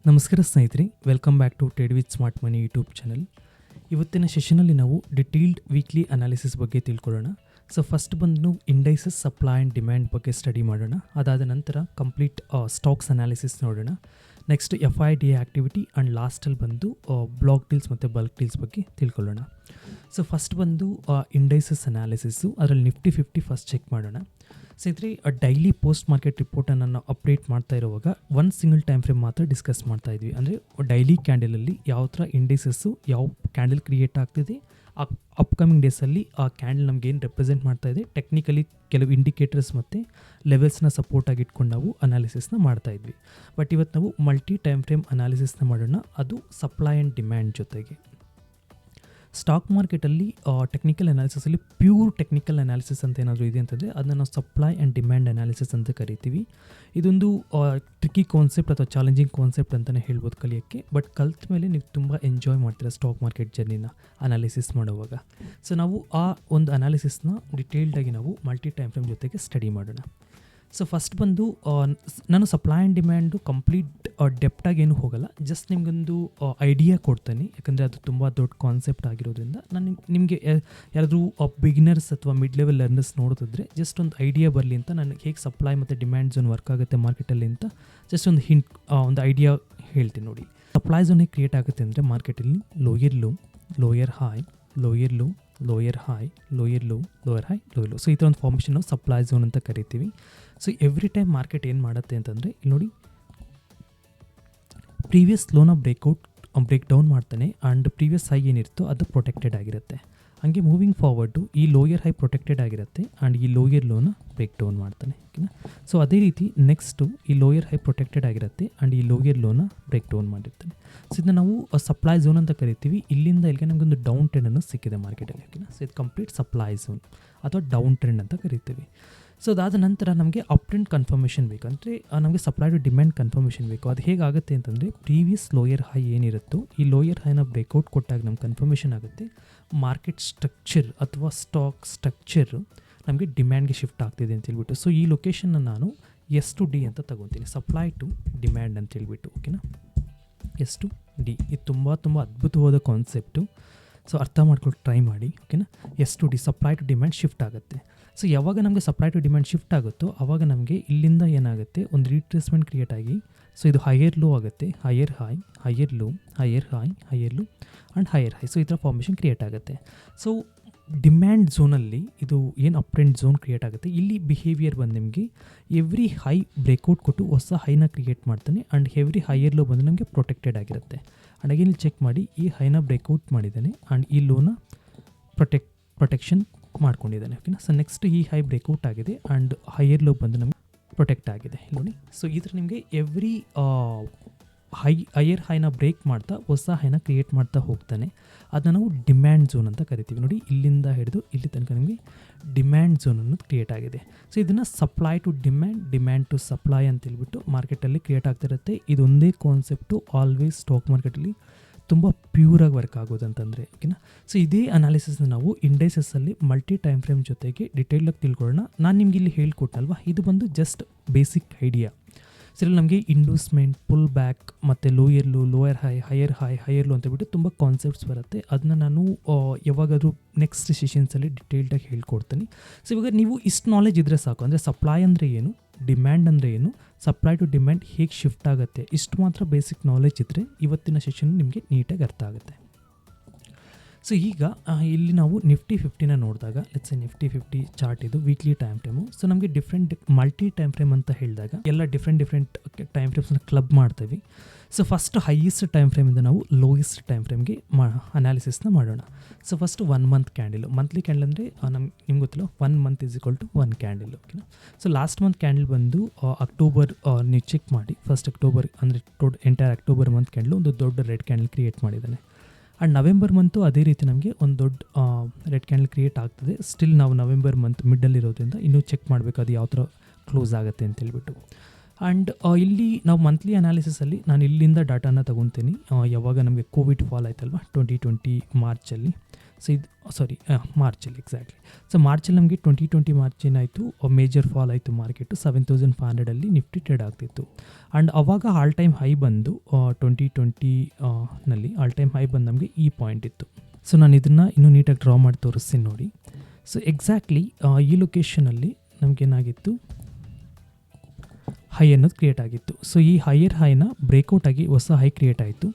ನಮಸ್ಕಾರ ಸ್ನೇಹಿತರೆ, welcome back to trade with smart money YouTube channel. ಇವತ್ತಿನ ಸೆಷನಲ್ಲಿ ನಾವು ಡಿಟೇಲ್ಡ್ ವೀಕ್ಲಿ ಅನಾಲಿಸಿಸ್ ಬಗ್ಗೆ ತಿಳ್ಕೊಳ್ಳೋಣ. ಸೊ ಫಸ್ಟ್ ಬಂದು ಇಂಡೈಸಸ್ ಸಪ್ಲೈ ಆ್ಯಂಡ್ ಡಿಮ್ಯಾಂಡ್ ಬಗ್ಗೆ ಸ್ಟಡಿ ಮಾಡೋಣ. ಅದಾದ ನಂತರ ಕಂಪ್ಲೀಟ್ ಸ್ಟಾಕ್ಸ್ ಅನಾಲಿಸಿಸ್ ನೋಡೋಣ. ನೆಕ್ಸ್ಟ್ FIDA ಆ್ಯಕ್ಟಿವಿಟಿ ಆ್ಯಂಡ್ ಲಾಸ್ಟಲ್ಲಿ ಬಂದು ಬ್ಲಾಕ್ ಡೀಲ್ಸ್ ಮತ್ತು ಬಲ್ಕ್ ಡೀಲ್ಸ್ ಬಗ್ಗೆ ತಿಳ್ಕೊಳ್ಳೋಣ. ಸೊ ಫಸ್ಟ್ ಬಂದು ಇಂಡೈಸಸ್ ಅನಾಲಿಸಿಸ್ಸು, ಅದರಲ್ಲಿ ನಿಫ್ಟಿ 50 ಫಸ್ಟ್ ಚೆಕ್ ಮಾಡೋಣ. ಸ್ನೇಹಿತರೆ, ಡೈಲಿ ಪೋಸ್ಟ್ ಮಾರ್ಕೆಟ್ ರಿಪೋರ್ಟನ್ನು ನಾವು ಅಪ್ಡೇಟ್ ಮಾಡ್ತಾ ಇರುವಾಗ ಒಂದು ಸಿಂಗಲ್ ಟೈಮ್ ಫ್ರೇಮ್ ಮಾತ್ರ ಡಿಸ್ಕಸ್ ಮಾಡ್ತಾ ಇದ್ವಿ. ಅಂದರೆ ಡೈಲಿ ಕ್ಯಾಂಡಲಲ್ಲಿ ಯಾವ ಥರ ಇಂಡೈಸಸ್ಸು ಯಾವ ಕ್ಯಾಂಡಲ್ ಕ್ರಿಯೇಟ್ ಆಗ್ತಿದೆ, ಅಪ್ಕಮಿಂಗ್ ಡೇಸಲ್ಲಿ ಆ ಕ್ಯಾಂಡಲ್ ನಮ್ಗೆ ಏನು ರೆಪ್ರೆಸೆಂಟ್ ಮಾಡ್ತಾ ಇದೆ, ಟೆಕ್ನಿಕಲಿ ಕೆಲವು ಇಂಡಿಕೇಟರ್ಸ್ ಮತ್ತು ಲೆವೆಲ್ಸ್ನ ಸಪೋರ್ಟಾಗಿ ಇಟ್ಕೊಂಡು ನಾವು ಅನಾಲಿಸಿಸ್ನ ಮಾಡ್ತಾ ಇದ್ವಿ. ಬಟ್ ಇವತ್ತು ನಾವು ಮಲ್ಟಿ ಟೈಮ್ ಫ್ರೇಮ್ ಅನಾಲಿಸಿಸ್ನ ಮಾಡೋಣ, ಅದು ಸಪ್ಲೈ ಆ್ಯಂಡ್ ಡಿಮ್ಯಾಂಡ್ ಜೊತೆಗೆ. ಸ್ಟಾಕ್ ಮಾರ್ಕೆಟಲ್ಲಿ ಟೆಕ್ನಿಕಲ್ ಅನಾಲಿಸಿಸಲ್ಲಿ ಪ್ಯೂರ್ ಟೆಕ್ನಿಕಲ್ ಅನಾಲಿಸಿಸ್ ಅಂತ ಏನಾದರೂ ಇದೆ ಅಂತಂದರೆ ಅದನ್ನು ನಾವು ಸಪ್ಲೈ ಆ್ಯಂಡ್ ಡಿಮ್ಯಾಂಡ್ ಅನಾಲಿಸಿಸ್ ಅಂತ ಕರಿತೀವಿ. ಇದೊಂದು ಟ್ರಿಕ್ಕಿ ಕಾನ್ಸೆಪ್ಟ್ ಅಥವಾ ಚಾಲೆಂಜಿಂಗ್ ಕಾನ್ಸೆಪ್ಟ್ ಅಂತಲೇ ಹೇಳ್ಬೋದು ಕಲಿಯೋಕ್ಕೆ. ಬಟ್ ಕಲ್ತ ಮೇಲೆ ನೀವು ತುಂಬ ಎಂಜಾಯ್ ಮಾಡ್ತೀರಾ ಸ್ಟಾಕ್ ಮಾರ್ಕೆಟ್ ಜರ್ನಿನ ಅನಾಲಿಸಿಸ್ ಮಾಡುವಾಗ. ಸೊ ನಾವು ಆ ಒಂದು ಅನಾಲಿಸಿಸ್ನ ಡಿಟೇಲ್ಡಾಗಿ ನಾವು ಮಲ್ಟಿ ಟೈಮ್ ಫ್ರೇಮ್ ಜೊತೆಗೆ ಸ್ಟಡಿ ಮಾಡೋಣ. ಸೊ ಫಸ್ಟ್ ಬಂದು ನಾನು ಸಪ್ಲೈ ಆ್ಯಂಡ್ ಡಿಮ್ಯಾಂಡು ಕಂಪ್ಲೀಟ್ ಡೆಪ್ಟಾಗಿ ಏನೂ ಹೋಗಲ್ಲ, ಜಸ್ಟ್ ನಿಮಗೊಂದು ಐಡಿಯಾ ಕೊಡ್ತೀನಿ. ಯಾಕಂದರೆ ಅದು ತುಂಬ ದೊಡ್ಡ ಕಾನ್ಸೆಪ್ಟ್ ಆಗಿರೋದ್ರಿಂದ ನಾನು ನಿಮಗೆ ಯಾರಾದರೂ ಬಿಗಿನರ್ಸ್ ಅಥವಾ ಮಿಡ್ ಲೆವೆಲ್ ಲರ್ನರ್ಸ್ ನೋಡ್ತಿದ್ರೆ ಜಸ್ಟ್ ಒಂದು ಐಡಿಯಾ ಬರಲಿ ಅಂತ ನಾನು ಹೇಗೆ ಸಪ್ಲೈ ಮತ್ತು ಡಿಮ್ಯಾಂಡ್ ಝೋನ್ ವರ್ಕ್ ಆಗುತ್ತೆ ಮಾರ್ಕೆಟಲ್ಲಿ ಅಂತ ಜಸ್ಟ್ ಒಂದು ಹಿಂಟ್, ಒಂದು ಐಡಿಯಾ ಹೇಳ್ತೀನಿ ನೋಡಿ. ಸಪ್ಲೈ ಝೋನ್ ಹೇಗೆ ಕ್ರಿಯೇಟ್ ಆಗುತ್ತೆ ಅಂದರೆ ಮಾರ್ಕೆಟಲ್ಲಿ lower low, lower high, lower low, lower high, lower low, lower high, lower low. So ಈ ಥರ ಒಂದು ಫಾರ್ಮೇಷನ್ ನಾವು ಸಪ್ಲೈ ಝೋನ್ ಅಂತ ಕರಿತೀವಿ. ಸೊ ಎವ್ರಿ ಟೈಮ್ ಮಾರ್ಕೆಟ್ ಏನು ಮಾಡುತ್ತೆ ಅಂತಂದರೆ ಇಲ್ಲಿ ನೋಡಿ, ಪ್ರೀವಿಯಸ್ ಲೋನ ಬ್ರೇಕ್ ಡೌನ್ ಮಾಡ್ತಾನೆ ಆ್ಯಂಡ್ ಪ್ರೀವಿಯಸ್ ಹೈ ಏನಿರುತ್ತೋ ಅದು ಪ್ರೊಟೆಕ್ಟೆಡ್ ಆಗಿರುತ್ತೆ. ಹಾಗೆ ಮೂವಿಂಗ್ ಫಾರ್ವರ್ಡು ಈ ಲೋಯರ್ ಹೈ ಪ್ರೊಟೆಕ್ಟೆಡ್ ಆಗಿರುತ್ತೆ ಆ್ಯಂಡ್ ಈ ಲೋಯರ್ ಲೋನ ಬ್ರೇಕ್ ಡೌನ್ ಮಾಡ್ತಾನೆ, ಓಕೆನಾ. ಸೊ ಅದೇ ರೀತಿ ನೆಕ್ಸ್ಟು ಈ ಲೋಯರ್ ಹೈ ಪ್ರೊಟೆಕ್ಟೆಡ್ ಆಗಿರುತ್ತೆ ಆ್ಯಂಡ್ ಈ ಲೋಯರ್ ಲೋನ ಬ್ರೇಕ್ ಡೌನ್ ಮಾಡಿರ್ತಾನೆ. ಸೊ ಇದನ್ನ ನಾವು ಸಪ್ಲೈ ಝೋನ್ ಅಂತ ಕರಿತೀವಿ. ಇಲ್ಲಿಂದ ಇಲ್ಲಿಗೆ ನಮಗೊಂದು ಡೌನ್ ಟ್ರೆಂಡನ್ನು ಸಿಕ್ಕಿದೆ ಮಾರ್ಕೆಟಲ್ಲಿ, ಓಕೆನಾ. ಸೊ ಇದು ಕಂಪ್ಲೀಟ್ ಸಪ್ಲೈ ಝೋನ್ ಅಥವಾ ಡೌನ್ ಟ್ರೆಂಡ್ ಅಂತ ಕರಿತೀವಿ. ಸೊ ಅದಾದ ನಂತರ ನಮಗೆ ಅಪ್ ಟ್ರೆಂಡ್ ಕನ್ಫರ್ಮೇಷನ್ ಬೇಕು, ಅಂದರೆ ನಮಗೆ ಸಪ್ಲೈ ಟು ಡಿಮ್ಯಾಂಡ್ ಕನ್ಫರ್ಮೇಷನ್ ಬೇಕು. ಅದು ಹೇಗಾಗುತ್ತೆ ಅಂತಂದರೆ ಪ್ರೀವಿಯಸ್ ಲೋಯರ್ ಹೈ ಏನಿರುತ್ತೋ ಈ ಲೋಯರ್ ಹೈನ ಬ್ರೇಕ್ಔಟ್ ಕೊಟ್ಟಾಗ ನಮ್ಗೆ ಕನ್ಫರ್ಮೇಷನ್ ಆಗುತ್ತೆ ಮಾರ್ಕೆಟ್ ಸ್ಟ್ರಕ್ಚರ್ ಅಥವಾ ಸ್ಟಾಕ್ ಸ್ಟ್ರಕ್ಚರ್ ನಮಗೆ ಡಿಮ್ಯಾಂಡ್ಗೆ ಶಿಫ್ಟ್ ಆಗ್ತಿದೆ ಅಂತ ಹೇಳ್ಬಿಟ್ಟು. ಸೊ ಈ ಲೊಕೇಶನ್ನ ನಾನು S to D ಅಂತ ತಗೊತೀನಿ, ಸಪ್ಲೈ ಟು ಡಿಮ್ಯಾಂಡ್ ಅಂತ ಹೇಳ್ಬಿಟ್ಟು, ಓಕೆನಾ. S to D ಇದು ತುಂಬ ಅದ್ಭುತವಾದ ಕಾನ್ಸೆಪ್ಟು. ಸೊ ಅರ್ಥ ಮಾಡ್ಕೊಂಡು ಟ್ರೈ ಮಾಡಿ, ಓಕೆನಾ. S to D supply to demand shift ಆಗುತ್ತೆ. ಸೊ ಯಾವಾಗ ನಮಗೆ ಸಪ್ಲೈ ಟು ಡಿಮ್ಯಾಂಡ್ ಶಿಫ್ಟ್ ಆಗುತ್ತೋ ಆವಾಗ ನಮಗೆ ಇಲ್ಲಿಂದ ಏನಾಗುತ್ತೆ, ಒಂದು ರೀಟ್ರೇಸ್ಮೆಂಟ್ ಕ್ರಿಯೇಟ್ ಆಗಿ ಸೊ ಇದು ಹೈಯರ್ ಲೋ ಆಗುತ್ತೆ, higher high, higher low, higher high, higher low and higher high. So ಈ ಥರ ಫಾರ್ಮೇಷನ್ ಕ್ರಿಯೇಟ್ ಆಗುತ್ತೆ. ಸೊ ಡಿಮ್ಯಾಂಡ್ ಝೋನಲ್ಲಿ ಇದು ಏನು ಅಪ್ ಟ್ರೆಂಡ್ ಝೋನ್ ಕ್ರಿಯೇಟ್ ಆಗುತ್ತೆ, ಇಲ್ಲಿ ಬಿಹೇವಿಯರ್ ಬಂದು ನಿಮಗೆ ಎವ್ರಿ ಹೈ ಬ್ರೇಕ್ಔಟ್ ಕೊಟ್ಟು ಹೊಸ ಹೈನ ಕ್ರಿಯೇಟ್ ಮಾಡ್ತಾನೆ ಆ್ಯಂಡ್ ಎವ್ರಿ ಹೈಯರ್ ಲೋ ಬಂದು ನಮಗೆ ಪ್ರೊಟೆಕ್ಟೆಡ್ ಆಗಿರುತ್ತೆ. ಆ್ಯಂಡ್ ಇಲ್ಲಿ ಚೆಕ್ ಮಾಡಿ ಈ ಹೈನ ಬ್ರೇಕ್ಔಟ್ ಮಾಡಿದ್ದಾನೆ ಆ್ಯಂಡ್ ಈ ಲೋನ ಪ್ರೊಟೆಕ್ಷನ್ ಮಾಡ್ಕೊಂಡಿದ್ದಾನೆ, ಓಕೆನಾ. ಸೊ ನೆಕ್ಸ್ಟ್ ಈ ಹೈ ಬ್ರೇಕ್ಔಟ್ ಆಗಿದೆ ಆ್ಯಂಡ್ ಹೈಯರ್ ಲೋ ಬಂದು ನಮಗೆ ಪ್ರೊಟೆಕ್ಟ್ ಆಗಿದೆ ನೋಡಿ. ಸೊ ಈ ಥರ ನಿಮಗೆ ಎವ್ರಿ ಹೈಯರ್ ಹೈನ ಬ್ರೇಕ್ ಮಾಡ್ತಾ ಹೊಸ ಹೈನ ಕ್ರಿಯೇಟ್ ಮಾಡ್ತಾ ಹೋಗ್ತಾನೆ. ಅದನ್ನು ನಾವು ಡಿಮ್ಯಾಂಡ್ ಝೋನ್ ಅಂತ ಕರಿತೀವಿ ನೋಡಿ. ಇಲ್ಲಿಂದ ಹಿಡಿದು ಇಲ್ಲಿ ತನಕ ನಿಮಗೆ ಡಿಮ್ಯಾಂಡ್ ಝೋನ್ ಅನ್ನೋದು ಕ್ರಿಯೇಟ್ ಆಗಿದೆ. ಸೊ ಇದನ್ನು supply to demand, demand to supply ಅಂತ ಹೇಳ್ಬಿಟ್ಟು ಮಾರ್ಕೆಟಲ್ಲಿ ಕ್ರಿಯೇಟ್ ಆಗ್ತಿರುತ್ತೆ. ಇದೊಂದೇ ಕಾನ್ಸೆಪ್ಟು ಆಲ್ವೇಸ್ ಸ್ಟಾಕ್ ಮಾರ್ಕೆಟಲ್ಲಿ ತುಂಬ ಪ್ಯೂರಾಗಿ ವರ್ಕ್ ಆಗೋದು ಅಂತಂದರೆ, ಓಕೆನಾ. ಸೊ ಇದೇ ಅನಾಲಿಸಿಸ್ನ ನಾವು ಇಂಡೈಸಸ್ಸಲ್ಲಿ ಮಲ್ಟಿ ಟೈಮ್ ಫ್ರೇಮ್ ಜೊತೆಗೆ ಡಿಟೇಲಾಗಿ ತಿಳ್ಕೊಳ್ಳೋಣ. ನಾನು ನಿಮ್ಗೆ ಇಲ್ಲಿ ಹೇಳ್ಕೊಟ್ಟಲ್ವ, ಇದು ಬಂದು ಜಸ್ಟ್ ಬೇಸಿಕ್ ಐಡಿಯಾ. ಸೊ ಇಲ್ಲಿ ನಮಗೆ ಇಂಡೂಸ್ಮೆಂಟ್, ಪುಲ್ ಬ್ಯಾಕ್ ಮತ್ತು lower low, lower high, higher high, higher low ಅಂತ ಹೇಳ್ಬಿಟ್ಟು ತುಂಬ ಕಾನ್ಸೆಪ್ಟ್ಸ್ ಬರುತ್ತೆ. ಅದನ್ನ ನಾನು ಯಾವಾಗಾದರೂ ನೆಕ್ಸ್ಟ್ ಸೆಷನ್ಸಲ್ಲಿ ಡಿಟೇಲ್ಡಾಗಿ ಹೇಳ್ಕೊಡ್ತೀನಿ. ಸೊ ಇವಾಗ ನೀವು ಇಷ್ಟು ನಾಲೆಜ್ ಇದ್ದರೆ ಸಾಕು, ಅಂದರೆ ಸಪ್ಲೈ ಅಂದರೆ ಏನು, ಡಿಮ್ಯಾಂಡ್ ಅಂದರೆ ಏನು, ಸಪ್ಲೈ ಟು ಡಿಮ್ಯಾಂಡ್ ಹೇಗೆ ಶಿಫ್ಟ್ ಆಗುತ್ತೆ, ಇಷ್ಟು ಮಾತ್ರ ಬೇಸಿಕ್ ನಾಲೆಜ್ ಇದ್ದರೆ ಇವತ್ತಿನ ಸೆಷನ್ ನಿಮಗೆ ನೀಟಾಗಿ ಅರ್ಥ ಆಗುತ್ತೆ. ಸೊ ಈಗ ಇಲ್ಲಿ ನಾವು ನಿಫ್ಟಿ 50ನ ನೋಡಿದಾಗ, ಲೆಟ್ಸ್ ನಿಫ್ಟಿ 50 ಚಾರ್ಟ್ ಇದು ವೀಕ್ಲಿ ಟೈಮ್ ಫ್ರೇಮು. ಸೊ ನಮಗೆ ಡಿಫ್ರೆಂಟ್ ಮಲ್ಟಿ ಟೈಮ್ ಫ್ರೇಮ್ ಅಂತ ಹೇಳಿದಾಗ ಎಲ್ಲ ಡಿಫ್ರೆಂಟ್ ಟೈಮ್ ಫ್ರೇಮ್ಸ್ನ ಕ್ಲಬ್ ಮಾಡ್ತೀವಿ. ಸೊ ಫಸ್ಟ್ ಹೈಯೆಸ್ಟ್ ಟೈಮ್ ಫ್ರೇಮಿಂದ ನಾವು ಲೋಯೆಸ್ಟ್ ಟೈಮ್ ಫ್ರೇಮ್ಗೆ ಅನಾಲಿಸಿಸ್ನ ಮಾಡೋಣ. So first 1 month candle, monthly candle ಅಂದರೆ ನಿಮ್ಗೆ ಗೊತ್ತಿಲ್ಲ, 1 month is equal to 1 candle, ಓಕೆನಾ. ಸೊ ಲಾಸ್ಟ್ ಮಂತ್ ಕ್ಯಾಂಡಲ್ ಬಂದು ಅಕ್ಟೋಬರ್, ನೀವು ಚೆಕ್ ಮಾಡಿ, ಫಸ್ಟ್ ಅಕ್ಟೋಬರ್ ಅಂದರೆ ಎಂಟೈರ್ ಅಕ್ಟೋಬರ್ ಮಂತ್ ಕ್ಯಾಂಡಲ್ ಒಂದು ದೊಡ್ಡ ರೆಡ್ ಕ್ಯಾಂಡಲ್ ಕ್ರಿಯೇಟ್ ಮಾಡಿದ್ದಾನೆ. ಆ್ಯಂಡ್ ನವೆಂಬರ್ ಮಂತು ಅದೇ ರೀತಿ ನಮಗೆ ಒಂದು ದೊಡ್ಡ ರೆಡ್ ಕ್ಯಾಂಡಲ್ ಕ್ರಿಯೇಟ್ ಆಗ್ತದೆ. ಸ್ಟಿಲ್ ನಾವು ನವೆಂಬರ್ ಮಂತ್ ಮಿಡ್ಡಲ್ಲಿರೋದ್ರಿಂದ ಇನ್ನೂ ಚೆಕ್ ಮಾಡಬೇಕು ಅದು ಯಾವ ಥರ ಕ್ಲೋಸ್ ಆಗುತ್ತೆ ಅಂತ ಹೇಳ್ಬಿಟ್ಟು. ಆ್ಯಂಡ್ ಇಲ್ಲಿ ನಾವು ಮಂತ್ಲಿ ಅನಾಲಿಸಿಸಲ್ಲಿ ನಾನು ಇಲ್ಲಿಂದ ಡಾಟಾನ ತೊಗೊತೀನಿ. ಯಾವಾಗ ನಮಗೆ ಕೋವಿಡ್ ಫಾಲ್ ಆಯ್ತಲ್ವ 2020 ಮಾರ್ಚಲ್ಲಿ. ಸೊ ಇದು ಮಾರ್ಚಲ್ಲಿ ಎಕ್ಸಾಕ್ಟ್ಲಿ. ಸೊ ಮಾರ್ಚಲ್ಲಿ ನಮಗೆ 2020 ಮಾರ್ಚ್ ಏನಾಯಿತು, ಮೇಜರ್ ಫಾಲ್ ಆಯಿತು ಮಾರ್ಕೆಟು. 7500 ನಿಫ್ಟಿ ಟ್ರೇಡ್ ಆಗ್ತಿತ್ತು. ಆ್ಯಂಡ್ ಅವಾಗ ಆಲ್ ಟೈಮ್ ಹೈ ಬಂದು 2020 ನಲ್ಲಿ ಆಲ್ ಟೈಮ್ ಹೈ ಬಂದು ನಮಗೆ ಈ ಪಾಯಿಂಟ್ ಇತ್ತು. ಸೊ ನಾನು ಇದನ್ನು ಇನ್ನೂ ನೀಟಾಗಿ ಡ್ರಾ ಮಾಡಿ ತೋರಿಸ್ತೀನಿ ನೋಡಿ. ಸೊ ಎಕ್ಸಾಕ್ಟ್ಲಿ ಈ ಲೊಕೇಶನಲ್ಲಿ ನಮಗೇನಾಗಿತ್ತು, ಹೈ ಅನ್ನೋದು ಕ್ರಿಯೇಟ್ ಆಗಿತ್ತು. ಸೊ ಈ ಹೈಯರ್ ಹೈನ ಬ್ರೇಕ್ಔಟ್ ಆಗಿ ಹೊಸ ಹೈ ಕ್ರಿಯೇಟ್ ಆಯಿತು.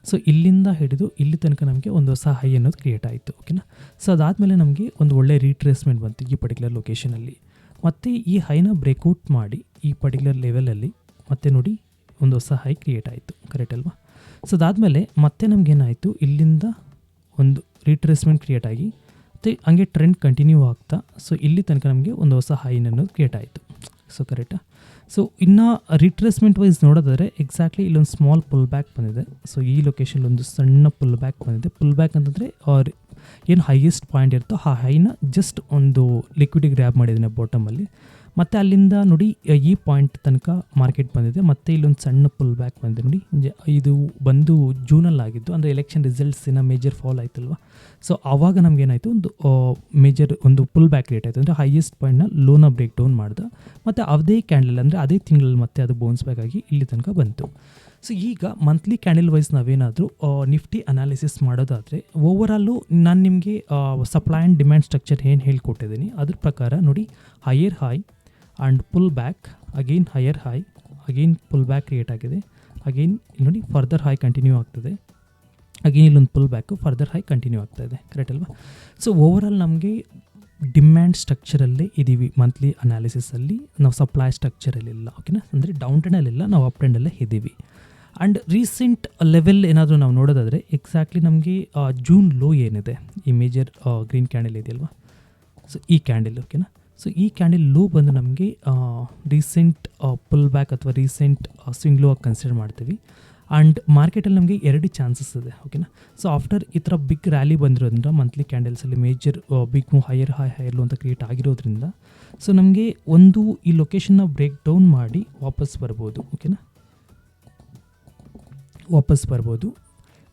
ಸೊ ಇಲ್ಲಿಂದ ಹಿಡಿದು ಇಲ್ಲಿ ತನಕ ನಮಗೆ ಒಂದು ಹೊಸ ಹೈ ಅನ್ನೋದು ಕ್ರಿಯೇಟ್ ಆಯಿತು. ಓಕೆನಾ. ಸೊ ಅದಾದಮೇಲೆ ನಮಗೆ ಒಂದು ಒಳ್ಳೆ ರೀಟ್ರೇಸ್ಮೆಂಟ್ ಬಂತು ಈ ಪರ್ಟಿಕ್ಯುಲರ್ ಲೊಕೇಶನಲ್ಲಿ. ಮತ್ತು ಈ ಹೈನ ಬ್ರೇಕ್ಔಟ್ ಮಾಡಿ ಈ ಪರ್ಟಿಕ್ಯುಲರ್ ಲೆವೆಲಲ್ಲಿ ಮತ್ತೆ ನೋಡಿ ಒಂದು ಹೊಸ ಹೈ ಕ್ರಿಯೇಟ್ ಆಯಿತು. ಕರೆಕ್ಟ್ ಅಲ್ವಾ. ಸೊ ಅದಾದಮೇಲೆ ಮತ್ತೆ ನಮಗೇನಾಯಿತು, ಇಲ್ಲಿಂದ ಒಂದು ರೀಟ್ರೇಸ್ಮೆಂಟ್ ಕ್ರಿಯೇಟ್ ಆಗಿ ಮತ್ತು ಹಂಗೆ ಟ್ರೆಂಡ್ ಕಂಟಿನ್ಯೂ ಆಗ್ತಾ ಸೊ ಇಲ್ಲಿ ತನಕ ನಮಗೆ ಒಂದು ಹೊಸ ಹೈನ್ ಅನ್ನೋದು ಕ್ರಿಯೇಟ್ ಆಯಿತು. ಸೊ ಕರೆಕ್ಟಾ. ಸೊ ಇನ್ನು ರಿಟ್ರೇಸ್ಮೆಂಟ್ ವೈಸ್ ನೋಡೋದಾದರೆ ಎಕ್ಸಾಕ್ಟ್ಲಿ ಇಲ್ಲೊಂದು ಸ್ಮಾಲ್ ಪುಲ್ ಬ್ಯಾಕ್ ಬಂದಿದೆ. ಸೊ ಈ ಲೊಕೇಶನ್ ಒಂದು ಸಣ್ಣ ಪುಲ್ ಬ್ಯಾಕ್ ಬಂದಿದೆ. ಪುಲ್ ಬ್ಯಾಕ್ ಅಂತಂದರೆ ಏನು ಹೈಯೆಸ್ಟ್ ಪಾಯಿಂಟ್ ಇರುತ್ತೋ ಆ ಹೈನ ಜಸ್ಟ್ ಒಂದು ಲಿಕ್ವಿಡಿಗೆ ಗ್ರ್ಯಾಬ್ ಮಾಡಿದ್ದೀನಿ ಬಾಟಮಲ್ಲಿ. ಮತ್ತು ಅಲ್ಲಿಂದ ನೋಡಿ ಈ ಪಾಯಿಂಟ್ ತನಕ ಮಾರ್ಕೆಟ್ ಬಂದಿದೆ. ಮತ್ತು ಇಲ್ಲೊಂದು ಸಣ್ಣ ಪುಲ್ ಬ್ಯಾಕ್ ಬಂದಿದೆ ನೋಡಿ. ಇದು ಬಂದು ಜೂನಲ್ಲಿ ಆಗಿದ್ದು, ಅಂದರೆ ಎಲೆಕ್ಷನ್ ರಿಸಲ್ಟ್ಸಿನ ಮೇಜರ್ ಫಾಲ್ ಆಯ್ತಲ್ವ. ಸೊ ಆವಾಗ ನಮಗೇನಾಯಿತು, ಒಂದು ಪುಲ್ ಬ್ಯಾಕ್ ರೇಟ್ ಆಯಿತು. ಅಂದರೆ ಹೈಯೆಸ್ಟ್ ಪಾಯಿಂಟ್ನ ಲೋನ ಬ್ರೇಕ್ ಡೌನ್ ಮಾಡ್ದೆ. ಮತ್ತು ಅದೇ ಕ್ಯಾಂಡಲ್ ಅಂದರೆ ಅದೇ ತಿಂಗಳಲ್ಲಿ ಮತ್ತೆ ಅದು ಬೌನ್ಸ್ ಬ್ಯಾಕ್ ಆಗಿ ಇಲ್ಲಿ ತನಕ ಬಂತು. ಸೊ ಈಗ ಮಂತ್ಲಿ ಕ್ಯಾಂಡಲ್ ವೈಸ್ ನಾವೇನಾದರೂ ನಿಫ್ಟಿ ಅನಾಲಿಸಿಸ್ ಮಾಡೋದಾದರೆ ಓವರಾಲು ನಾನು ನಿಮಗೆ ಸಪ್ಲೈ ಆ್ಯಂಡ್ ಡಿಮ್ಯಾಂಡ್ ಸ್ಟ್ರಕ್ಚರ್ ಏನು ಹೇಳ್ಕೊಟ್ಟಿದ್ದೀನಿ ಅದ್ರ ಪ್ರಕಾರ ನೋಡಿ, higher high and pull back, again higher high, again pull back create ಆಗಿದೆ, ಅಗೈನ್ ಇಲ್ಲಿ ನೋಡಿ ಫರ್ದರ್ ಹೈ ಕಂಟಿನ್ಯೂ ಆಗ್ತದೆ, ಅಗೈನ್ ಇಲ್ಲೊಂದು pull back further high continue ಆಗ್ತಾ ಇದೆ. ಕರೆಕ್ಟ್ ಅಲ್ವಾ. ಸೊ ಓವರಾಲ್ ನಮಗೆ ಡಿಮ್ಯಾಂಡ್ ಸ್ಟ್ರಕ್ಚರಲ್ಲೇ ಇದ್ದೀವಿ ಮಂತ್ಲಿ ಅನಾಲಿಸಿಸಲ್ಲಿ, ನಾವು ಸಪ್ಲೈ ಸ್ಟ್ರಕ್ಚರಲ್ಲಿಲ್ಲ. ಓಕೆನಾ. ಅಂದರೆ ಡೌನ್ ಟ್ರೆಂಡಲ್ಲಿಲ್ಲ, ನಾವು ಅಪ್ ಟ್ರೆಂಡಲ್ಲೇ ಇದ್ದೀವಿ. ಆ್ಯಂಡ್ ರೀಸೆಂಟ್ ಲೆವೆಲ್ ಏನಾದರೂ ನಾವು ನೋಡೋದಾದರೆ ಎಕ್ಸಾಕ್ಟ್ಲಿ ನಮಗೆ ಜೂನ್ ಲೋ ಏನಿದೆ, ಈ ಮೇಜರ್ ಗ್ರೀನ್ ಕ್ಯಾಂಡಲ್ ಇದೆಯಲ್ವಾ, ಸೊ ಈ ಕ್ಯಾಂಡಲ್. ಓಕೆನಾ. ಸೊ ಈ ಕ್ಯಾಂಡಲ್ ಲೋ ಬಂದು ನಮಗೆ ರೀಸೆಂಟ್ ಪುಲ್ ಬ್ಯಾಕ್ ಅಥವಾ ರೀಸೆಂಟ್ ಸ್ವಿಂಗ್ ಲೋ ಆಗಿ ಕನ್ಸಿಡರ್ ಮಾಡ್ತೀವಿ. ಆ್ಯಂಡ್ ಮಾರ್ಕೆಟಲ್ಲಿ ನಮಗೆ 2 ಚಾನ್ಸಸ್ ಇದೆ. ಓಕೆನಾ. ಸೊ ಆಫ್ಟರ್ ಈ ಥರ ಬಿಗ್ ರ್ಯಾಲಿ ಬಂದಿರೋದ್ರಿಂದ ಮಂತ್ಲಿ ಕ್ಯಾಂಡಲ್ಸಲ್ಲಿ major big move higher high higher low ಅಂತ ಕ್ರಿಯೇಟ್ ಆಗಿರೋದ್ರಿಂದ ಸೊ ನಮಗೆ ಒಂದು ಈ ಲೊಕೇಶನ್ನ ಬ್ರೇಕ್ ಡೌನ್ ಮಾಡಿ ವಾಪಸ್ ಬರ್ಬೋದು. ಓಕೆನಾ, ವಾಪಸ್ ಬರ್ಬೋದು.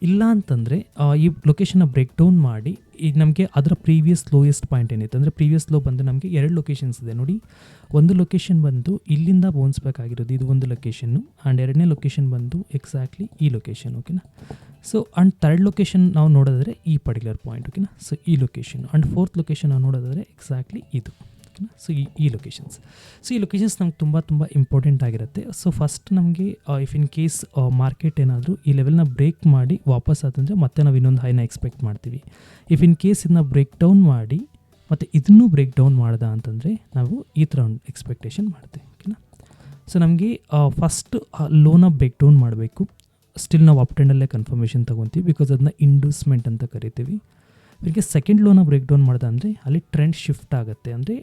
ಇಲ್ಲ ಅಂತಂದರೆ ಈ ಲೊಕೇಶನ್ನ ಬ್ರೇಕ್ ಡೌನ್ ಮಾಡಿ ಈಗ ನಮಗೆ ಅದರ ಪ್ರೀವಿಯಸ್ ಲೋಯೆಸ್ಟ್ ಪಾಯಿಂಟ್ ಏನಿತ್ತು, ಅಂದರೆ ಪ್ರೀವಿಯಸ್ ಲೋ ಬಂದು ನಮಗೆ 2 ಲೊಕೇಶನ್ಸ್ ಇದೆ ನೋಡಿ. ಒಂದು ಲೊಕೇಶನ್ ಬಂದು ಇಲ್ಲಿಂದ ಬೌನ್ಸ್ ಬ್ಯಾಕ್ ಆಗಿರೋದು, ಇದು ಒಂದು ಲೊಕೇಶನ್ನು. ಆ್ಯಂಡ್ ಎರಡನೇ ಲೊಕೇಶನ್ ಬಂದು ಎಕ್ಸಾಕ್ಟ್ಲಿ ಈ ಲೊಕೇಶನ್. ಓಕೆನಾ. ಸೊ ಆ್ಯಂಡ್ ಥರ್ಡ್ ಲೊಕೇಶನ್ ನಾವು ನೋಡೋದಾದರೆ ಈ ಪರ್ಟಿಕ್ಯುಲರ್ ಪಾಯಿಂಟ್. ಓಕೆನಾ. ಸೊ ಈ ಲೊಕೇಶನ್. ಆ್ಯಂಡ್ ಫೋರ್ತ್ ಲೊಕೇಶನ್ ನಾವು ನೋಡೋದಾದರೆ ಎಕ್ಸಾಕ್ಟ್ಲಿ ಇದು. ಓಕೆನಾ. ಸೊ ಈ ಲೊಕೇಶನ್ಸ್. ಸೊ ಈ ಲೊಕೇಶನ್ಸ್ ನಮ್ಗೆ ತುಂಬ ಇಂಪಾರ್ಟೆಂಟ್ ಆಗಿರುತ್ತೆ. ಸೊ ಫಸ್ಟ್ ನಮಗೆ ಇಫ್ ಇನ್ ಕೇಸ್ ಮಾರ್ಕೆಟ್ ಏನಾದರೂ ಈ ಲೆವೆಲ್ನ ಬ್ರೇಕ್ ಮಾಡಿ ವಾಪಸ್ ಆತಂದರೆ ಮತ್ತೆ ನಾವು ಇನ್ನೊಂದು ಹೈನ ಎಕ್ಸ್ಪೆಕ್ಟ್ ಮಾಡ್ತೀವಿ. ಇಫ್ ಇನ್ ಕೇಸ್ ಇದನ್ನ ಬ್ರೇಕ್ ಡೌನ್ ಮಾಡಿ ಮತ್ತು ಇದನ್ನೂ ಬ್ರೇಕ್ ಡೌನ್ ಮಾಡ್ದ ಅಂತಂದರೆ ನಾವು ಈ ಥರ ಒಂದು ಎಕ್ಸ್ಪೆಕ್ಟೇಷನ್ ಮಾಡ್ತೀವಿ. ಓಕೆನಾ. ಸೊ ನಮಗೆ ಫಸ್ಟ್ ಲೋನ ಬ್ರೇಕ್ ಡೌನ್ ಮಾಡಬೇಕು. ಸ್ಟಿಲ್ ನಾವು ಅಪ್ ಟ್ರೆಂಡಲ್ಲೇ ಕನ್ಫರ್ಮೇಷನ್ ತೊಗೊತೀವಿ, ಬಿಕಾಸ್ ಅದನ್ನ ಇಂಡ್ಯೂಸ್ಮೆಂಟ್ ಅಂತ ಕರಿತೀವಿ. ಇದಕ್ಕೆ ಸೆಕೆಂಡ್ ಲೋನ ಬ್ರೇಕ್ ಡೌನ್ ಮಾಡ್ದೆ ಅಂದರೆ ಅಲ್ಲಿ ಟ್ರೆಂಡ್ ಶಿಫ್ಟ್ ಆಗುತ್ತೆ, ಅಂದರೆ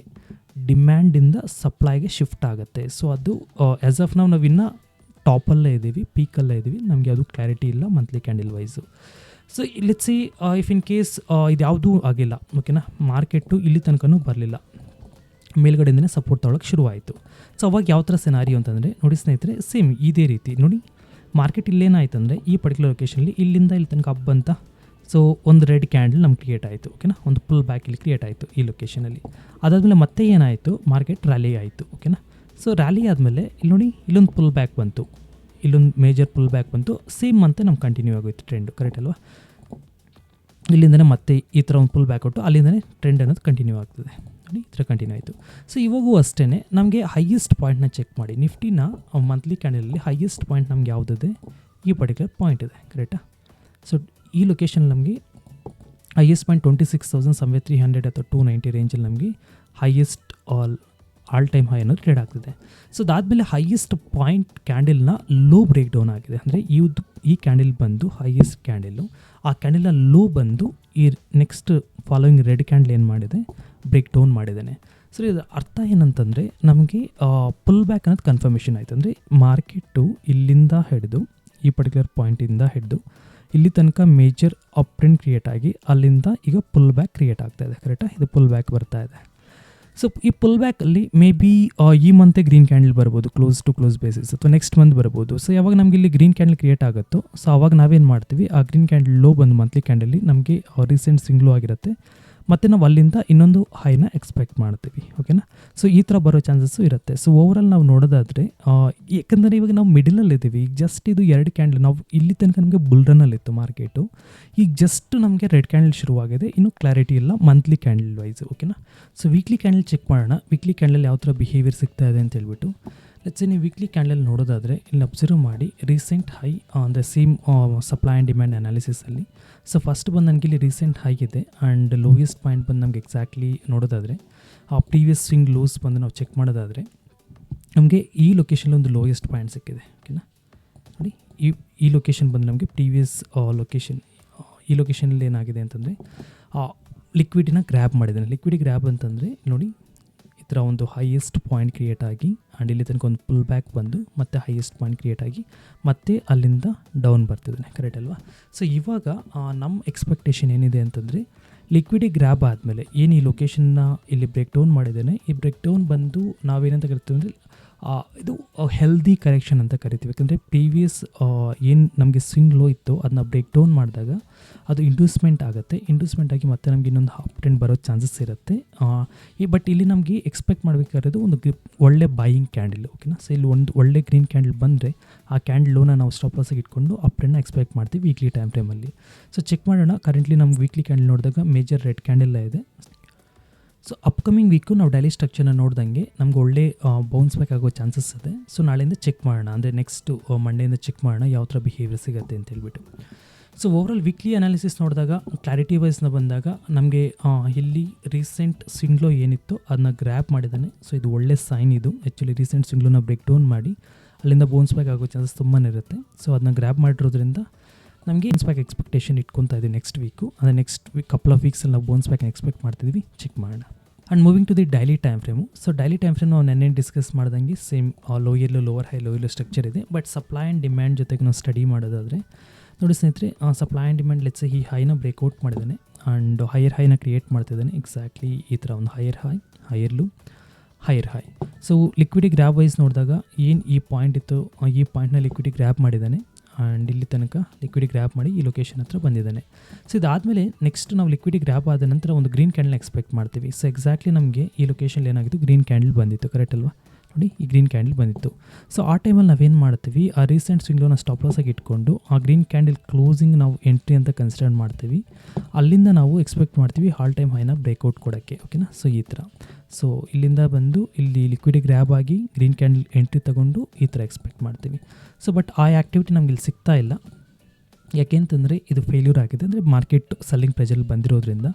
ಡಿಮ್ಯಾಂಡಿಂದ ಸಪ್ಲೈಗೆ ಶಿಫ್ಟ್ ಆಗುತ್ತೆ. ಸೊ ಅದು ಆ್ಯಸ್ ಆಫ್ ನಾವು ಇನ್ನೂ ಟಾಪಲ್ಲೇ ಇದ್ದೀವಿ, ಪೀಕಲ್ಲೇ ಇದ್ದೀವಿ, ನಮಗೆ ಅದು ಕ್ಲಾರಿಟಿ ಇಲ್ಲ monthly candle wise. So let's see if in case ಇದು ಯಾವುದೂ ಆಗಿಲ್ಲ. ಓಕೆನಾ. ಮಾರ್ಕೆಟು ಇಲ್ಲಿ ತನಕನೂ ಬರಲಿಲ್ಲ, ಮೇಲ್ಗಡೆಯಿಂದನೇ ಸಪೋರ್ಟ್ ತೊಗೊಳಕ್ಕೆ ಶುರುವಾಯಿತು. ಸೊ ಅವಾಗ ಯಾವ ಥರ ಸೆನಾರಿಯೋ ಅಂತಂದರೆ ನೋಡಿ ಸ್ನೇಹಿತರೆ, ಸೇಮ್ ಇದೇ ರೀತಿ ನೋಡಿ. ಮಾರ್ಕೆಟ್ ಇಲ್ಲೇನಾಯ್ತು ಅಂದರೆ ಈ ಪರ್ಟಿಕ್ಯುಲರ್ ಲೊಕೇಶನಲ್ಲಿ ಇಲ್ಲಿಂದ ಇಲ್ಲಿ ತನಕ ಅಪ್ ಬಂತ. ಸೊ ಒಂದು ರೆಡ್ ಕ್ಯಾಂಡಲ್ ನಮ್ಗೆ ಕ್ರಿಯೇಟ್ ಆಯಿತು. ಓಕೆನಾ. ಒಂದು ಪುಲ್ ಬ್ಯಾಕ್ ಇಲ್ಲಿ ಕ್ರಿಯೇಟ್ ಆಯಿತು ಈ ಲೊಕೇಶನಲ್ಲಿ. ಅದಾದಮೇಲೆ ಮತ್ತೆ ಏನಾಯಿತು, ಮಾರ್ಕೆಟ್ ರ್ಯಾಲಿ ಆಯಿತು. ಓಕೆನಾ. ಸೊ ರ್ಯಾಲಿ ಆದಮೇಲೆ ಇಲ್ಲಿ ನೋಡಿ ಇಲ್ಲೊಂದು ಪುಲ್ ಬ್ಯಾಕ್ ಬಂತು, ಇಲ್ಲೊಂದು ಮೇಜರ್ ಪುಲ್ ಬ್ಯಾಕ್ ಬಂತು. ಸೇಮ್ ಮತ್ತೆ ನಮ್ಗೆ ಕಂಟಿನ್ಯೂ ಆಗೋಯ್ತು ಟ್ರೆಂಡು. ಕರೆಕ್ಟ್ ಅಲ್ವಾ. ಇಲ್ಲಿಂದನೇ ಮತ್ತೆ ಈ ಥರ ಒಂದು ಪುಲ್ ಬ್ಯಾಕ್ ಕೊಟ್ಟು ಅಲ್ಲಿಂದನೇ ಟ್ರೆಂಡ್ ಅನ್ನೋದು ಕಂಟಿನ್ಯೂ ಆಗ್ತದೆ ನೋಡಿ, ಈ ಥರ ಕಂಟಿನ್ಯೂ ಆಯಿತು. ಸೊ ಇವಾಗೂ ಅಷ್ಟೇ ನಮಗೆ ಹೈಯೆಸ್ಟ್ ಪಾಯಿಂಟ್ನ ಚೆಕ್ ಮಾಡಿ. ನಿಫ್ಟಿನ ಮಂತ್ಲಿ ಕ್ಯಾಂಡಲಲ್ಲಿ ಹೈಯೆಸ್ಟ್ ಪಾಯಿಂಟ್ ನಮ್ಗೆ ಯಾವುದಿದೆ, ಈ ಪರ್ಟಿಕ್ಯುಲರ್ ಪಾಯಿಂಟ್ ಇದೆ. ಕರೆಕ್ಟಾ. ಸೊ ಈ ಲೊಕೇಶನ್ ನಮಗೆ ಹೈಯೆಸ್ಟ್ ಪಾಯಿಂಟ್ 26,300 ಅಥವಾ 290 ರೇಂಜಲ್ಲಿ ನಮಗೆ ಹೈಯೆಸ್ಟ್ ಆಲ್ ಟೈಮ್ ಹೈ ಅನ್ನೋದು ಟ್ರೇಡ್ ಆಗ್ತಿದೆ. ಸೊ ಅದಾದಮೇಲೆ ಹೈಯೆಸ್ಟ್ ಪಾಯಿಂಟ್ ಕ್ಯಾಂಡಲ್ನ ಲೋ ಬ್ರೇಕ್ ಡೌನ್ ಆಗಿದೆ. ಅಂದರೆ ಈ ಕ್ಯಾಂಡಲ್ ಬಂದು ಹೈಯೆಸ್ಟ್ ಕ್ಯಾಂಡಲ್ಲು, ಆ ಕ್ಯಾಂಡಲ್ನ ಲೋ ಬಂದು ಈ ನೆಕ್ಸ್ಟ್ ಫಾಲೋಯಿಂಗ್ ರೆಡ್ ಕ್ಯಾಂಡಲ್ ಏನು ಮಾಡಿದೆ, ಬ್ರೇಕ್ ಡೌನ್ ಮಾಡಿದ್ದಾನೆ. ಸೊ ಇದು ಅರ್ಥ ಏನಂತಂದರೆ ನಮಗೆ ಪುಲ್ ಬ್ಯಾಕ್ ಅನ್ನೋದು ಕನ್ಫರ್ಮೇಷನ್ ಆಯಿತು. ಅಂದರೆ ಮಾರ್ಕೆಟು ಇಲ್ಲಿಂದ ಹಿಡಿದು ಈ ಪರ್ಟಿಕ್ಯುಲರ್ ಪಾಯಿಂಟಿಂದ ಹಿಡಿದು ಇಲ್ಲಿ ತನಕ ಮೇಜರ್ ಅಪ್ ಟ್ರೆಂಡ್ ಕ್ರಿಯೇಟ್ ಆಗಿ ಅಲ್ಲಿಂದ ಈಗ ಪುಲ್ ಬ್ಯಾಕ್ ಕ್ರಿಯೇಟ್ ಆಗ್ತಾ ಇದೆ. ಕರೆಕ್ಟಾ. ಇದು ಪುಲ್ ಬ್ಯಾಕ್ ಬರ್ತಾ ಇದೆ. ಸೊ ಈ ಪುಲ್ ಬ್ಯಾಕಲ್ಲಿ ಮೇ ಬಿ ಈ ಮಂತೆ ಗ್ರೀನ್ ಕ್ಯಾಂಡಲ್ ಬರ್ಬೋದು ಕ್ಲೋಸ್ ಟು ಕ್ಲೋಸ್ ಬೇಸಿಸ್ ಅಥವಾ ನೆಕ್ಸ್ಟ್ ಮಂತ್ ಬರ್ಬೋದು. ಸೊ ಯಾವಾಗ ನಮಗೆ ಇಲ್ಲಿ ಗ್ರೀನ್ ಕ್ಯಾಂಡಲ್ ಕ್ರಿಯೇಟ್ ಆಗುತ್ತೋ ಸೊ ಅವಾಗ ನಾವೇನು ಮಾಡ್ತೀವಿ, ಆ ಗ್ರೀನ್ ಕ್ಯಾಂಡಲ್ ಲೋ ಬಂದು ಮಂತ್ಲಿ ಕ್ಯಾಂಡಲ್ಲಿ ನಮಗೆ ರೀಸೆಂಟ್ ಸಿಂಗ್ಲೋ ಆಗಿರುತ್ತೆ, ಮತ್ತು ನಾವು ಅಲ್ಲಿಂದ ಇನ್ನೊಂದು ಹೈನ ಎಕ್ಸ್ಪೆಕ್ಟ್ ಮಾಡ್ತೀವಿ. ಓಕೆನಾ. ಸೊ ಈ ಥರ ಬರೋ ಚಾನ್ಸಸ್ಸು ಇರುತ್ತೆ. ಸೊ ಓವರಾಲ್ ನಾವು ನೋಡೋದಾದರೆ ಯಾಕಂದರೆ ಇವಾಗ ನಾವು ಮಿಡಲಲ್ಲಿದ್ದೀವಿ. ಈಗ ಜಸ್ಟ್ ಇದು 2 ಕ್ಯಾಂಡಲ್, ನಾವು ಇಲ್ಲಿ ತನಕ ನಮಗೆ ಬುಲ್ ರನ್ನಲ್ಲಿತ್ತು ಮಾರ್ಕೆಟು, ಈಗ ಜಸ್ಟ್ ನಮಗೆ ರೆಡ್ ಕ್ಯಾಂಡಲ್ ಶುರುವಾಗಿದೆ, ಇನ್ನೂ ಕ್ಲಾರಿಟಿ ಇಲ್ಲ ಮಂತ್ಲಿ ಕ್ಯಾಂಡಲ್ ವೈಸ್. ಓಕೆನಾ. ಸೊ ವೀಕ್ಲಿ ಕ್ಯಾಂಡಲ್ ಚೆಕ್ ಮಾಡೋಣ, ವೀಕ್ಲಿ ಕ್ಯಾಂಡಲ್ ಯಾವ ಥರ ಬಿಹೇವಿಯರ್ ಸಿಗ್ತಾ ಇದೆ ಅಂತ ಹೇಳ್ಬಿಟ್ಟು. ಲೆಟ್ಸ್ ನೀವು ವೀಕ್ಲಿ ಕ್ಯಾಂಡಲ್ ನೋಡೋದಾದರೆ ಇಲ್ಲಿ ಅಬ್ಸರ್ವ್ ಮಾಡಿ ರೀಸೆಂಟ್ ಹೈ ಅಂದರೆ ಸೇಮ್ ಸಪ್ಲೈ ಆ್ಯಂಡ್ ಡಿಮ್ಯಾಂಡ್ ಅನಾಲಿಸಿಸಲ್ಲಿ. ಸೊ ಫಸ್ಟ್ ಬಂದು ನನಗೆ ಇಲ್ಲಿ ರೀಸೆಂಟ್ ಹೈ ಇದೆ ಆ್ಯಂಡ್ ಲೋಯೆಸ್ಟ್ ಪಾಯಿಂಟ್ ಬಂದು ನಮಗೆ ಎಕ್ಸಾಕ್ಟ್ಲಿ ನೋಡೋದಾದರೆ ಆ ಪ್ರೀವಿಯಸ್ ಸ್ವಿಂಗ್ ಲೋಸ್ ಬಂದು ನಾವು ಚೆಕ್ ಮಾಡೋದಾದರೆ ನಮಗೆ ಈ ಲೊಕೇಶನಲ್ಲಿ ಒಂದು ಲೋಯೆಸ್ಟ್ ಪಾಯಿಂಟ್ ಸಿಕ್ಕಿದೆ. ಓಕೆನಾ. ನೋಡಿ ಈ ಲೊಕೇಶನ್ ಬಂದು ನಮಗೆ ಪ್ರೀವಿಯಸ್ ಲೊಕೇಶನ್, ಈ ಲೊಕೇಶನಲ್ಲಿ ಏನಾಗಿದೆ ಅಂತಂದರೆ ಲಿಕ್ವಿಡಿನ ಗ್ರ್ಯಾಬ್ ಮಾಡಿದ್ದಾನೆ. ಲಿಕ್ವಿಡಿ ಗ್ರ್ಯಾಬ್ ಅಂತಂದರೆ ನೋಡಿ ಈ ಥರ ಒಂದು ಹೈಯೆಸ್ಟ್ ಪಾಯಿಂಟ್ ಕ್ರಿಯೇಟ್ ಆಗಿ ಆ್ಯಂಡ್ ಇಲ್ಲಿ ತನಕ ಒಂದು ಪುಲ್ ಬ್ಯಾಕ್ ಬಂದು ಮತ್ತೆ ಹೈಯೆಸ್ಟ್ ಪಾಯಿಂಟ್ ಕ್ರಿಯೇಟ್ ಆಗಿ ಮತ್ತೆ ಅಲ್ಲಿಂದ ಡೌನ್ ಬರ್ತಿದ್ದಾನೆ. ಕರೆಕ್ಟ್ ಅಲ್ವಾ. ಸೊ ಇವಾಗ ನಮ್ಮ ಎಕ್ಸ್ಪೆಕ್ಟೇಷನ್ ಏನಿದೆ ಅಂತಂದರೆ ಲಿಕ್ವಿಡಿ ಗ್ರ್ಯಾಬ್ ಆದಮೇಲೆ ಏನು ಈ ಲೊಕೇಶನ್ನ ಇಲ್ಲಿ ಬ್ರೇಕ್ ಡೌನ್ ಮಾಡಿದ್ದಾನೆ, ಈ ಬ್ರೇಕ್ ಡೌನ್ ಬಂದು ನಾವೇನಂತ ಕರಿತೀವಿ ಅಂದರೆ ಇದು ಹೆಲ್ದಿ ಕರೆಕ್ಷನ್ ಅಂತ ಕರಿತೀವಿ. ಯಾಕಂದರೆ ಪ್ರೀವಿಯಸ್ ಏನು ನಮಗೆ ಸ್ವಿಂಗ್ ಲೋ ಇತ್ತು ಅದನ್ನ ಬ್ರೇಕ್ ಡೌನ್ ಮಾಡಿದಾಗ ಅದು ಇಂಡ್ಯೂಸ್ಮೆಂಟ್ ಆಗುತ್ತೆ, ಇಂಡ್ಯೂಸ್ಮೆಂಟ್ ಆಗಿ ಮತ್ತೆ ನಮಗೆ ಇನ್ನೊಂದು ಅಪ್ ಟ್ರೆಂಡ್ ಬರೋ ಚಾನ್ಸಸ್ ಇರುತ್ತೆ. ಬಟ್ ಇಲ್ಲಿ ನಮಗೆ ಎಕ್ಸ್ಪೆಕ್ಟ್ ಮಾಡಬೇಕಾಗಿರೋದು ಒಂದು ಒಳ್ಳೆ ಬಾಯಿಂಗ್ ಕ್ಯಾಂಡಲ್. ಓಕೆನಾ. ಸೊ ಇಲ್ಲಿ ಒಂದು ಒಳ್ಳೆ ಗ್ರೀನ್ ಕ್ಯಾಂಡಲ್ ಬಂದರೆ ಆ ಕ್ಯಾಂಡಲ್ ಲೋನ ನಾವು ಸ್ಟಾಪ್ ಲಾಸಾಗಿ ಇಟ್ಕೊಂಡು ಅಪ್ ಟ್ರೆಂಡ್ನ ಎಕ್ಸ್ಪೆಕ್ಟ್ ಮಾಡ್ತೀವಿ ವೀಕ್ಲಿ ಟೈಮ್ ಫ್ರೇಮಲ್ಲಿ. ಸೊ ಚೆಕ್ ಮಾಡೋಣ. ಕರೆಂಟ್ಲಿ ನಮ್ಗೆ ವೀಕ್ಲಿ ಕ್ಯಾಂಡಲ್ ನೋಡಿದಾಗ ಮೇಜರ್ ರೆಡ್ ಕ್ಯಾಂಡಲ್ ಇದೆ. ಸೊ ಅಪ್ಕಮಿಂಗ್ ವೀಕು ನಾವು ಡೈಲಿ ಸ್ಟ್ರಕ್ಚರ್ನ ನೋಡ್ದಂಗೆ ನಮ್ಗೆ ಒಳ್ಳೆ ಬೌನ್ಸ್ ಬ್ಯಾಕ್ ಆಗೋ ಚಾನ್ಸಸ್ ಇದೆ. ಸೊ ನಾಳೆಯಿಂದ ಚೆಕ್ ಮಾಡೋಣ, ಅಂದರೆ ನೆಕ್ಸ್ಟು ಮಂಡೆಯಿಂದ ಚೆಕ್ ಮಾಡೋಣ ಯಾವ ಥರ ಬಿಹೇವಿಯರ್ ಸಿಗುತ್ತೆ ಅಂತ ಹೇಳ್ಬಿಟ್ಟು. ಸೊ ಓವರಾಲ್ ವೀಕ್ಲಿ ಅನಾಲಿಸಿಸ್ ನೋಡಿದಾಗ ಕ್ಲಾರಿಟಿ ವೈಸ್ನ ಬಂದಾಗ ನಮಗೆ ಇಲ್ಲಿ ರೀಸೆಂಟ್ ಸ್ವಿಂಗ್ಲೋ ಏನಿತ್ತು ಅದನ್ನ ಗ್ರ್ಯಾಬ್ ಮಾಡಿದ್ದಾನೆ. ಸೊ ಇದು ಒಳ್ಳೆ ಸೈನ್. ಇದು ಆ್ಯಕ್ಚುಲಿ ರೀಸೆಂಟ್ ಸ್ವಿಂಗ್ಲೋನ ಬ್ರೇಕ್ ಡೌನ್ ಮಾಡಿ ಅಲ್ಲಿಂದ ಬೌನ್ಸ್ ಬ್ಯಾಕ್ ಆಗೋ ಚಾನ್ಸಸ್ ತುಂಬಾ ಇರುತ್ತೆ. ಸೊ ಅದನ್ನ ಗ್ರ್ಯಾಬ್ ಮಾಡಿರೋದ್ರಿಂದ ನಮಗೆ ಬೌನ್ಸ್ ಬ್ಯಾಕ್ ಎಕ್ಸ್ಪೆಕ್ಟೇಷನ್ ಇಟ್ಕೊತಾ ಇದ್ದೀವಿ ನೆಕ್ಸ್ಟ್ ವೀಕು. ಅಂದರೆ ನೆಕ್ಸ್ಟ್ ವೀಕ್ ಕಪಲ್ ಆಫ್ ವೀಕ್ಸಲ್ಲಿ ನಾವು ಬೌನ್ಸ್ ಬ್ಯಾಕ್ ಎಕ್ಸ್ಪೆಕ್ಟ್ ಮಾಡ್ತಿದ್ವಿ. ಚೆಕ್ ಮಾಡೋಣ. And moving to the daily time frame. So daily time frame ನಾವು ನೆನ್ನೆ ಡಿಸ್ಕಸ್ ಮಾಡ್ದಂಗೆ ಸೇಮ್ ಲೋಯರ್ಲು ಲೋವರ್ ಹೈ ಲೋಯರ್ಲು ಸ್ಟ್ರಕ್ಚರ್ ಇದೆ. ಬಟ್ ಸಪ್ಲೈ ಆ್ಯಂಡ್ ಡಿಮ್ಯಾಂಡ್ ಜೊತೆಗೆ ನಾವು ಸ್ಟಡಿ ಮಾಡೋದಾದರೆ ನೋಡಿ ಸ್ನೇಹಿತರೆ, ಸಪ್ಲೈ ಆ್ಯಂಡ್ ಡಿಮ್ಯಾಂಡ್ ಲೆಟ್ಸ್ ಈ ಹೈನ ಬ್ರೇಕ್ಔಟ್ ಮಾಡಿದ್ದಾನೆ ಆ್ಯಂಡ್ ಹೈಯರ್ ಹೈನ ಕ್ರಿಯೇಟ್ ಮಾಡ್ತಿದ್ದಾನೆ. ಎಕ್ಸಾಕ್ಟ್ಲಿ ಈ ಥರ ಒಂದು higher high, higher low, higher high. So liquidity grab wise ನೋಡಿದಾಗ ಏನು ಈ ಪಾಯಿಂಟ್ ಇತ್ತು, ಈ ಪಾಯಿಂಟ್ನ ಲಿಕ್ವಿಡಿ ಗ್ರ್ಯಾಬ್ ಮಾಡಿದ್ದಾನೆ ಆ್ಯಂಡ್ ಇಲ್ಲಿ ತನಕ ಲಿಕ್ವಿಡಿ ಗ್ರ್ಯಾಬ್ ಮಾಡಿ ಈ ಲೊಕೇಶನ್ ಹತ್ರ ಬಂದಿದ್ದಾನೆ. ಸೊ ಇದಾದಮೇಲೆ ನೆಕ್ಸ್ಟ್ ನಾವು ಲಿಕ್ವಿಡಿ ಗ್ರ್ಯಾಬ್ ಆದ ನಂತರ ಒಂದು ಗ್ರೀನ್ ಕ್ಯಾಂಡಲ್ ಎಕ್ಸ್ಪೆಕ್ಟ್ ಮಾಡ್ತೀವಿ. ಸೊ ಎಕ್ಸಾಕ್ಟ್ಲಿ ನಮಗೆ ಈ ಲೊಕೇಶನ್ ಏನಾಗಿತ್ತು, ಗ್ರೀನ್ ಕ್ಯಾಂಡಲ್ ಬಂದಿತ್ತು. ಕರೆಕ್ಟ್ ಅಲ್ವಾ. ನೋಡಿ ಈ ಗ್ರೀನ್ ಕ್ಯಾಂಡಲ್ ಬಂದಿತ್ತು. ಸೊ ಆ ಟೈಮಲ್ಲಿ ನಾವೇನು ಮಾಡ್ತೀವಿ, ಆ ರೀಸೆಂಟ್ ಸ್ವಿಂಗ್ಲೋನ ಸ್ಟಾಪ್ ಲಾಸಾಗಿ ಇಟ್ಕೊಂಡು ಆ ಗ್ರೀನ್ ಕ್ಯಾಂಡಲ್ ಕ್ಲೋಸಿಂಗ್ ನಾವು ಎಂಟ್ರಿ ಅಂತ ಕನ್ಸಿಡರ್ ಮಾಡ್ತೀವಿ. ಅಲ್ಲಿಂದ ನಾವು ಎಕ್ಸ್ಪೆಕ್ಟ್ ಮಾಡ್ತೀವಿ ಆಲ್ ಟೈಮ್ ಹೈನ ಬ್ರೇಕ್ಔಟ್ ಕೊಡೋಕ್ಕೆ. ಓಕೆನಾ. ಸೊ ಈ ಥರ. ಸೊ ಇಲ್ಲಿಂದ ಬಂದು ಇಲ್ಲಿ ಲಿಕ್ವಿಡಿ ಗ್ರ್ಯಾಬ್ ಆಗಿ ಗ್ರೀನ್ ಕ್ಯಾಂಡಲ್ ಎಂಟ್ರಿ ತೊಗೊಂಡು ಈ ಥರ ಎಕ್ಸ್ಪೆಕ್ಟ್ ಮಾಡ್ತೀವಿ. ಸೊ ಬಟ್ ಆ ಆ್ಯಕ್ಟಿವಿಟಿ ನಮ್ಗೆ ಇಲ್ಲಿ ಸಿಗ್ತಾ ಇಲ್ಲ. ಯಾಕೆಂತಂದರೆ ಇದು ಫೇಲ್ಯೂರ್ ಆಗಿದೆ, ಅಂದರೆ ಮಾರ್ಕೆಟ್ ಸೆಲ್ಲಿಂಗ್ ಪ್ರೆಜರಲ್ಲಿ ಬಂದಿರೋದ್ರಿಂದ.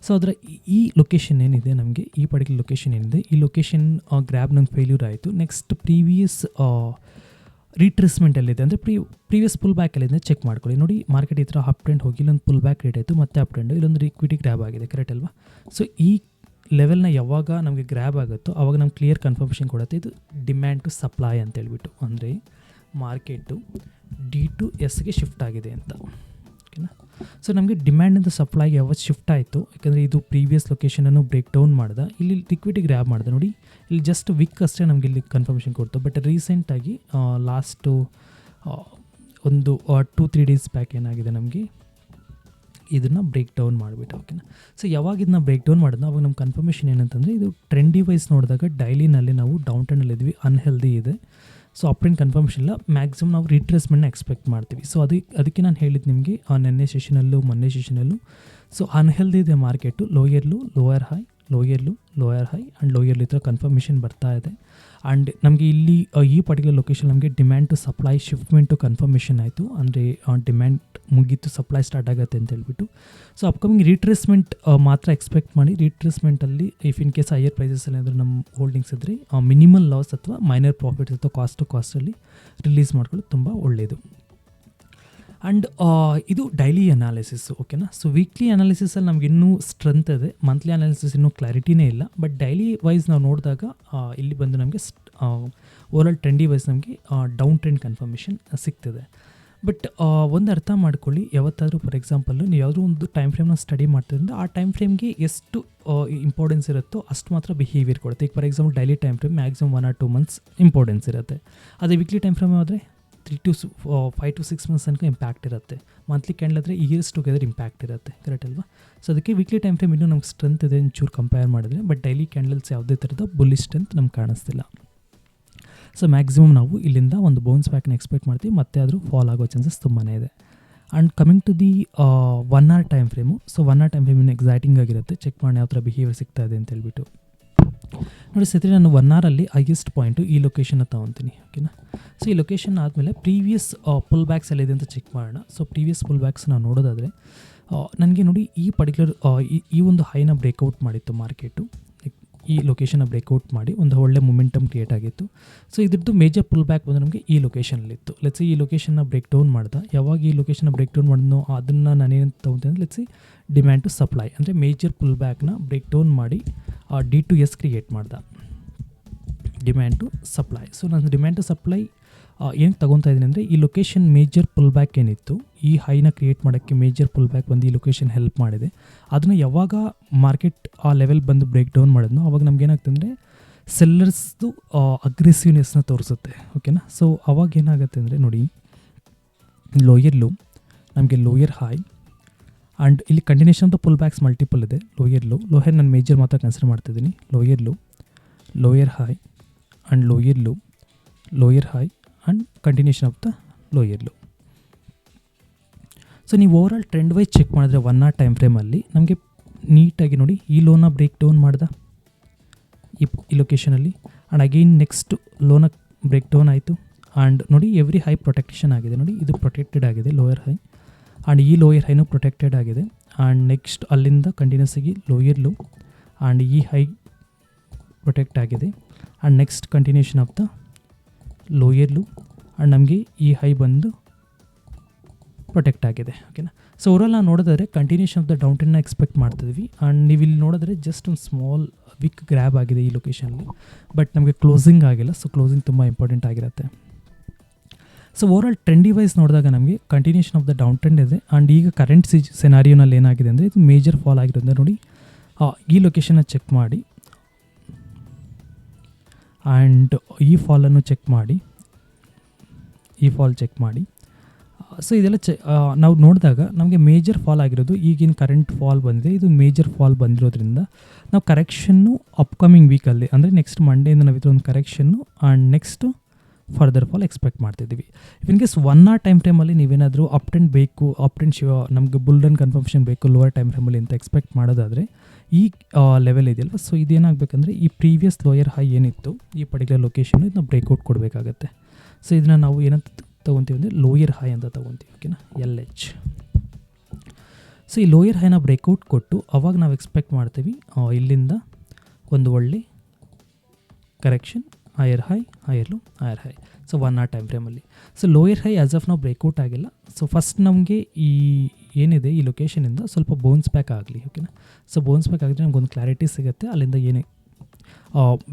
ಸೊ ಅದರ ಈ ಲೊಕೇಶನ್ ಏನಿದೆ, ನಮಗೆ ಈ ಪರ್ಟಿಕ್ಯುಲರ್ ಲೊಕೇಶನ್ ಏನಿದೆ, ಈ ಲೊಕೇಶನ್ ಗ್ರ್ಯಾಬ್ ನಂಗೆ ಫೇಲ್ಯೂರ್ ಆಯಿತು. ನೆಕ್ಸ್ಟ್ ಪ್ರೀವಿಯಸ್ ರಿಟ್ರೇಸ್ಮೆಂಟಲ್ಲಿದೆ, ಅಂದರೆ ಪ್ರೀವಿಯಸ್ ಪುಲ್ ಬ್ಯಾಕಲ್ಲಿದೆ. ಚೆಕ್ ಮಾಡ್ಕೊಳ್ಳಿ. ನೋಡಿ ಮಾರ್ಕೆಟ್ ಈ ಥರ ಅಪ್ ಟ್ರೆಂಡ್ ಹೋಗಿ ಇಲ್ಲೊಂದು ಪುಲ್ ಬ್ಯಾಕ್ ರೇಟ್ ಆಯಿತು, ಮತ್ತೆ ಅಪ್ ಟ್ರೆಂಡು, ಇಲ್ಲೊಂದು ಲಿಕ್ವಿಡಿ ಗ್ರ್ಯಾಬ್ ಆಗಿದೆ. ಕರೆಕ್ಟ್ ಅಲ್ವಾ. ಸೊ ಈ ಲೆವೆಲ್ನ ಯಾವಾಗ ನಮಗೆ ಗ್ರ್ಯಾಬ್ ಆಗುತ್ತೋ ಆವಾಗ ನಮ್ಗೆ ಕ್ಲಿಯರ್ ಕನ್ಫರ್ಮೇಷನ್ ಕೊಡುತ್ತೆ ಇದು ಡಿಮ್ಯಾಂಡ್ ಟು ಸಪ್ಲೈ ಅಂತ ಹೇಳ್ಬಿಟ್ಟು, ಅಂದರೆ ಮಾರ್ಕೆಟು ಡಿ ಟು ಎಸ್ಗೆ ಶಿಫ್ಟ್ ಆಗಿದೆ ಅಂತ. ಓಕೆನಾ. ಸೊ ನಮಗೆ ಡಿಮ್ಯಾಂಡಿಂದ ಸಪ್ಲೈಗೆ ಯಾವತ್ತು ಶಿಫ್ಟ್ ಆಯಿತು, ಯಾಕಂದರೆ ಇದು ಪ್ರೀವಿಯಸ್ ಲೊಕೇಶನನ್ನು ಬ್ರೇಕ್ ಡೌನ್ ಮಾಡ್ದೆ, ಇಲ್ಲಿ ಲಿಕ್ವಿಡಿ ಗ್ರ್ಯಾಬ್ ಮಾಡಿದೆ. ನೋಡಿ ಇಲ್ಲಿ ಜಸ್ಟ್ ವಿಕ್ ಅಷ್ಟೇ ನಮಗೆ ಇಲ್ಲಿ ಕನ್ಫರ್ಮೇಷನ್ ಕೊಡ್ತು. ಬಟ್ ರೀಸೆಂಟಾಗಿ ಲಾಸ್ಟು ಒಂದು 2-3 ಡೇಸ್ ಬ್ಯಾಕ್ ಏನಾಗಿದೆ, ನಮಗೆ ಇದನ್ನು ಬ್ರೇಕ್ ಡೌನ್ ಮಾಡಿಬಿಟ್ಟು. ಓಕೆನಾ. ಸೊ ಯಾವಾಗ ಇದನ್ನ ಬ್ರೇಕ್ ಡೌನ್ ಮಾಡಿದ್ನೋ ಅವಾಗ ನಮ್ಮ ಕನ್ಫರ್ಮೇಷನ್ ಏನಂತಂದರೆ ಇದು ಟ್ರೆಂಡಿ ವೈಸ್ ನೋಡಿದಾಗ ಡೈಲಿನಲ್ಲಿ ನಾವು ಡೌನ್ ಟ್ರೆಂಡಲ್ಲಿದ್ವಿ, ಅನ್ಹೆಲ್ದಿ ಇದೆ. ಸೊ ಅಪ್ ಟ್ರೆಂಡ್ ಕನ್ಫರ್ಮೇಷನ್ ಇಲ್ಲ, ಮ್ಯಾಕ್ಸಿಮಮ್ ನಾವು ರಿಟ್ರೇಸ್ಮೆಂಟ್ನ ಎಕ್ಸ್ಪೆಕ್ಟ್ ಮಾಡ್ತೀವಿ. ಸೊ ಅದಕ್ಕೆ ನಾನು ಹೇಳಿದ್ದು ನಿಮಗೆ ನೆನ್ನೆ ಸೆಷನಲ್ಲೂ ಮೊನ್ನೆ ಸೆಷನಲ್ಲೂ. ಸೊ ಅನ್ಹೆಲ್ದಿ ಇದೆ market, lower low lower high, lower low lower high and lower low ಈ ಥರ ಕನ್ಫರ್ಮೇಷನ್ ಬರ್ತಾ ಇದೆ. ಆ್ಯಂಡ್ ನಮಗೆ ಇಲ್ಲಿ ಈ ಪರ್ಟಿಕ್ಯುಲರ್ ಲೊಕೇಶನ್ ನಮಗೆ demand to supply shiftment confirmation ಆಯಿತು, ಅಂದರೆ ಡಿಮ್ಯಾಂಡ್ ಮುಗೀತು, ಸಪ್ಲೈ ಸ್ಟಾರ್ಟ್ ಆಗುತ್ತೆ ಅಂತ ಹೇಳ್ಬಿಟ್ಟು. ಸೊ ಅಪ್ಕಮಿಂಗ್ ರಿಟ್ರೇಸ್ಮೆಂಟ್ ಮಾತ್ರ ಎಕ್ಸ್ಪೆಕ್ಟ್ ಮಾಡಿ. ರಿಟ್ರೇಸ್ಮೆಂಟಲ್ಲಿ if in case higher prices ಏನಾದರೂ ನಮ್ಮ ಹೋಲ್ಡಿಂಗ್ಸ್ ಇದ್ದರೆ ಮಿನಿಮಲ್ ಲಾಸ್ ಅಥವಾ ಮೈನರ್ ಪ್ರಾಫಿಟ್ಸ್ ಅಥವಾ ಕಾಸ್ಟಲ್ಲಿ ರಿಲೀಸ್ ಮಾಡ್ಕೊಳ್ಳೋದು ತುಂಬ ಒಳ್ಳೆಯದು. ಆ್ಯಂಡ್ ಇದು ಡೈಲಿ ಅನಾಲಿಸಿಸ್ಸು. ಓಕೆನಾ. ಸೊ ವೀಕ್ಲಿ ಅನಾಲಿಸಿಸಲ್ಲಿ ನಮ್ಗೆ ಇನ್ನೂ ಸ್ಟ್ರೆಂತ್ ಇದೆ, ಮಂತ್ಲಿ ಅನಾಲಿಸಿಸ್ ಇನ್ನೂ ಕ್ಲಾರಿಟಿನೇ ಇಲ್ಲ. ಬಟ್ ಡೈಲಿ ವೈಸ್ ನಾವು ನೋಡಿದಾಗ ಇಲ್ಲಿ ಬಂದು ನಮಗೆ ಓವರಾಲ್ ಟ್ರೆಂಡಿ ವೈಸ್ ನಮಗೆ ಡೌನ್ ಟ್ರೆಂಡ್ ಕನ್ಫರ್ಮೇಷನ್ ಸಿಗ್ತದೆ. ಬಟ್ ಒಂದು ಅರ್ಥ ಮಾಡ್ಕೊಳ್ಳಿ, ಯಾವತ್ತಾದರೂ ಫಾರ್ ಎಕ್ಸಾಂಪಲ್ಲು ನೀವು ಯಾವುದೋ ಒಂದು ಟೈಮ್ ಫ್ರೇಮ್ನ ಸ್ಟಡಿ ಮಾಡ್ತಿದ್ರೆ ಆ ಟೈಮ್ ಫ್ರೇಮ್ಗೆ ಎಷ್ಟು ಇಂಪಾರ್ಟೆನ್ಸ್ ಇರುತ್ತೋ ಅಷ್ಟು ಮಾತ್ರ ಬಿಹೇವಿಯರ್ ಕೊಡುತ್ತೆ. ಈಗ for example daily time frame maximum 1 or 2 months importance ಇರುತ್ತೆ. ಅದೇ ವೀಕ್ಲಿ ಟೈಮ್ ಫ್ರೇಮ್ ಆದರೆ 5 to 6 months ತನಕ ಇಂಪ್ಯಾಕ್ಟ್ ಇರುತ್ತೆ. ಮಂತ್ಲಿ ಕ್ಯಾಂಡಲ್ ಆದರೆ ಇಯರ್ಸ್ ಟುಗೆದರ್ ಇಂಪ್ಯಾಕ್ಟ್ ಇರುತ್ತೆ, ಕರೆಕ್ಟ್ ಅಲ್ವಾ? ಸೊ ಅದಕ್ಕೆ ವೀಕ್ಲಿ ಟೈಮ್ ಫ್ರೇಮ್ ಇನ್ನೂ ನಮ್ಗೆ ಸ್ಟ್ರೆಂತ್ ಇದೆ ಒಂಚೂರು ಕಂಪೇರ್ ಮಾಡಿದ್ರೆ. ಬಟ್ ಡೈಲಿ ಕ್ಯಾಂಡಲ್ಸ್ ಯಾವುದೇ ಥರದ ಬುಲ್ಲಿಶ್ ಸ್ಟ್ರೆಂತ್ ನಮ್ಗೆ ಕಾಣಿಸ್ತಿಲ್ಲ. ಸೊ ಮ್ಯಾಕ್ಸಿಮಮ್ ನಾವು ಇಲ್ಲಿಂದ ಒಂದು ಬೌನ್ಸ್ ಬ್ಯಾಕ್ನ ಎಕ್ಸ್ಪೆಕ್ಟ್ ಮಾಡ್ತೀವಿ, ಮತ್ತೆ ಆದರೂ ಫಾಲ್ ಆಗೋ ಚಾನ್ಸಸ್ ತುಂಬಾ ಇದೆ. And coming to the 1 hour time frame. So 1 hour time frame ಇನ್ನು ಎಕ್ಸೈಟಿಂಗ್ ಆಗಿರುತ್ತೆ, ಚೆಕ್ ಮಾಡಿ ಯಾವ ಥರ ಬಿಹೇವಿಯರ್ ಸಿಗ್ತಾ ಇದೆ ಅಂತ ಹೇಳ್ಬಿಟ್ಟು. ನೋಡಿ ಸ್ನೇಹಿತರೆ, ನಾನು 1 hour ಹೈಯೆಸ್ಟ್ ಪಾಯಿಂಟು ಈ ಲೊಕೇಶನ್ನ ತೊಗೊತೀನಿ, ಓಕೆನಾ? ಸೊ ಈ ಲೊಕೇಶನ್ ಆದಮೇಲೆ ಪ್ರೀವಿಯಸ್ ಪುಲ್ ಬ್ಯಾಕ್ಸ್ ಎಲ್ಲಿದೆ ಅಂತ ಚೆಕ್ ಮಾಡೋಣ. ಸೊ ಪ್ರೀವಿಯಸ್ ಪುಲ್ ಬ್ಯಾಕ್ಸ್ ನಾವು ನೋಡೋದಾದರೆ ನನಗೆ ನೋಡಿ ಈ ಪರ್ಟಿಕ್ಯುಲರ್ ಈ ಒಂದು ಹೈನ ಬ್ರೇಕ್ಔಟ್ ಮಾಡಿತ್ತು ಮಾರ್ಕೆಟು. ಈ ಲೊಕೇಶನ್ನ ಬ್ರೇಕ್ಔಟ್ ಮಾಡಿ ಒಂದು ಒಳ್ಳೆ ಮೊಮೆಂಟಮ್ ಕ್ರಿಯೇಟ್ ಆಗಿತ್ತು. ಸೊ ಇದ್ರದ್ದು ಮೇಜರ್ ಪುಲ್ ಬ್ಯಾಕ್ ಬಂದು ನಮಗೆ ಈ ಲೊಕೇಶನಲ್ಲಿತ್ತು. ಲೆಟ್ಸ್ ಈ ಲೊಕೇಶನ್ನ ಬ್ರೇಕ್ ಡೌನ್ ಮಾಡ್ದೆ. ಯಾವಾಗ ಈ ಲೊಕೇಶನ್ನ ಬ್ರೇಕ್ ಡೌನ್ ಮಾಡಿದ್ನೋ ಅದನ್ನು ನಾನೇನು ತೊಗೊತೀನಿ ಅಂದರೆ ಲೆಟ್ಸ್ ಡಿಮ್ಯಾಂಡ್ ಟು ಸಪ್ಲೈ, ಅಂದರೆ ಮೇಜರ್ ಪುಲ್ ಬ್ಯಾಕ್ನ ಬ್ರೇಕ್ ಡೌನ್ ಮಾಡಿ D2S ಕ್ರಿಯೇಟ್ ಮಾಡ್ದೆ, ಡಿಮ್ಯಾಂಡ್ ಟು ಸಪ್ಲೈ. ಸೊ ನಾನು ಡಿಮ್ಯಾಂಡ್ ಟು ಸಪ್ಲೈ ಏನಕ್ಕೆ ತೊಗೊತಾ ಇದ್ದೀನಿ ಅಂದರೆ ಈ ಲೊಕೇಶನ್ ಮೇಜರ್ ಪುಲ್ ಬ್ಯಾಕ್ ಏನಿತ್ತು, ಈ ಹೈನ ಕ್ರಿಯೇಟ್ ಮಾಡೋಕ್ಕೆ ಮೇಜರ್ ಪುಲ್ ಬ್ಯಾಕ್ ಬಂದು ಈ ಲೊಕೇಶನ್ ಹೆಲ್ಪ್ ಮಾಡಿದೆ. ಅದನ್ನು ಯಾವಾಗ ಮಾರ್ಕೆಟ್ ಆ ಲೆವೆಲ್ ಬಂದು ಬ್ರೇಕ್ ಡೌನ್ ಮಾಡಿದ್ನೋ ಅವಾಗ ನಮ್ಗೆ ಏನಾಗ್ತದೆ ಅಂದರೆ ಸೆಲ್ಲರ್ಸ್ದು ಅಗ್ರೆಸಿವ್ನೆಸ್ನ ತೋರಿಸುತ್ತೆ, ಓಕೆನಾ? ಸೊ ಅವಾಗ ಏನಾಗುತ್ತೆ ಅಂದರೆ ನೋಡಿ, ಲೋಯರ್ ಲೋ, ನಮಗೆ ಲೋಯರ್ ಹೈ ಆ್ಯಂಡ್ ಇಲ್ಲಿ continuation of the pull backs multiple ಇದೆ. ಲೋಯರ್ ಲೋ, ಲೋಯರ್ ನಾನು ಮೇಜರ್ ಮಾತ್ರ ಕನ್ಸಿಡರ್ ಮಾಡ್ತಿದ್ದೀನಿ. Lower low, lower high and lower low, lower high and continuation of the lower low. So ನೀವು overall trend wise check ಮಾಡಿದ್ರೆ 1 hour time ಫ್ರೇಮಲ್ಲಿ ನಮಗೆ ನೀಟಾಗಿ ನೋಡಿ ಈ ಲೋನ ಬ್ರೇಕ್ ಡೌನ್ ಮಾಡ್ದೆ ಈ ಲೊಕೇಶನಲ್ಲಿ. ಆ್ಯಂಡ್ ಅಗೈನ್ ನೆಕ್ಸ್ಟ್ ಲೋನ ಬ್ರೇಕ್ ಡೌನ್ ಆಯಿತು. ಆ್ಯಂಡ್ ನೋಡಿ ಎವ್ರಿ ಹೈ ಪ್ರೊಟೆಕ್ಷನ್ ಆಗಿದೆ. ನೋಡಿ ಇದು ಪ್ರೊಟೆಕ್ಟೆಡ್ ಆಗಿದೆ ಲೋಯರ್ ಹೈ, ಆ್ಯಂಡ್ ಈ ಲೋಯರ್ ಹೈನೂ ಪ್ರೊಟೆಕ್ಟೆಡ್ ಆಗಿದೆ. ಆ್ಯಂಡ್ ನೆಕ್ಸ್ಟ್ ಅಲ್ಲಿಂದ ಕಂಟಿನ್ಯೂಸ್ ಆಗಿ ಲೋಯರ್ ಲೋ ಆ್ಯಂಡ್ ಈ ಹೈ ಪ್ರೊಟೆಕ್ಟ್ ಆಗಿದೆ. And next continuation of the lower low and ನಮಗೆ ಈ ಹೈ ಬಂದು ಪ್ರೊಟೆಕ್ಟ್ ಆಗಿದೆ, ಓಕೆನಾ? ಸೊ ಓವರಾಲ್ ನಾವು ನೋಡಿದ್ರೆ ಕಂಟಿನ್ಯೂಷನ್ ಆಫ್ ದ ಡೌನ್ ಟ್ರೆಂಡ್ನ ಎಕ್ಸ್ಪೆಕ್ಟ್ ಮಾಡ್ತಿದ್ವಿ. ಆ್ಯಂಡ್ ನೀವು ಇಲ್ಲಿ ನೋಡಿದ್ರೆ ಜಸ್ಟ್ ಒಂದು ಸ್ಮಾಲ್ ವಿಕ್ ಗ್ರ್ಯಾಬ್ ಆಗಿದೆ ಈ ಲೊಕೇಶನಲ್ಲಿ, ಬಟ್ ನಮಗೆ ಕ್ಲೋಸಿಂಗ್ ಆಗಿಲ್ಲ. ಸೊ ಕ್ಲೋಸಿಂಗ್ ತುಂಬ ಇಂಪಾರ್ಟೆಂಟ್ ಆಗಿರುತ್ತೆ. ಸೊ ಓವರಾಲ್ ಟ್ರೆಂಡಿ ವೈಸ್ ನೋಡಿದಾಗ ನಮಗೆ continuation of the down trend ಇದೆ. ಆ್ಯಂಡ್ ಈಗ ಕರೆಂಟ್ ಸೆನಾರಿಯೋನಲ್ಲಿ ಏನಾಗಿದೆ ಅಂದರೆ ಇದು ಮೇಜರ್ ಫಾಲ್ ಆಗಿರೋದ್ರಿಂದ ನೋಡಿ ಈ ಲೊಕೇಶನ್ನ ಚೆಕ್ ಮಾಡಿ ಆ್ಯಂಡ್ ಈ ಫಾಲನ್ನು ಚೆಕ್ ಮಾಡಿ, ಈ ಫಾಲ್ ಚೆಕ್ ಮಾಡಿ. ಸೊ ಇದೆಲ್ಲ ನಾವು ನೋಡಿದಾಗ ನಮಗೆ ಮೇಜರ್ ಫಾಲ್ ಆಗಿರೋದು ಈಗಿನ ಕರೆಂಟ್ ಫಾಲ್ ಬಂದಿದೆ, ಇದು ಮೇಜರ್ ಫಾಲ್ ಬಂದಿರೋದ್ರಿಂದ ನಾವು ಕರೆಕ್ಷನ್ನು ಅಪ್ಕಮಿಂಗ್ ವೀಕಲ್ಲಿ ಅಂದರೆ ನೆಕ್ಸ್ಟ್ ಮಂಡೇಯಿಂದ ನಾವು ಇದೊಂದು correction and next further fall expect ಮಾಡ್ತಿದ್ದೀವಿ. ಇನ್ ಕೇಸ್ 1 hour ಟೈಮ್ ಫ್ರೇಮಲ್ಲಿ ನೀವೇನಾದರೂ ಅಪ್ ಟ್ರೆಂಡ್ ಬೇಕು, ಅಪ್ ಟ್ರೆಂಡ್ ನಮಗೆ ಬುಲ್ ರನ್ ಕನ್ಫರ್ಮೇಷನ್ ಬೇಕು ಲೋವರ್ ಟೈಮ್ ಫ್ರೇಮಲ್ಲಿ ಅಂತ ಎಕ್ಸ್ಪೆಕ್ಟ್ ಮಾಡೋದಾದರೆ ಈ ಲೆವೆಲ್ ಇದೆಯಲ್ವ, ಸೊ ಇದೇನಾಗಬೇಕಂದ್ರೆ ಈ ಪ್ರೀವಿಯಸ್ ಲೋಯರ್ ಹೈ ಏನಿತ್ತು ಈ ಪರ್ಟಿಕ್ಯುಲರ್ ಲೊಕೇಶನ್ ಇದನ್ನ ಬ್ರೇಕ್ಔಟ್ ಕೊಡಬೇಕಾಗತ್ತೆ. ಸೊ ಇದನ್ನು ನಾವು ಏನಂತ ತೊಗೊತೀವಿ ಅಂದರೆ ಲೋಯರ್ ಹೈ ಅಂತ ತೊಗೊತೀವಿ, ಓಕೆನಾ? LH. ಸೊ ಈ ಲೋಯರ್ ಹೈನ ಬ್ರೇಕ್ಔಟ್ ಕೊಟ್ಟು ಅವಾಗ ನಾವು ಎಕ್ಸ್ಪೆಕ್ಟ್ ಮಾಡ್ತೀವಿ ಇಲ್ಲಿಂದ ಒಂದು ಒಳ್ಳೆ correction, higher high, higher low, higher high. So 1 hour time ಫ್ರೇಮಲ್ಲಿ so lower high as of ನಾವು ಬ್ರೇಕ್ಔಟ್ ಆಗಿಲ್ಲ. ಸೊ ಫಸ್ಟ್ ನಮಗೆ ಈ ಏನಿದೆ ಈ ಲೊಕೇಶನಿಂದ ಸ್ವಲ್ಪ ಬೌನ್ಸ್ ಬ್ಯಾಕ್ ಆಗಲಿ, ಓಕೆನಾ? ಸೊ ಬೌನ್ಸ್ ಬ್ಯಾಕ್ ಆಗಿದ್ರೆ ನಮಗೊಂದು ಕ್ಲಾರಿಟಿ ಸಿಗುತ್ತೆ ಅಲ್ಲಿಂದ ಏನೇ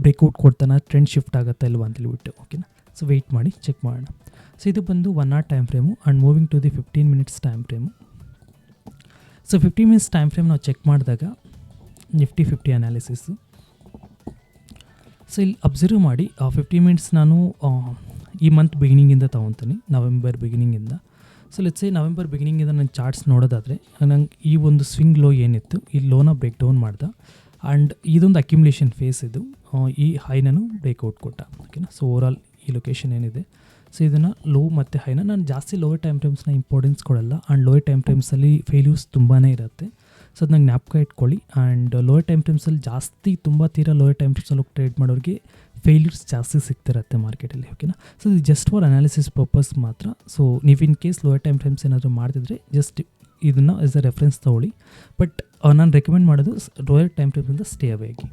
ಬ್ರೇಕ್ಔಟ್ ಕೊಡ್ತಾನೆ, ಟ್ರೆಂಡ್ ಶಿಫ್ಟ್ ಆಗುತ್ತಾ ಇಲ್ವಾ ಅಂತೇಳ್ಬಿಟ್ಟು, ಓಕೆನಾ? ಸೊ ವೆಯ್ಟ್ ಮಾಡಿ ಚೆಕ್ ಮಾಡೋಣ. ಸೊ ಇದು ಬಂದು 1 hour time frame. And moving to the 15 minutes time frame. So 15 minutes time frame ನಾವು ಚೆಕ್ ಮಾಡಿದಾಗ ನಿಫ್ಟಿ 50 ಅನಾಲಿಸಿಸು. ಸೊ ಇಲ್ಲಿ ಅಬ್ಸರ್ವ್ ಮಾಡಿ 15 minutes ನಾನು ಈ ಮಂತ್ ಬಿಗಿನಿಂಗಿಂದ ತೊಗೊತೀನಿ, ನವೆಂಬರ್ ಬಿಗಿನಿಂಗಿಂದ. ಸೊ ಲೆಟ್ಸ್ ಸೇ ನವೆಂಬರ್ ಬಿಗಿನಿಂಗಿಂದ ನಾನು ಚಾರ್ಟ್ಸ್ ನೋಡೋದಾದರೆ ನಂಗೆ ಈ ಒಂದು ಸ್ವಿಂಗ್ ಲೋ ಏನಿತ್ತು ಈ ಲೋನ ಬ್ರೇಕ್ ಡೌನ್ ಮಾಡ್ದೆ. ಆ್ಯಂಡ್ ಇದೊಂದು ಅಕ್ಯುಮುಲೇಷನ್ ಫೇಸ್, ಇದು ಈ ಹೈನೂ ಬ್ರೇಕ್ಔಟ್ ಕೊಟ್ಟ, ಓಕೆನಾ? ಸೊ ಓವರಾಲ್ ಈ ಲೊಕೇಶನ್ ಏನಿದೆ ಸೊ ಇದನ್ನು ಲೋ ಮತ್ತು ಹೈನ ನಾನು ಜಾಸ್ತಿ ಲೋಯರ್ ಟೈಮ್ ಫ್ರೇಮ್ಸ್ನ ಇಂಪಾರ್ಟೆನ್ಸ್ ಕೊಡಲ್ಲ. ಆ್ಯಂಡ್ ಲೋಯರ್ ಟೈಮ್ ಫ್ರೇಮ್ಸಲ್ಲಿ ಫೇಲ್ಯೂರ್ಸ್ ತುಂಬಾ ಇರುತ್ತೆ. ಸೊ ಅದು ನಂಗೆ ಜ್ಞಾಪಕ ಇಟ್ಕೊಳ್ಳಿ. ಆ್ಯಂಡ್ ಲೋಯರ್ ಟೈಮ್ ಫ್ರೇಮ್ಸಲ್ಲಿ ಜಾಸ್ತಿ ತುಂಬ ತೀರಾ ಲೋಯರ್ ಟೈಮ್ ಫ್ರೇಮ್ಸಲ್ಲಿ ಟ್ರೇಡ್ ಮಾಡೋರಿಗೆ ಫೇಲ್ಯೂರ್ಸ್ ಜಾಸ್ತಿ ಸಿಗ್ತಿರುತ್ತೆ ಮಾರ್ಕೆಟಲ್ಲಿ, ಓಕೆನಾ? ಸೊ ಇದು ಜಸ್ಟ್ ಫಾರ್ ಅನಾಲಿಸಿಸ್ ಪರ್ಪಸ್ ಮಾತ್ರ. ಸೊ ನೀವು in case lower time frames ಏನಾದರೂ ಮಾಡ್ತಿದ್ರೆ ಜಸ್ಟ್ ಇದನ್ನು ಆಸ್ ಅ ರೆಫರೆನ್ಸ್ ತೊಗೊಳ್ಳಿ. ಬಟ್ ನಾನು ರೆಕಮೆಂಡ್ ಮಾಡೋದು ಲೋಯರ್ ಟೈಮ್ ಫ್ರೇಮ್ಸಿಂದ ಸ್ಟೇ ಅವೇ ಆಗಿ.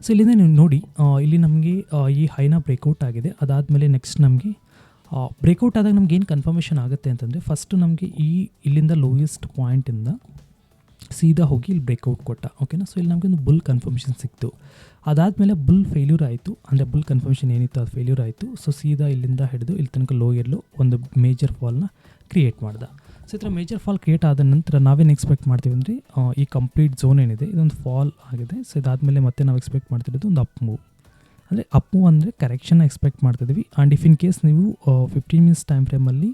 ಸೊ ಇಲ್ಲಿಂದ ನೀವು ನೋಡಿ ಇಲ್ಲಿ ನಮಗೆ ಈ ಹೈನ ಬ್ರೇಕ್ಔಟ್ ಆಗಿದೆ. ಅದಾದಮೇಲೆ ನೆಕ್ಸ್ಟ್ ನಮಗೆ ಬ್ರೇಕ್ಔಟ್ ಆದಾಗ ನಮ್ಗೆ ಏನು ಕನ್ಫರ್ಮೇಷನ್ ಆಗುತ್ತೆ ಅಂತಂದರೆ ಫಸ್ಟು ನಮಗೆ ಇಲ್ಲಿಂದ ಲೋಯೆಸ್ಟ್ ಪಾಯಿಂಟಿಂದ ಸೀದಾ ಹೋಗಿ ಇಲ್ಲಿ ಬ್ರೇಕ್ಔಟ್ ಕೊಟ್ಟ. ಓಕೆನಾ. ಸೊ ಇಲ್ಲಿ ನಮಗೆ ಒಂದು ಬುಲ್ ಕನ್ಫರ್ಮೇಷನ್ ಸಿಕ್ತು. ಅದಾದಮೇಲೆ ಬುಲ್ ಫೇಲ್ಯೂರ್ ಆಯಿತು, ಅಂದರೆ ಬುಲ್ ಕನ್ಫರ್ಮೇಷನ್ ಏನಿತ್ತು ಅದು ಫೇಲ್ಯೂರ್ ಆಯಿತು. ಸೊ ಸೀದಾ ಇಲ್ಲಿಂದ ಹಿಡಿದು ಇಲ್ಲಿ ತನಕ ಲೋಯರ್ಲು ಒಂದು ಮೇಜರ್ ಫಾಲ್ನ ಕ್ರಿಯೇಟ್ ಮಾಡ್ದೆ. ಸೊ ಈ ಥರ ಮೇಜರ್ ಫಾಲ್ ಕ್ರಿಯೇಟ್ ಆದ ನಂತರ ನಾವೇನು ಎಕ್ಸ್ಪೆಕ್ಟ್ ಮಾಡ್ತೀವಿ ಅಂದರೆ ಈ ಕಂಪ್ಲೀಟ್ ಝೋನ್ ಏನಿದೆ ಇದೊಂದು ಫಾಲ್ ಆಗಿದೆ. ಸೊ ಇದಾದಮೇಲೆ ಮತ್ತೆ ನಾವು ಎಕ್ಸ್ಪೆಕ್ಟ್ ಮಾಡ್ತಿರೋದು ಒಂದು ಅಪ್ ಮೂವ್, ಅಂದರೆ ಅಪ್ ಮೂವ್ ಅಂದರೆ ಕರೆಕ್ಷನ್ನ ಎಕ್ಸ್ಪೆಕ್ಟ್ ಮಾಡ್ತಿದ್ವಿ. ಆ್ಯಂಡ್ ಇಫ್ ಇನ್ ಕೇಸ್ ನೀವು 15 ಮಿನಿಟ್ಸ್ ಟೈಮ್ ಫ್ರೇಮಲ್ಲಿ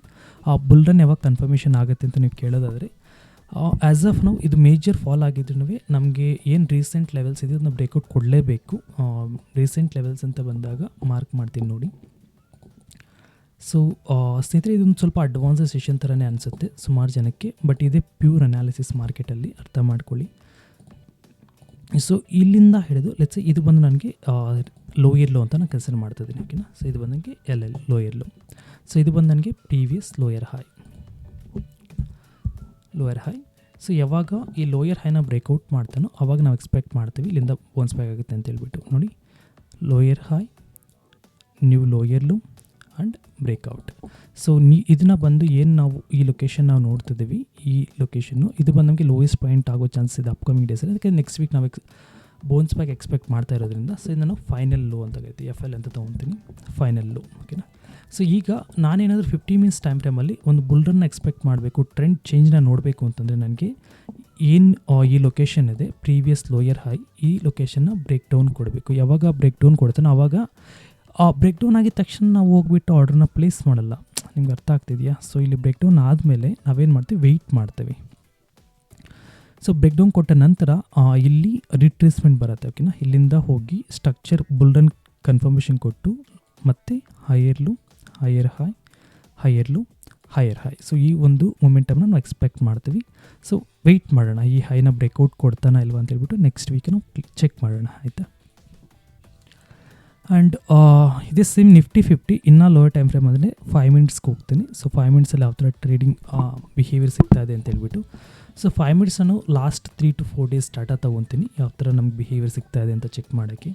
ಆ ಬುಲ್ ರನ್ ಯಾವಾಗ ಕನ್ಫರ್ಮೇಷನ್ ಆಗುತ್ತೆ ಅಂತ ನೀವು ಕೇಳೋದಾದರೆ, ಆ್ಯಸ್ ಆಫ್ ನಾವು ಇದು ಮೇಜರ್ ಫಾಲ್ ಆಗಿದ್ರೂ ನಮಗೆ ಏನು ರೀಸೆಂಟ್ ಲೆವೆಲ್ಸ್ ಇದೆ ಅದನ್ನ ಬ್ರೇಕ್ಔಟ್ ಕೊಡಲೇಬೇಕು. ರೀಸೆಂಟ್ ಲೆವೆಲ್ಸ್ ಅಂತ ಬಂದಾಗ ಮಾರ್ಕ್ ಮಾಡ್ತೀನಿ ನೋಡಿ. ಸೊ ಸ್ನೇಹಿತರೆ ಇದೊಂದು ಸ್ವಲ್ಪ ಅಡ್ವಾನ್ಸ್ ಸೆಷನ್ ಥರನೇ ಅನಿಸುತ್ತೆ ಸುಮಾರು ಜನಕ್ಕೆ, ಬಟ್ ಇದೇ ಪ್ಯೂರ್ ಅನಾಲಿಸಿಸ್ ಮಾರ್ಕೆಟಲ್ಲಿ, ಅರ್ಥ ಮಾಡ್ಕೊಳ್ಳಿ. ಸೊ ಇಲ್ಲಿಂದ ಹಿಡಿದು ಲೆಟ್ಸ್ ಇದು ಬಂದು ನನಗೆ ಲೋಯರ್ ಲೋ ಅಂತ ನಾನು ಕನ್ಸಿಡರ್ ಮಾಡ್ತಿದ್ದೀನಿ. ಓಕೆನಾ. ಸೊ ಇದು ಬಂದು ನನಗೆ ಲೋಯರ್ ಲೋ. ಸೊ ಇದು ಬಂದು ನನಗೆ ಪ್ರೀವಿಯಸ್ ಲೋಯರ್ ಹೈ. ಸೊ ಯಾವಾಗ ಈ ಲೋಯರ್ ಹೈನ ಬ್ರೇಕ್ಔಟ್ ಮಾಡ್ತಾನೋ ಆವಾಗ ನಾವು ಎಕ್ಸ್ಪೆಕ್ಟ್ ಮಾಡ್ತೀವಿ ಇಲ್ಲಿಂದ ಬೌನ್ಸ್ ಬ್ಯಾಕ್ ಆಗುತ್ತೆ ಅಂತ ಹೇಳ್ಬಿಟ್ಟು. ನೋಡಿ, lower high, new lower low and breakout. So ಇದನ್ನ ಬಂದು ಏನು ನಾವು ಈ ಲೊಕೇಶನ್ ನಾವು ನೋಡ್ತಿದ್ದೀವಿ, ಈ ಲೊಕೇಶನ್ನು ಇದು ಬಂದು ನಮಗೆ ಲೋಯೆಸ್ಟ್ ಪಾಯಿಂಟ್ ಆಗೋ ಚಾನ್ಸ್ ಇದೆ ಅಪ್ಕಮಿಂಗ್ ಡೇಸಲ್ಲಿ. ಅದಕ್ಕೆ ನೆಕ್ಸ್ಟ್ ವೀಕ್ ನಾವು ಬೌನ್ಸ್ ಬ್ಯಾಕ್ ಎಕ್ಸ್ಪೆಕ್ಟ್ ಮಾಡ್ತಾ ಇರೋದ್ರಿಂದ ಸೊ ಇದನ್ನು ಫೈನಲ್ ಲೋ ಅಂತ ಕರಿತೀವಿ, FL ಅಂತ ತೊಗೊತೀನಿ, ಫೈನಲ್ ಲೋ. ಓಕೆನಾ. ಸೊ ಈಗ ನಾನೇನಾದರೂ 15 ಮಿನಿಟ್ಸ್ ಟೈಮ್ ಫ್ರೇಮಲ್ಲಿ ಒಂದು ಬುಲ್ರನ್ನ ಎಕ್ಸ್ಪೆಕ್ಟ್ ಮಾಡಬೇಕು, ಟ್ರೆಂಡ್ ಚೇಂಜ್ನ ನೋಡಬೇಕು ಅಂತಂದರೆ ನನಗೆ ಏನು ಈ ಲೊಕೇಶನ್ ಇದೆ ಪ್ರೀವಿಯಸ್ ಲೋಯರ್ ಹೈ, ಈ ಲೊಕೇಶನ್ನ ಬ್ರೇಕ್ ಡೌನ್ ಕೊಡಬೇಕು. ಯಾವಾಗ ಬ್ರೇಕ್ ಡೌನ್ ಕೊಡ್ತಾನೋ ಆವಾಗ ಆ ಬ್ರೇಕ್ ಡೌನ್ ಆಗಿದ ತಕ್ಷಣ ನಾವು ಹೋಗ್ಬಿಟ್ಟು ಆರ್ಡ್ರನ್ನ ಪ್ಲೇಸ್ ಮಾಡಲ್ಲ. ನಿಮ್ಗೆ ಅರ್ಥ ಆಗ್ತಿದೆಯಾ? ಸೊ ಇಲ್ಲಿ ಬ್ರೇಕ್ ಡೌನ್ ಆದಮೇಲೆ ನಾವೇನು ಮಾಡ್ತೀವಿ, ವೆಯ್ಟ್ ಮಾಡ್ತೀವಿ. ಸೊ ಬ್ರೇಕ್ ಡೌನ್ ಕೊಟ್ಟ ನಂತರ ಇಲ್ಲಿ ರಿಟ್ರೇಸ್ಮೆಂಟ್ ಬರುತ್ತೆ. ಓಕೆನಾ. ಇಲ್ಲಿಂದ ಹೋಗಿ ಸ್ಟ್ರಕ್ಚರ್ ಬುಲ್ರನ್ ಕನ್ಫರ್ಮೇಷನ್ ಕೊಟ್ಟು ಮತ್ತೆ higher low, higher high, higher low, higher high. So ಈ ಒಂದು ಮೊಮೆಂಟಮ್ನ ನಾವು ಎಕ್ಸ್ಪೆಕ್ಟ್ ಮಾಡ್ತೀವಿ. ಸೊ ವೆಯ್ಟ್ ಮಾಡೋಣ, ಈ ಹೈನ ಬ್ರೇಕ್ಔಟ್ ಕೊಡ್ತಾನ ಇಲ್ವಾ ಅಂತ ಹೇಳ್ಬಿಟ್ಟು ನೆಕ್ಸ್ಟ್ ವೀಕ್ ನಾವು ಚೆಕ್ ಮಾಡೋಣ, ಆಯಿತಾ. ಆ್ಯಂಡ್ ಇದೇ ಸೇಮ್ ನಿಫ್ಟಿ 50 ಇನ್ನೂ ಲೋಯರ್ ಟೈಮ್ ಫ್ರೇಮ್ ಅಂದರೆ 5 ಮಿನಿಟ್ಸ್ಗೆ ಹೋಗ್ತೀನಿ. ಸೊ 5 ಮಿನಿಟ್ಸಲ್ಲಿ ಯಾವ ಥರ ಟ್ರೇಡಿಂಗ್ ಬಿಹೇವಿಯರ್ ಸಿಗ್ತಾ ಇದೆ ಅಂತ ಹೇಳ್ಬಿಟ್ಟು. ಸೊ 5 ಮಿನಿಟ್ಸನ್ನು ಲಾಸ್ಟ್ 3 to 4 ಡೇಸ್ ಡಾಟಾ ತೊಗೊತೀನಿ, ಯಾವ ಥರ ನಮ್ಗೆ ಬಿಹೇವಿಯರ್ ಸಿಗ್ತಾ ಇದೆ ಅಂತ ಚೆಕ್ ಮಾಡೋಕ್ಕೆ.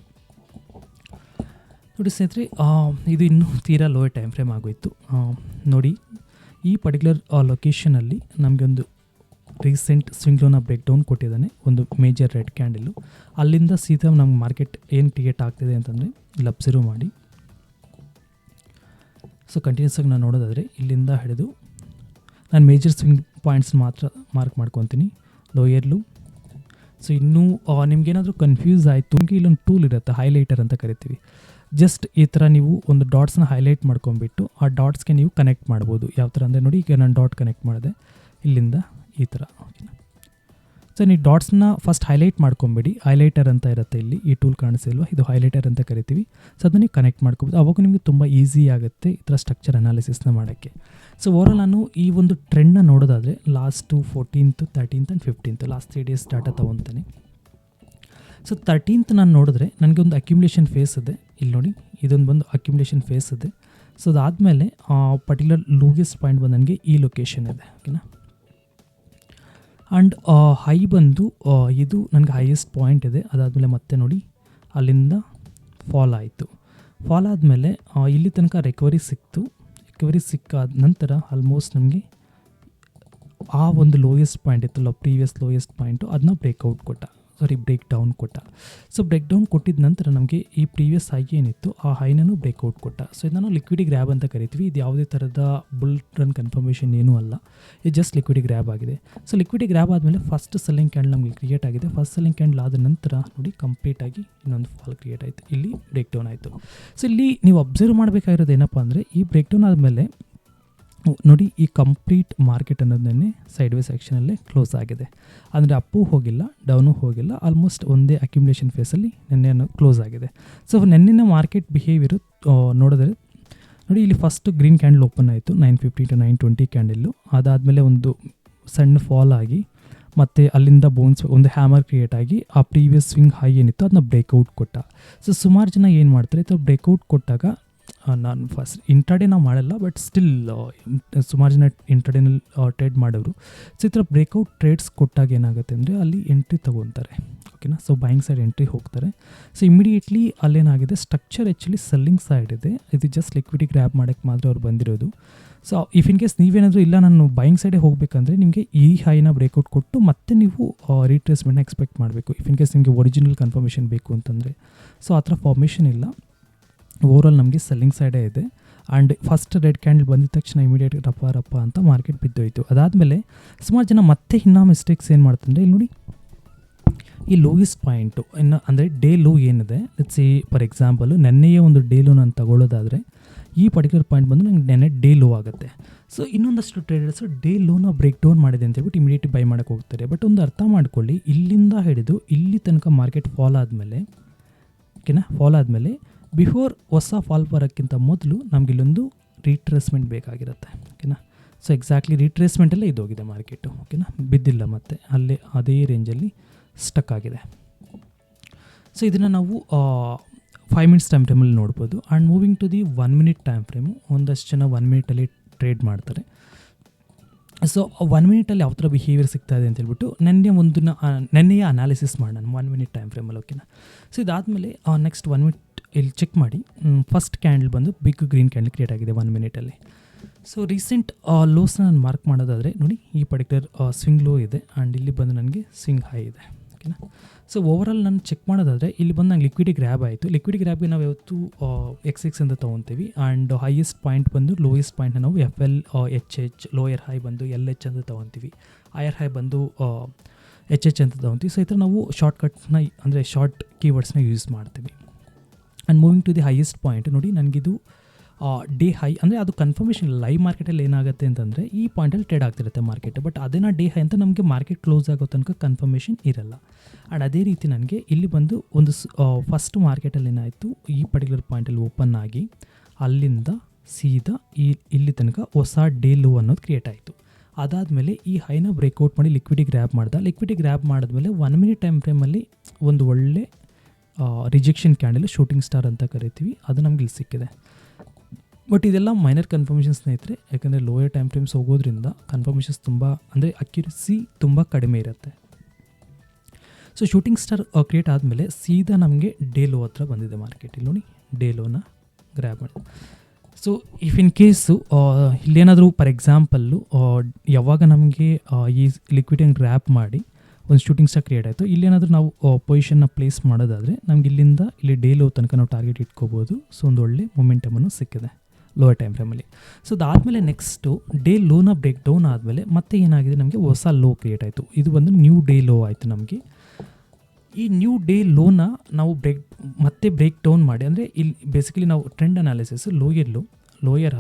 ನೋಡಿ ಸ್ನೇಹಿತರೆ, ಇದು ಇನ್ನೂ ತೀರಾ ಲೋಯರ್ ಟೈಮ್ ಫ್ರೇಮ್ ಆಗೋಯಿತು. ನೋಡಿ, ಈ ಪರ್ಟಿಕ್ಯುಲರ್ ಲೊಕೇಶನಲ್ಲಿ ನಮಗೆ ಒಂದು ರೀಸೆಂಟ್ ಸ್ವಿಂಗ್ ಲೋನ ಬ್ರೇಕ್ ಡೌನ್ ಕೊಟ್ಟಿದ್ದಾನೆ, ಒಂದು ಮೇಜರ್ ರೆಡ್ ಕ್ಯಾಂಡಲ್ಲು. ಅಲ್ಲಿಂದ ಸೀದಾ ನಮ್ಗೆ ಮಾರ್ಕೆಟ್ ಏನು ಕ್ರಿಯೇಟ್ ಆಗ್ತಿದೆ ಅಂತಂದರೆ ಇಲ್ಲಿ ಅಬ್ಸರ್ವ್ ಮಾಡಿ. ಸೊ ಕಂಟಿನ್ಯೂಸ್ ಆಗಿ ನಾನು ನೋಡೋದಾದರೆ ಇಲ್ಲಿಂದ ಹಿಡಿದು ನಾನು ಮೇಜರ್ ಸ್ವಿಂಗ್ ಪಾಯಿಂಟ್ಸ್ ಮಾತ್ರ ಮಾರ್ಕ್ ಮಾಡ್ಕೊತೀನಿ, ಲೋಯರ್ ಲೋ. ಸೊ ಇನ್ನೂ ನಿಮ್ಗೇನಾದರೂ ಕನ್ಫ್ಯೂಸ್ ಆಯಿತು, ನಿಮಗೆ ಇಲ್ಲೊಂದು ಟೂಲ್ ಇರುತ್ತೆ, ಹೈಲೈಟರ್ ಅಂತ ಕರಿತೀವಿ. ಜಸ್ಟ್ ಈ ಥರ ನೀವು ಒಂದು ಡಾಟ್ಸ್ನ ಹೈಲೈಟ್ ಮಾಡ್ಕೊಂಬಿಟ್ಟು ಆ ಡಾಟ್ಸ್ಗೆ ನೀವು ಕನೆಕ್ಟ್ ಮಾಡ್ಬೋದು. ಯಾವ ಥರ ಅಂದರೆ ನೋಡಿ, ಈಗ ನಾನು ಡಾಟ್ ಕನೆಕ್ಟ್ ಮಾಡಿದೆ ಇಲ್ಲಿಂದ ಈ ಥರ. ಓಕೆನಾ. ಸೊ ನೀವು ಡಾಟ್ಸ್ನ ಫಸ್ಟ್ ಹೈಲೈಟ್ ಮಾಡ್ಕೊಂಬಿಡಿ, ಹೈಲೈಟರ್ ಅಂತ ಇರುತ್ತೆ ಇಲ್ಲಿ, ಈ ಟೂಲ್ ಕಾಣಿಸಿಲ್ವ, ಇದು ಹೈಲೈಟರ್ ಅಂತ ಕರಿತೀವಿ. ಸೊ ಅದನ್ನ ನೀವು ಕನೆಕ್ಟ್ ಮಾಡ್ಕೋಬೋದು, ಅವಾಗ ನಿಮಗೆ ತುಂಬ ಈಸಿ ಆಗುತ್ತೆ ಈ ಥರ ಸ್ಟ್ರಕ್ಚರ್ ಅನಾಲಿಸಿಸ್ನ ಮಾಡೋಕ್ಕೆ. ಸೊ ಓವರಾಲ್ ನಾನು ಈ ಒಂದು ಟ್ರೆಂಡ್ನ ನೋಡೋದಾದರೆ last 14th, 13th and 15th last 3 days data ತೊಗೊತೀನಿ. ಸೊ 13th ನಾನು ನೋಡಿದ್ರೆ ನನಗೆ ಒಂದು ಅಕ್ಯುಮುಲೇಷನ್ ಫೇಸ್ ಇದೆ, ಇಲ್ಲಿ ನೋಡಿ ಇದೊಂದು ಬಂದು ಅಕ್ಯುಮುಲೇಷನ್ ಫೇಸ್ ಇದೆ. ಸೊ ಅದಾದಮೇಲೆ ಪರ್ಟಿಕ್ಯುಲರ್ ಲೋಯೆಸ್ಟ್ ಪಾಯಿಂಟ್ ಬಂದು ನನಗೆ ಈ ಲೊಕೇಶನ್ ಇದೆ. ಓಕೆನಾ. ಆ್ಯಂಡ್ ಹೈ ಬಂದು ಇದು ನನಗೆ ಹೈಯೆಸ್ಟ್ ಪಾಯಿಂಟ್ ಇದೆ. ಅದಾದಮೇಲೆ ಮತ್ತೆ ನೋಡಿ ಅಲ್ಲಿಂದ ಫಾಲ್ ಆಯಿತು. ಫಾಲ್ ಆದಮೇಲೆ ಇಲ್ಲಿ ತನಕ ರಿಕವರಿ ಸಿಕ್ತು. ರಿಕವರಿ ಸಿಕ್ಕಾದ ನಂತರ ಆಲ್ಮೋಸ್ಟ್ ನಮಗೆ ಆ ಒಂದು ಲೋಯೆಸ್ಟ್ ಪಾಯಿಂಟ್ ಇತ್ತಲ್ಲ, ಪ್ರೀವಿಯಸ್ ಲೋಯೆಸ್ಟ್ ಪಾಯಿಂಟು, ಅದನ್ನ ಬ್ರೇಕ್ಔಟ್ ಕೊಟ್ಟ, ಬ್ರೇಕ್ ಡೌನ್ ಕೊಟ್ಟ. ಸೊ ಬ್ರೇಕ್ ಡೌನ್ ಕೊಟ್ಟಿದ ನಂತರ ನಮಗೆ ಈ ಪ್ರೀವಿಯಸ್ ಹೈ ಏನಿತ್ತು ಆ ಹೈನೂ ಬ್ರೇಕ್ಔಟ್ ಕೊಟ್ಟ. ಸೊ ಇದನ್ನು ಲಿಕ್ವಿಡಿ ಗ್ರ್ಯಾಬ್ ಅಂತ ಕರಿತೀವಿ. ಇದು ಯಾವುದೇ ಥರದ ಬುಲ್ ರನ್ ಕನ್ಫರ್ಮೇಷನ್ ಏನೂ ಅಲ್ಲ, ಇದು ಜಸ್ಟ್ ಲಿಕ್ವಿಡಿ ಗ್ರ್ಯಾಬ್ ಆಗಿದೆ. ಸೊ ಲಿಕ್ವಿಡಿ ಗ್ರ್ಯಾಬ್ ಆದಮೇಲೆ ಫಸ್ಟ್ ಸೆಲ್ಲಿಂಗ್ ಕ್ಯಾಂಡಲ್ ನಮಗೆ ಕ್ರಿಯೇಟ್ ಆಗಿದೆ. ಫಸ್ಟ್ ಸೆಲ್ಲಿಂಗ್ ಕ್ಯಾಂಡಲ್ ಆದ ನಂತರ ನೋಡಿ ಕಂಪ್ಲೀಟಾಗಿ ಇನ್ನೊಂದು ಫಾಲ್ ಕ್ರಿಯೇಟ್ ಆಯಿತು, ಇಲ್ಲಿ ಬ್ರೇಕ್ ಡೌನ್ ಆಯಿತು. ಸೊ ಇಲ್ಲಿ ನೀವು ಅಬ್ಸರ್ವ್ ಮಾಡಬೇಕಾಗಿರೋದು ಏನಪ್ಪ ಅಂದರೆ, ಈ ಬ್ರೇಕ್ ಡೌನ್ ಆದಮೇಲೆ ನೋಡಿ ಈ ಕಂಪ್ಲೀಟ್ ಮಾರ್ಕೆಟ್ ಅನ್ನೋದನ್ನೇ ಸೈಡ್ ವೇ ಸೆಕ್ಷನಲ್ಲೇ ಕ್ಲೋಸ್ ಆಗಿದೆ. ಅಂದರೆ ಅಪ್ಪು ಹೋಗಿಲ್ಲ, ಡೌನು ಹೋಗಿಲ್ಲ, ಆಲ್ಮೋಸ್ಟ್ ಒಂದೇ ಅಕ್ಯುಮುಲೇಷನ್ ಫೇಸಲ್ಲಿ ನೆನ್ನೆ ಕ್ಲೋಸ್ ಆಗಿದೆ. ಸೊ ನೆನ್ನೆನ ಮಾರ್ಕೆಟ್ ಬಿಹೇವಿಯರು ನೋಡಿದ್ರೆ ನೋಡಿ, ಇಲ್ಲಿ ಫಸ್ಟ್ ಗ್ರೀನ್ ಕ್ಯಾಂಡಲ್ ಓಪನ್ ಆಯಿತು 950 to 920 ಕ್ಯಾಂಡಲ್ಲು. ಅದಾದಮೇಲೆ ಒಂದು ಸಣ್ಣ ಫಾಲ್ ಆಗಿ ಮತ್ತು ಅಲ್ಲಿಂದ ಬೌನ್ಸ್ ಒಂದು ಹ್ಯಾಮರ್ ಕ್ರಿಯೇಟ್ ಆಗಿ ಆ ಪ್ರೀವಿಯಸ್ ಸ್ವಿಂಗ್ ಹೈ ಏನಿತ್ತು ಅದನ್ನ ಬ್ರೇಕ್ಔಟ್ ಕೊಟ್ಟ. ಸೊ ಸುಮಾರು ಜನ ಏನು ಮಾಡ್ತಾರೆ, ಈ ಥರ ಬ್ರೇಕ್ಔಟ್ ಕೊಟ್ಟಾಗ ನಾನು ಫಸ್ಟ್ ಇಂಟ್ರಾಡೇ ನಾವು ಮಾಡಲ್ಲ, ಬಟ್ ಸ್ಟಿಲ್ ಸುಮಾರು ಜನ ಇಂಟ್ರಾಡೇನಲ್ಲಿ ಟ್ರೇಡ್ ಮಾಡೋರು. ಸೊ ಈ ಥರ ಬ್ರೇಕ್ಔಟ್ ಟ್ರೇಡ್ಸ್ ಕೊಟ್ಟಾಗ ಏನಾಗುತ್ತೆ ಅಂದರೆ ಅಲ್ಲಿ ಎಂಟ್ರಿ ತೊಗೊತಾರೆ. ಓಕೆನಾ. ಸೊ ಬೈಯಿಂಗ್ ಸೈಡ್ ಎಂಟ್ರಿ ಹೋಗ್ತಾರೆ. ಸೊ ಇಮಿಡಿಯೇಟ್ಲಿ ಅಲ್ಲೇನಾಗಿದೆ, ಸ್ಟ್ರಕ್ಚರ್ ಆ್ಯಕ್ಚುಲಿ ಸೆಲ್ಲಿಂಗ್ ಸೈಡ್ ಇದೆ, ಇದು ಜಸ್ಟ್ ಲಿಕ್ವಿಡಿ ಗ್ರ್ಯಾಬ್ ಮಾಡೋಕ್ಕೆ ಮಾತ್ರ ಅವ್ರು ಬಂದಿರೋದು. ಸೊ ಇಫ್ ಇನ್ ಕೇಸ್ ನೀವೇನಾದರೂ ಇಲ್ಲ ನಾನು ಬೈಯಿಂಗ್ ಸೈಡೇ ಹೋಗಬೇಕಂದ್ರೆ ನಿಮಗೆ ಈ ಹೈನ ಬ್ರೇಕ್ಔಟ್ ಕೊಟ್ಟು ಮತ್ತೆ ನೀವು ರೀಟ್ರೇಸ್ಮೆಂಟ್ನ ಎಕ್ಸ್ಪೆಕ್ಟ್ ಮಾಡಬೇಕು. ಇಫ್ ಇನ್ ಕೇಸ್ ನಿಮಗೆ ಒರಿಜಿನಲ್ ಕನ್ಫರ್ಮೇಷನ್ ಬೇಕು ಅಂತಂದರೆ. ಸೊ ಆ ಥರ ಫಾರ್ಮೇಷನ್ ಇಲ್ಲ, ಓವರಾಲ್ ನಮಗೆ ಸೆಲ್ಲಿಂಗ್ ಸೈಡೇ ಇದೆ. ಆ್ಯಂಡ್ ಫಸ್ಟ್ ರೆಡ್ ಕ್ಯಾಂಡಲ್ ಬಂದಿದ ತಕ್ಷಣ ಇಮಿಡಿಯೇಟ್ ರಪ್ಪ ಅಂತ ಮಾರ್ಕೆಟ್ ಬಿದ್ದೋಯ್ತು. ಅದಾದಮೇಲೆ ಸುಮಾರು ಜನ ಮತ್ತೆ ಇನ್ನೂ ಮಿಸ್ಟೇಕ್ಸ್ ಏನು ಮಾಡ್ತಂದರೆ, ಇಲ್ಲಿ ನೋಡಿ ಈ ಲೋಯೆಸ್ಟ್ ಪಾಯಿಂಟು ಇನ್ನು ಅಂದರೆ ಡೇ ಲೋ ಏನಿದೆ, ಲೆಟ್ಸ್ ಸೇ ಫಾರ್ ಎಕ್ಸಾಂಪಲು ನೆನ್ನೆಯೇ ಒಂದು ಡೇ ಲೋ ನಾನು ತಗೊಳ್ಳೋದಾದರೆ ಈ ಪರ್ಟಿಕ್ಯುಲರ್ ಪಾಯಿಂಟ್ ಬಂದು ನಂಗೆ ನೆನ್ನೆ ಡೇ ಲೋ ಆಗುತ್ತೆ. ಸೊ ಇನ್ನೊಂದಷ್ಟು ಟ್ರೇಡರ್ಸು ಡೇ ಲೋನ ಬ್ರೇಕ್ ಡೌನ್ ಮಾಡಿದೆ ಅಂತ ಹೇಳ್ಬಿಟ್ಟು ಇಮಿಡಿಯೇಟ್ ಬೈ ಮಾಡೋಕ್ಕೆ ಹೋಗ್ತಾರೆ. ಬಟ್ ಒಂದು ಅರ್ಥ ಮಾಡ್ಕೊಳ್ಳಿ, ಇಲ್ಲಿಂದ ಹಿಡಿದು ಇಲ್ಲಿ ತನಕ ಮಾರ್ಕೆಟ್ ಫಾಲ್ ಆದಮೇಲೆ, ಓಕೆನಾ, ಫಾಲ್ ಆದಮೇಲೆ ಬಿಫೋರ್ ಹೊಸ ಫಾಲ್ ಬರೋಕ್ಕಿಂತ ಮೊದಲು ನಮ್ಗೆ ಇಲ್ಲೊಂದು ರೀಟ್ರೇಸ್ಮೆಂಟ್ ಬೇಕಾಗಿರುತ್ತೆ, ಓಕೆನಾ. ಸೊ ಎಕ್ಸಾಕ್ಟ್ಲಿ ರೀಟ್ರೇಸ್ಮೆಂಟಲ್ಲೇ ಇದೋಗಿದೆ ಮಾರ್ಕೆಟು, ಓಕೆನಾ, ಬಿದ್ದಿಲ್ಲ, ಮತ್ತು ಅಲ್ಲೇ ಅದೇ ರೇಂಜಲ್ಲಿ ಸ್ಟಕ್ ಆಗಿದೆ. ಸೊ ಇದನ್ನು ನಾವು 5 ಮಿನಿಟ್ಸ್ ಟೈಮ್ ಫ್ರೇಮಲ್ಲಿ ನೋಡ್ಬೋದು. And moving to the 1 minute time frame, ಒಂದಷ್ಟು ಜನ 1 ಮಿನಿಟಲ್ಲಿ ಟ್ರೇಡ್ ಮಾಡ್ತಾರೆ. ಸೊ 1 ಮಿನಿಟಲ್ಲಿ ಯಾವ ಥರ ಬಿಹೇವಿಯರ್ ಸಿಗ್ತಾ ಇದೆ ಅಂತ ಹೇಳ್ಬಿಟ್ಟು ನೆನ್ನೆಯ ಅನಾಲಿಸಿಸ್ ಮಾಡೋಣ 1 ಮಿನಿಟ್ ಟೈಮ್ ಫ್ರೇಮಲ್ಲಿ, ಓಕೆನಾ. ಸೊ ಇದಾದಮೇಲೆ ನೆಕ್ಸ್ಟ್ 1 ಮಿನಿಟ್ ಇಲ್ಲಿ ಚೆಕ್ ಮಾಡಿ. ಫಸ್ಟ್ ಕ್ಯಾಂಡಲ್ ಬಂದು ಬಿಗ್ ಗ್ರೀನ್ ಕ್ಯಾಂಡಲ್ ಕ್ರಿಯೇಟ್ ಆಗಿದೆ 1 ಮಿನಿಟಲ್ಲಿ. ಸೊ ರೀಸೆಂಟ್ ಲೋಸ್ನ ನಾನು ಮಾರ್ಕ್ ಮಾಡೋದಾದರೆ ನೋಡಿ, ಈ ಪರ್ಟಿಕ್ಯುಲರ್ ಸ್ವಿಂಗ್ ಲೋ ಇದೆ ಆ್ಯಂಡ್ ಇಲ್ಲಿ ಬಂದು ನನಗೆ ಸ್ವಿಂಗ್ ಹೈ ಇದೆ, ಓಕೆನಾ. ಸೊ ಓವರಾಲ್ ನಾನು ಚೆಕ್ ಮಾಡೋದಾದರೆ ಇಲ್ಲಿ ಬಂದು ನಂಗೆ ಲಿಕ್ವಿಡಿ ಗ್ರ್ಯಾಬ್ ಆಯಿತು. ಲಿಕ್ವಿಡಿ ಗ್ರ್ಯಾಬ್ಗೆ ನಾವು ಯಾವತ್ತು XX ಅಂತ ತೊಗೊತೀವಿ. ಆ್ಯಂಡ್ ಹೈಯೆಸ್ಟ್ ಪಾಯಿಂಟ್ ಬಂದು ಲೋಯೆಸ್ಟ್ ಪಾಯಿಂಟ್ನ ನಾವು FL HH, ಲೋಯರ್ ಹೈ ಬಂದು LH ಅಂತ ತೊಗೊತೀವಿ, ಹೈಯರ್ ಹೈ ಬಂದು HH ಅಂತ ತೊಗೊತೀವಿ. ಸೊ ಈ ಥರ ನಾವು ಶಾರ್ಟ್ಕಟ್ನ ಅಂದರೆ ಶಾರ್ಟ್ ಕೀವರ್ಡ್ಸ್ನ ಯೂಸ್ ಮಾಡ್ತೀವಿ. And moving to the highest point ನೋಡಿ, ನನಗಿದು ಡೇ ಹೈ ಅಂದರೆ ಅದು ಕನ್ಫರ್ಮೇಷನ್ ಲೈವ್ ಮಾರ್ಕೆಟಲ್ಲಿ ಏನಾಗುತ್ತೆ ಅಂತಂದರೆ ಈ ಪಾಯಿಂಟಲ್ಲಿ ಟ್ರೇಡ್ ಆಗ್ತಿರುತ್ತೆ ಮಾರ್ಕೆಟ್. ಬಟ್ ಅದೇನಾ ಡೇ ಹೈ ಅಂತ ನಮಗೆ ಮಾರ್ಕೆಟ್ ಕ್ಲೋಸ್ ಆಗೋ ತನಕ ಕನ್ಫರ್ಮೇಷನ್ ಇರಲ್ಲ. ಆ್ಯಂಡ್ ಅದೇ ರೀತಿ ನನಗೆ ಇಲ್ಲಿ ಬಂದು ಒಂದು ಫಸ್ಟ್ ಮಾರ್ಕೆಟಲ್ಲಿ ಏನಾಯಿತು, ಈ ಪರ್ಟಿಕ್ಯುಲರ್ ಪಾಯಿಂಟಲ್ಲಿ ಓಪನ್ ಆಗಿ ಅಲ್ಲಿಂದ ಸೀದಾ ಇಲ್ಲಿ ತನಕ ಹೊಸ ಡೇ ಲೋ ಅನ್ನೋದು ಕ್ರಿಯೇಟ್ ಆಯಿತು. ಅದಾದಮೇಲೆ ಈ ಹೈನ ಬ್ರೇಕ್ಔಟ್ ಮಾಡಿ ಲಿಕ್ವಿಡಿ ಗ್ರ್ಯಾಬ್ ಮಾಡಿದ್ಮೇಲೆ 1 ಮಿನಿಟ್ ಟೈಮ್ ಫ್ರೇಮಲ್ಲಿ ಒಂದು ಒಳ್ಳೆ ರಿಜೆಕ್ಷನ್ ಕ್ಯಾಂಡಲ್, ಶೂಟಿಂಗ್ ಸ್ಟಾರ್ ಅಂತ ಕರಿತೀವಿ, ಅದು ನಮ್ಗೆ ಇಲ್ಲಿ ಸಿಕ್ಕಿದೆ. ಬಟ್ ಇದೆಲ್ಲ ಮೈನರ್ ಕನ್ಫರ್ಮೇಷನ್ ಸ್ನೇಹಿತರೆ, ಯಾಕಂದರೆ ಲೋಯರ್ ಟೈಮ್ ಫ್ರೇಮ್ಸ್ ಹೋಗೋದ್ರಿಂದ ಕನ್ಫರ್ಮೇಷನ್ಸ್ ತುಂಬ ಅಂದರೆ ಅಕ್ಯುರಸಿ ತುಂಬ ಕಡಿಮೆ ಇರುತ್ತೆ. ಸೊ ಶೂಟಿಂಗ್ ಸ್ಟಾರ್ ಕ್ರಿಯೇಟ್ ಆದಮೇಲೆ ಸೀದಾ ನಮಗೆ ಡೇ ಲೋ ಹತ್ರ ಬಂದಿದೆ ಮಾರ್ಕೆಟಲ್ಲಿ ನೋಡಿ, ಡೇ ಲೋನ ಗ್ರ್ಯಾಬ್ ಮಾಡಿದೆ. ಸೊ ಇಫ್ ಇನ್ ಕೇಸು ಇಲ್ಲೇನಾದರೂ ಫಾರ್ ಎಕ್ಸಾಂಪಲ್ಲು ಯಾವಾಗ ನಮಗೆ ಈ ಲಿಕ್ವಿಡಿಯನ್ನು ಗ್ರ್ಯಾಬ್ ಮಾಡಿ ಒಂದು ಶೂಟಿಂಗ್ ಸ್ಟಾರ್ ಕ್ರಿಯೇಟ್ ಆಯಿತು, ಇಲ್ಲೇನಾದರೂ ನಾವು ಪೊಸಿಷನ್ನ ಪ್ಲೇಸ್ ಮಾಡೋದಾದರೆ ನಮ್ಗೆ ಇಲ್ಲಿಂದ ಇಲ್ಲಿ ಡೇ ಲೋ ತನಕ ನಾವು ಟಾರ್ಗೆಟ್ ಇಟ್ಕೋಬೋದು. ಸೊ ಒಂದು ಒಳ್ಳೆ ಮೊಮೆಂಟಮನ್ನು ಸಿಕ್ಕಿದೆ ಲೋವರ್ ಟೈಮ್ ಫ್ರೇಮಲ್ಲಿ. ಸೊ ಅದಾದಮೇಲೆ ನೆಕ್ಸ್ಟು ಡೇ ಲೋನ ಬ್ರೇಕ್ ಡೌನ್ ಆದಮೇಲೆ ಮತ್ತೆ ಏನಾಗಿದೆ, ನಮಗೆ ಹೊಸ ಲೋ ಕ್ರಿಯೇಟ್ ಆಯಿತು. ಇದು ಒಂದು ನ್ಯೂ ಡೇ ಲೋ ಆಯಿತು ನಮಗೆ. ಈ ನ್ಯೂ ಡೇ ಲೋನ ನಾವು ಮತ್ತೆ ಬ್ರೇಕ್ ಡೌನ್ ಮಾಡಿ, ಅಂದರೆ ಇಲ್ಲಿ ಬೇಸಿಕಲಿ ನಾವು trend analysis lower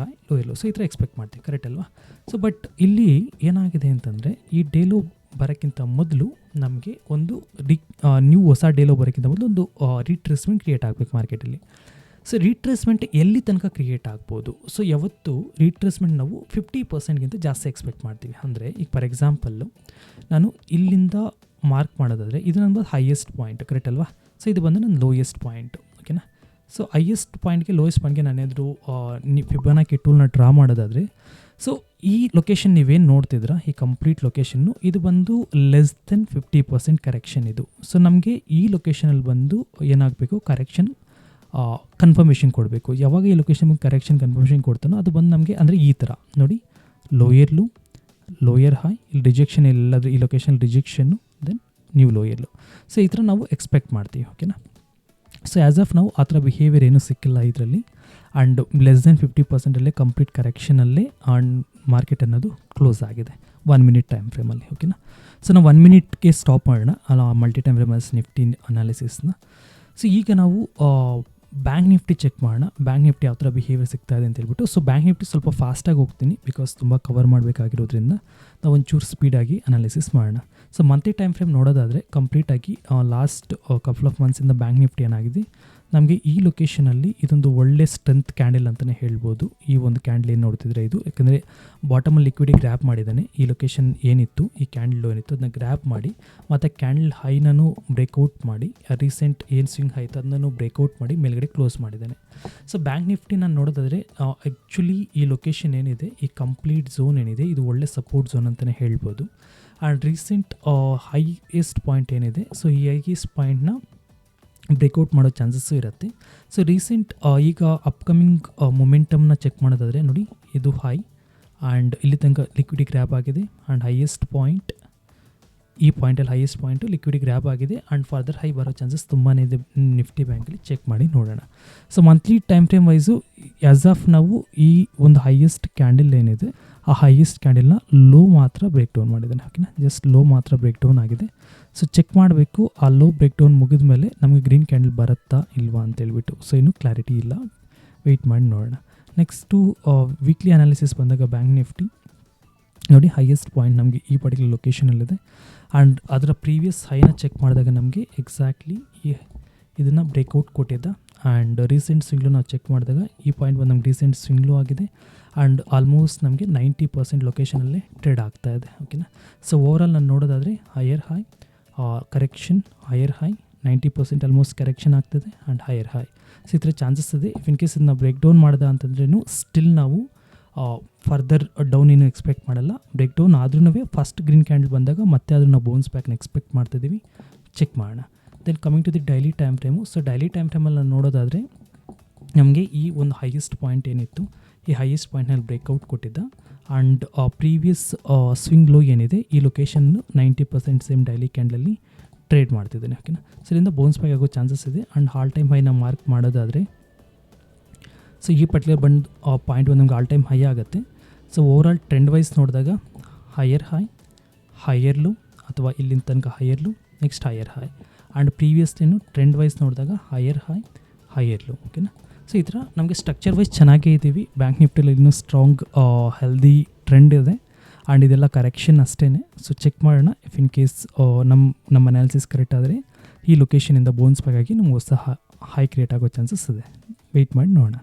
high lower low, so ಈ ಥರ ಎಕ್ಸ್ಪೆಕ್ಟ್ ಮಾಡ್ತೀವಿ, ಕರೆಕ್ಟ್ ಅಲ್ವಾ. ಸೊ ಬಟ್ ಇಲ್ಲಿ ಏನಾಗಿದೆ ಅಂತಂದರೆ ಈ ಡೇ ಲೋ ಬರೋಕ್ಕಿಂತ ಮೊದಲು ನಮಗೆ ಒಂದು ನ್ಯೂ ಹೊಸ ಡೇ ಲೋ ಬರೋಕ್ಕಿಂತ ಮೊದಲು ಒಂದು ರೀಟ್ರೇಸ್ಮೆಂಟ್ ಕ್ರಿಯೇಟ್ ಆಗಬೇಕು ಮಾರ್ಕೆಟಲ್ಲಿ. ಸೊ ರೀಟ್ರೇಸ್ಮೆಂಟ್ ಎಲ್ಲಿ ತನಕ ಕ್ರಿಯೇಟ್ ಆಗ್ಬೋದು, ಸೊ ಯಾವತ್ತು ರೀಟ್ರೇಸ್ಮೆಂಟ್ ನಾವು 50%ಗಿಂತ ಜಾಸ್ತಿ ಎಕ್ಸ್ಪೆಕ್ಟ್ ಮಾಡ್ತೀವಿ. ಅಂದರೆ ಈಗ ಫಾರ್ ಎಕ್ಸಾಂಪಲ್ಲು ನಾನು ಇಲ್ಲಿಂದ ಮಾರ್ಕ್ ಮಾಡೋದಾದರೆ ಇದು ನನ್ನ ಹೈಯೆಸ್ಟ್ ಪಾಯಿಂಟ್, ಕರೆಕ್ಟ್ ಅಲ್ವಾ. ಸೊ ಇದು ಬಂದು ನನ್ನ ಲೋಯೆಸ್ಟ್ ಪಾಯಿಂಟು, ಓಕೆನಾ. ಸೊ ಹೈಯೆಸ್ಟ್ ಪಾಯಿಂಟ್ಗೆ ಲೋಯೆಸ್ಟ್ ಪಾಯಿಂಟ್ಗೆ ನಾನೇನಾದರೂ ಫಿಬೊನಾಕಿ ಟೂಲ್ನ ಡ್ರಾ ಮಾಡೋದಾದರೆ, ಸೊ ಈ ಲೊಕೇಶನ್ ನೀವೇನು ನೋಡ್ತಿದ್ರ, ಈ ಕಂಪ್ಲೀಟ್ ಲೊಕೇಶನ್ನು ಇದು ಬಂದು ಲೆಸ್ ದೆನ್ 50% ಕರೆಕ್ಷನ್ ಇದು. ಸೊ ನಮಗೆ ಈ ಲೊಕೇಶನಲ್ಲಿ ಬಂದು ಏನಾಗಬೇಕು, ಕರೆಕ್ಷನ್ ಕನ್ಫರ್ಮೇಷನ್ ಕೊಡಬೇಕು. ಯಾವಾಗ ಈ ಲೊಕೇಶನ್ ಕರೆಕ್ಷನ್ ಕನ್ಫರ್ಮೇಷನ್ ಕೊಡ್ತಾನೋ ಅದು ಬಂದು ನಮಗೆ ಅಂದರೆ ಈ ಥರ ನೋಡಿ, ಲೋಯರ್ ಹೈ, ಇಲ್ಲಿ ರಿಜೆಕ್ಷನ್ ಎಲ್ಲಾದರೂ ಈ ಲೊಕೇಶನ್ ರಿಜೆಕ್ಷನ್ನು, then new lower low. So ಈ ಥರ ನಾವು ಎಕ್ಸ್ಪೆಕ್ಟ್ ಮಾಡ್ತೀವಿ, ಓಕೆನಾ. ಸೊ ಆ್ಯಸ್ ಆಫ್ ನಾವು ಆ ಥರ ಬಿಹೇವಿಯರ್ ಏನೂ ಸಿಕ್ಕಿಲ್ಲ ಇದರಲ್ಲಿ. ಆ್ಯಂಡ್ ಲೆಸ್ ದೆನ್ 50%ಅಲ್ಲೇ ಕಂಪ್ಲೀಟ್ ಕರೆಕ್ಷನಲ್ಲೇ ಆ್ಯಂಡ್ ಮಾರ್ಕೆಟ್ ಅನ್ನೋದು ಕ್ಲೋಸ್ ಆಗಿದೆ 1 ಮಿನಿಟ್ ಟೈಮ್ ಫ್ರೇಮಲ್ಲಿ, ಓಕೆನಾ. ಸೊ ನಾವು 1 ಮಿನಿಟ್ಗೆ ಸ್ಟಾಪ್ ಮಾಡೋಣ ಅಲ್ಲ ಮಲ್ಟಿ ಟೈಮ್ ಫ್ರೇಮಸ್ ನಿಫ್ಟಿ ಅನಾಲಿಸಿಸ್ನ. ಸೊ ಈಗ ನಾವು ಬ್ಯಾಂಕ್ ನಿಫ್ಟಿ ಚೆಕ್ ಮಾಡೋಣ, ಬ್ಯಾಂಕ್ ನಿಫ್ಟಿ ಯಾವ ಥರ ಬಿಹೇವಿಯರ್ ಸಿಗ್ತಾ ಇದೆ ಅಂತ ಹೇಳ್ಬಿಟ್ಟು. ಸೊ ಬ್ಯಾಂಕ್ ನಿಫ್ಟಿ ಸ್ವಲ್ಪ ಫಾಸ್ಟಾಗಿ ಹೋಗ್ತೀನಿ, ಬಿಕಾಸ್ ತುಂಬ ಕವರ್ ಮಾಡಬೇಕಾಗಿರೋದ್ರಿಂದ ನಾವು ಒಂಚೂರು ಸ್ಪೀಡಾಗಿ ಅನಾಲಿಸಿಸ್ ಮಾಡೋಣ. ಸೊ ಮಂತ್ಲಿ ಟೈಮ್ ಫ್ರೇಮ್ ನೋಡೋದಾದರೆ ಕಂಪ್ಲೀಟಾಗಿ ಲಾಸ್ಟ್ ಕಪಲ್ ಆಫ್ ಮಂತ್ಸಿಂದ ಬ್ಯಾಂಕ್ ನಿಫ್ಟಿ ಏನಾಗಿದೆ, ನಮಗೆ ಈ ಲೊಕೇಶನಲ್ಲಿ ಇದೊಂದು ಒಳ್ಳೆ ಸ್ಟ್ರೆಂತ್ ಕ್ಯಾಂಡಲ್ ಅಂತಲೇ ಹೇಳ್ಬೋದು. ಈ ಒಂದು ಕ್ಯಾಂಡಲ್ ಏನು ನೋಡ್ತಿದ್ರೆ ಇದು, ಯಾಕಂದರೆ ಬಾಟಮಲ್ಲಿ ಲಿಕ್ವಿಡಿ ಗ್ರ್ಯಾಬ್ ಮಾಡಿದ್ದಾನೆ. ಈ ಲೊಕೇಶನ್ ಏನಿತ್ತು, ಈ ಕ್ಯಾಂಡಲ್ ಏನಿತ್ತು ಅದನ್ನ ಗ್ರ್ಯಾಬ್ ಮಾಡಿ ಮತ್ತು ಕ್ಯಾಂಡಲ್ ಹೈನೂ ಬ್ರೇಕ್ಔಟ್ ಮಾಡಿ, ರೀಸೆಂಟ್ ಏನು ಸ್ವಿಂಗ್ ಹೈ ಇತ್ತು ಅದನ್ನು ಬ್ರೇಕ್ಔಟ್ ಮಾಡಿ ಮೇಲ್ಗಡೆ ಕ್ಲೋಸ್ ಮಾಡಿದ್ದಾನೆ. ಸೊ ಬ್ಯಾಂಕ್ ನಿಫ್ಟಿ ನಾನು ನೋಡೋದಾದರೆ ಆ್ಯಕ್ಚುಲಿ ಈ ಲೊಕೇಶನ್ ಏನಿದೆ, ಈ ಕಂಪ್ಲೀಟ್ ಝೋನ್ ಏನಿದೆ ಇದು ಒಳ್ಳೆ ಸಪೋರ್ಟ್ ಝೋನ್ ಅಂತಲೇ ಹೇಳ್ಬೋದು. ಆ್ಯಂಡ್ ರೀಸೆಂಟ್ ಹೈಯೆಸ್ಟ್ ಪಾಯಿಂಟ್ ಏನಿದೆ, ಸೊ ಈ ಹೈಯೆಸ್ಟ್ ಪಾಯಿಂಟ್ನ ಬ್ರೇಕ್ಔಟ್ ಮಾಡೋ ಚಾನ್ಸಸ್ಸು ಇರುತ್ತೆ. ಸೊ ರೀಸೆಂಟ್ ಈಗ ಅಪ್ಕಮಿಂಗ್ ಮೊಮೆಂಟಮ್ನ ಚೆಕ್ ಮಾಡೋದಾದರೆ ನೋಡಿ, ಇದು ಹೈ ಆ್ಯಂಡ್ ಇಲ್ಲಿ ತನಕ ಲಿಕ್ವಿಡಿ ಗ್ರ್ಯಾಬ್ ಆಗಿದೆ ಆ್ಯಂಡ್ ಹೈಯೆಸ್ಟ್ ಪಾಯಿಂಟ್ ಈ ಪಾಯಿಂಟಲ್ಲಿ ಹೈಯೆಸ್ಟ್ ಪಾಯಿಂಟು ಲಿಕ್ವಿಡಿ ಗ್ರ್ಯಾಬ್ ಆಗಿದೆ ಆ್ಯಂಡ್ ಫರ್ದರ್ ಹೈ ಬರೋ ಚಾನ್ಸಸ್ ತುಂಬಾ ಇದೆ ನಿಫ್ಟಿ ಬ್ಯಾಂಕಲ್ಲಿ. ಚೆಕ್ ಮಾಡಿ ನೋಡೋಣ. So monthly time frame wise as of ನಾವು ಈ ಒಂದು ಹೈಯೆಸ್ಟ್ ಕ್ಯಾಂಡಲ್ ಏನಿದೆ ಆ ಹೈಯೆಸ್ಟ್ ಕ್ಯಾಂಡಲ್ನ ಲೋ ಮಾತ್ರ ಬ್ರೇಕ್ ಡೌನ್ ಮಾಡಿದ್ದಾನೆ. ಓಕೆನಾ, ಜಸ್ಟ್ ಲೋ ಮಾತ್ರ ಬ್ರೇಕ್ ಡೌನ್ ಆಗಿದೆ. ಸೊ ಚೆಕ್ ಮಾಡಬೇಕು ಆ ಲೋ ಬ್ರೇಕ್ ಡೌನ್ ಮುಗಿದ ಮೇಲೆ ನಮಗೆ ಗ್ರೀನ್ ಕ್ಯಾಂಡಲ್ ಬರುತ್ತಾ ಇಲ್ವಾ ಅಂತೇಳ್ಬಿಟ್ಟು. ಸೊ ಇನ್ನೂ ಕ್ಲಾರಿಟಿ ಇಲ್ಲ, ವೆಯ್ಟ್ ಮಾಡಿ ನೋಡೋಣ. ನೆಕ್ಸ್ಟು ವೀಕ್ಲಿ ಅನಾಲಿಸಿಸ್ ಬಂದಾಗ ಬ್ಯಾಂಕ್ ನಿಫ್ಟಿ ನೋಡಿ ಹೈಯೆಸ್ಟ್ ಪಾಯಿಂಟ್ ನಮಗೆ ಈ ಪರ್ಟಿಕ್ಯುಲರ್ ಲೊಕೇಶನಲ್ಲಿದೆ ಆ್ಯಂಡ್ ಅದರ ಪ್ರೀವಿಯಸ್ ಹೈನ ಚೆಕ್ ಮಾಡಿದಾಗ ನಮಗೆ ಎಕ್ಸಾಕ್ಟ್ಲಿ ಇದನ್ನು ಬ್ರೇಕ್ಔಟ್ ಕೊಟ್ಟಿದ್ದ. ಆ್ಯಂಡ್ ರೀಸೆಂಟ್ ಸ್ವಿಂಗ್ಲು ನಾವು ಚೆಕ್ ಮಾಡಿದಾಗ ಈ ಪಾಯಿಂಟ್ ಬಂದು ನಮ್ಗೆ ರೀಸೆಂಟ್ ಸ್ವಿಂಗ್ಲು ಆಗಿದೆ ಆ್ಯಂಡ್ ಆಲ್ಮೋಸ್ಟ್ ನಮಗೆ 90% ಲೊಕೇಶನಲ್ಲೇ ಟ್ರೇಡ್ ಆಗ್ತಾ ಇದೆ. ಓಕೆನಾ, ಸೊ ಓವರಾಲ್ ನಾನು ನೋಡೋದಾದರೆ higher high correction, higher high 90% almost correction ಆಗ್ತದೆ ಆ್ಯಂಡ್ ಹೈಯರ್ ಹೈ. ಸೊ ಈ ಥರ ಚಾನ್ಸಸ್ ಇದೆ. ಇಫ್ ಇನ್ ಕೇಸ್ ಇದನ್ನ ಬ್ರೇಕ್ ಡೌನ್ ಮಾಡ್ದೆ ಅಂತಂದ್ರೂ ಸ್ಟಿಲ್ ನಾವು ಫರ್ದರ್ ಡೌನ್ ಏನು ಎಕ್ಸ್ಪೆಕ್ಟ್ ಮಾಡಲ್ಲ. ಬ್ರೇಕ್ ಡೌನ್ ಆದ್ರೂ ಫಸ್ಟ್ ಗ್ರೀನ್ ಕ್ಯಾಂಡಲ್ ಬಂದಾಗ ಮತ್ತೆ ಅದನ್ನು ಬೌನ್ಸ್ ಬ್ಯಾಕ್ನ ಎಕ್ಸ್ಪೆಕ್ಟ್ ಮಾಡ್ತಿದ್ದೀವಿ. ಚೆಕ್ ಮಾಡೋಣ. Then coming to the daily time frame. So daily time ಫ್ರೇಮಲ್ಲಿ ನಾನು ನೋಡೋದಾದರೆ ನಮಗೆ ಈ ಒಂದು ಹೈಯೆಸ್ಟ್ ಪಾಯಿಂಟ್ ಏನಿತ್ತು ಈ ಹೈಯೆಸ್ಟ್ ಪಾಯಿಂಟ್ನಲ್ಲಿ ಬ್ರೇಕ್ಔಟ್ ಕೊಟ್ಟಿದ್ದ ಆ್ಯಂಡ್ ಪ್ರೀವಿಯಸ್ ಸ್ವಿಂಗ್ ಲೋ ಏನಿದೆ ಈ ಲೊಕೇಶನ್ 90% ಸೇಮ್ ಡೈಲಿ ಕ್ಯಾಂಡಲಲ್ಲಿ ಟ್ರೇಡ್ ಮಾಡ್ತಿದ್ದೇನೆ. ಓಕೆನಾ, ಸೊ ಇದರಿಂದ ಬೌನ್ಸ್ ಬ್ಯಾಕ್ ಆಗೋ ಚಾನ್ಸಸ್ ಇದೆ. ಆ್ಯಂಡ್ ಆಲ್ ಟೈಮ್ ಹೈನ ಮಾರ್ಕ್ ಮಾಡೋದಾದರೆ ಸೊ ಈ ಪರ್ಟಿಕ್ಯುಲರ್ ಬಂದು ಪಾಯಿಂಟ್ ಒಂದು ನಮ್ಗೆ ಆಲ್ ಟೈಮ್ ಹೈ ಆಗುತ್ತೆ. ಸೊ ಓವರಾಲ್ ಟ್ರೆಂಡ್ ವೈಸ್ ನೋಡಿದಾಗ ಹೈಯರ್ ಹೈ, ಹೈಯರ್ ಲೋ ಅಥವಾ ಇಲ್ಲಿನ ತನಕ higher low, next higher high and previous ಏನು ಟ್ರೆಂಡ್ ವೈಸ್ ನೋಡಿದಾಗ ಹೈಯರ್ ಹೈ, ಹೈಯರ್ ಲೋ. ಓಕೆನಾ, ಸೊ ಈ ಥರ ನಮಗೆ ಸ್ಟ್ರಕ್ಚರ್ ವೈಸ್ ಚೆನ್ನಾಗೇ ಇದ್ದೀವಿ. ಬ್ಯಾಂಕ್ ನಿಫ್ಟಿಲಿ ಇನ್ನೂ ಸ್ಟ್ರಾಂಗ್ ಹೆಲ್ದಿ ಟ್ರೆಂಡ್ ಇದೆ ಆ್ಯಂಡ್ ಇದೆಲ್ಲ ಕರೆಕ್ಷನ್ ಅಷ್ಟೇ. ಸೊ ಚೆಕ್ ಮಾಡೋಣ. ಇಫ್ ಇನ್ ಕೇಸ್ ನಮ್ಮ ಅನಾಲಿಸಿಸ್ ಕರೆಕ್ಟ್ ಆದರೆ ಈ ಲೊಕೇಶನಿಂದ ಬೌನ್ಸ್ ಬ್ಯಾಕ್ ಆಗಿ ನಮ್ಗೆ ಹೊಸ ಹೈ ಕ್ರಿಯೇಟ್ ಆಗೋ ಚಾನ್ಸಸ್ ಇದೆ. ವೆಯ್ಟ್ ಮಾಡಿ ನೋಡೋಣ.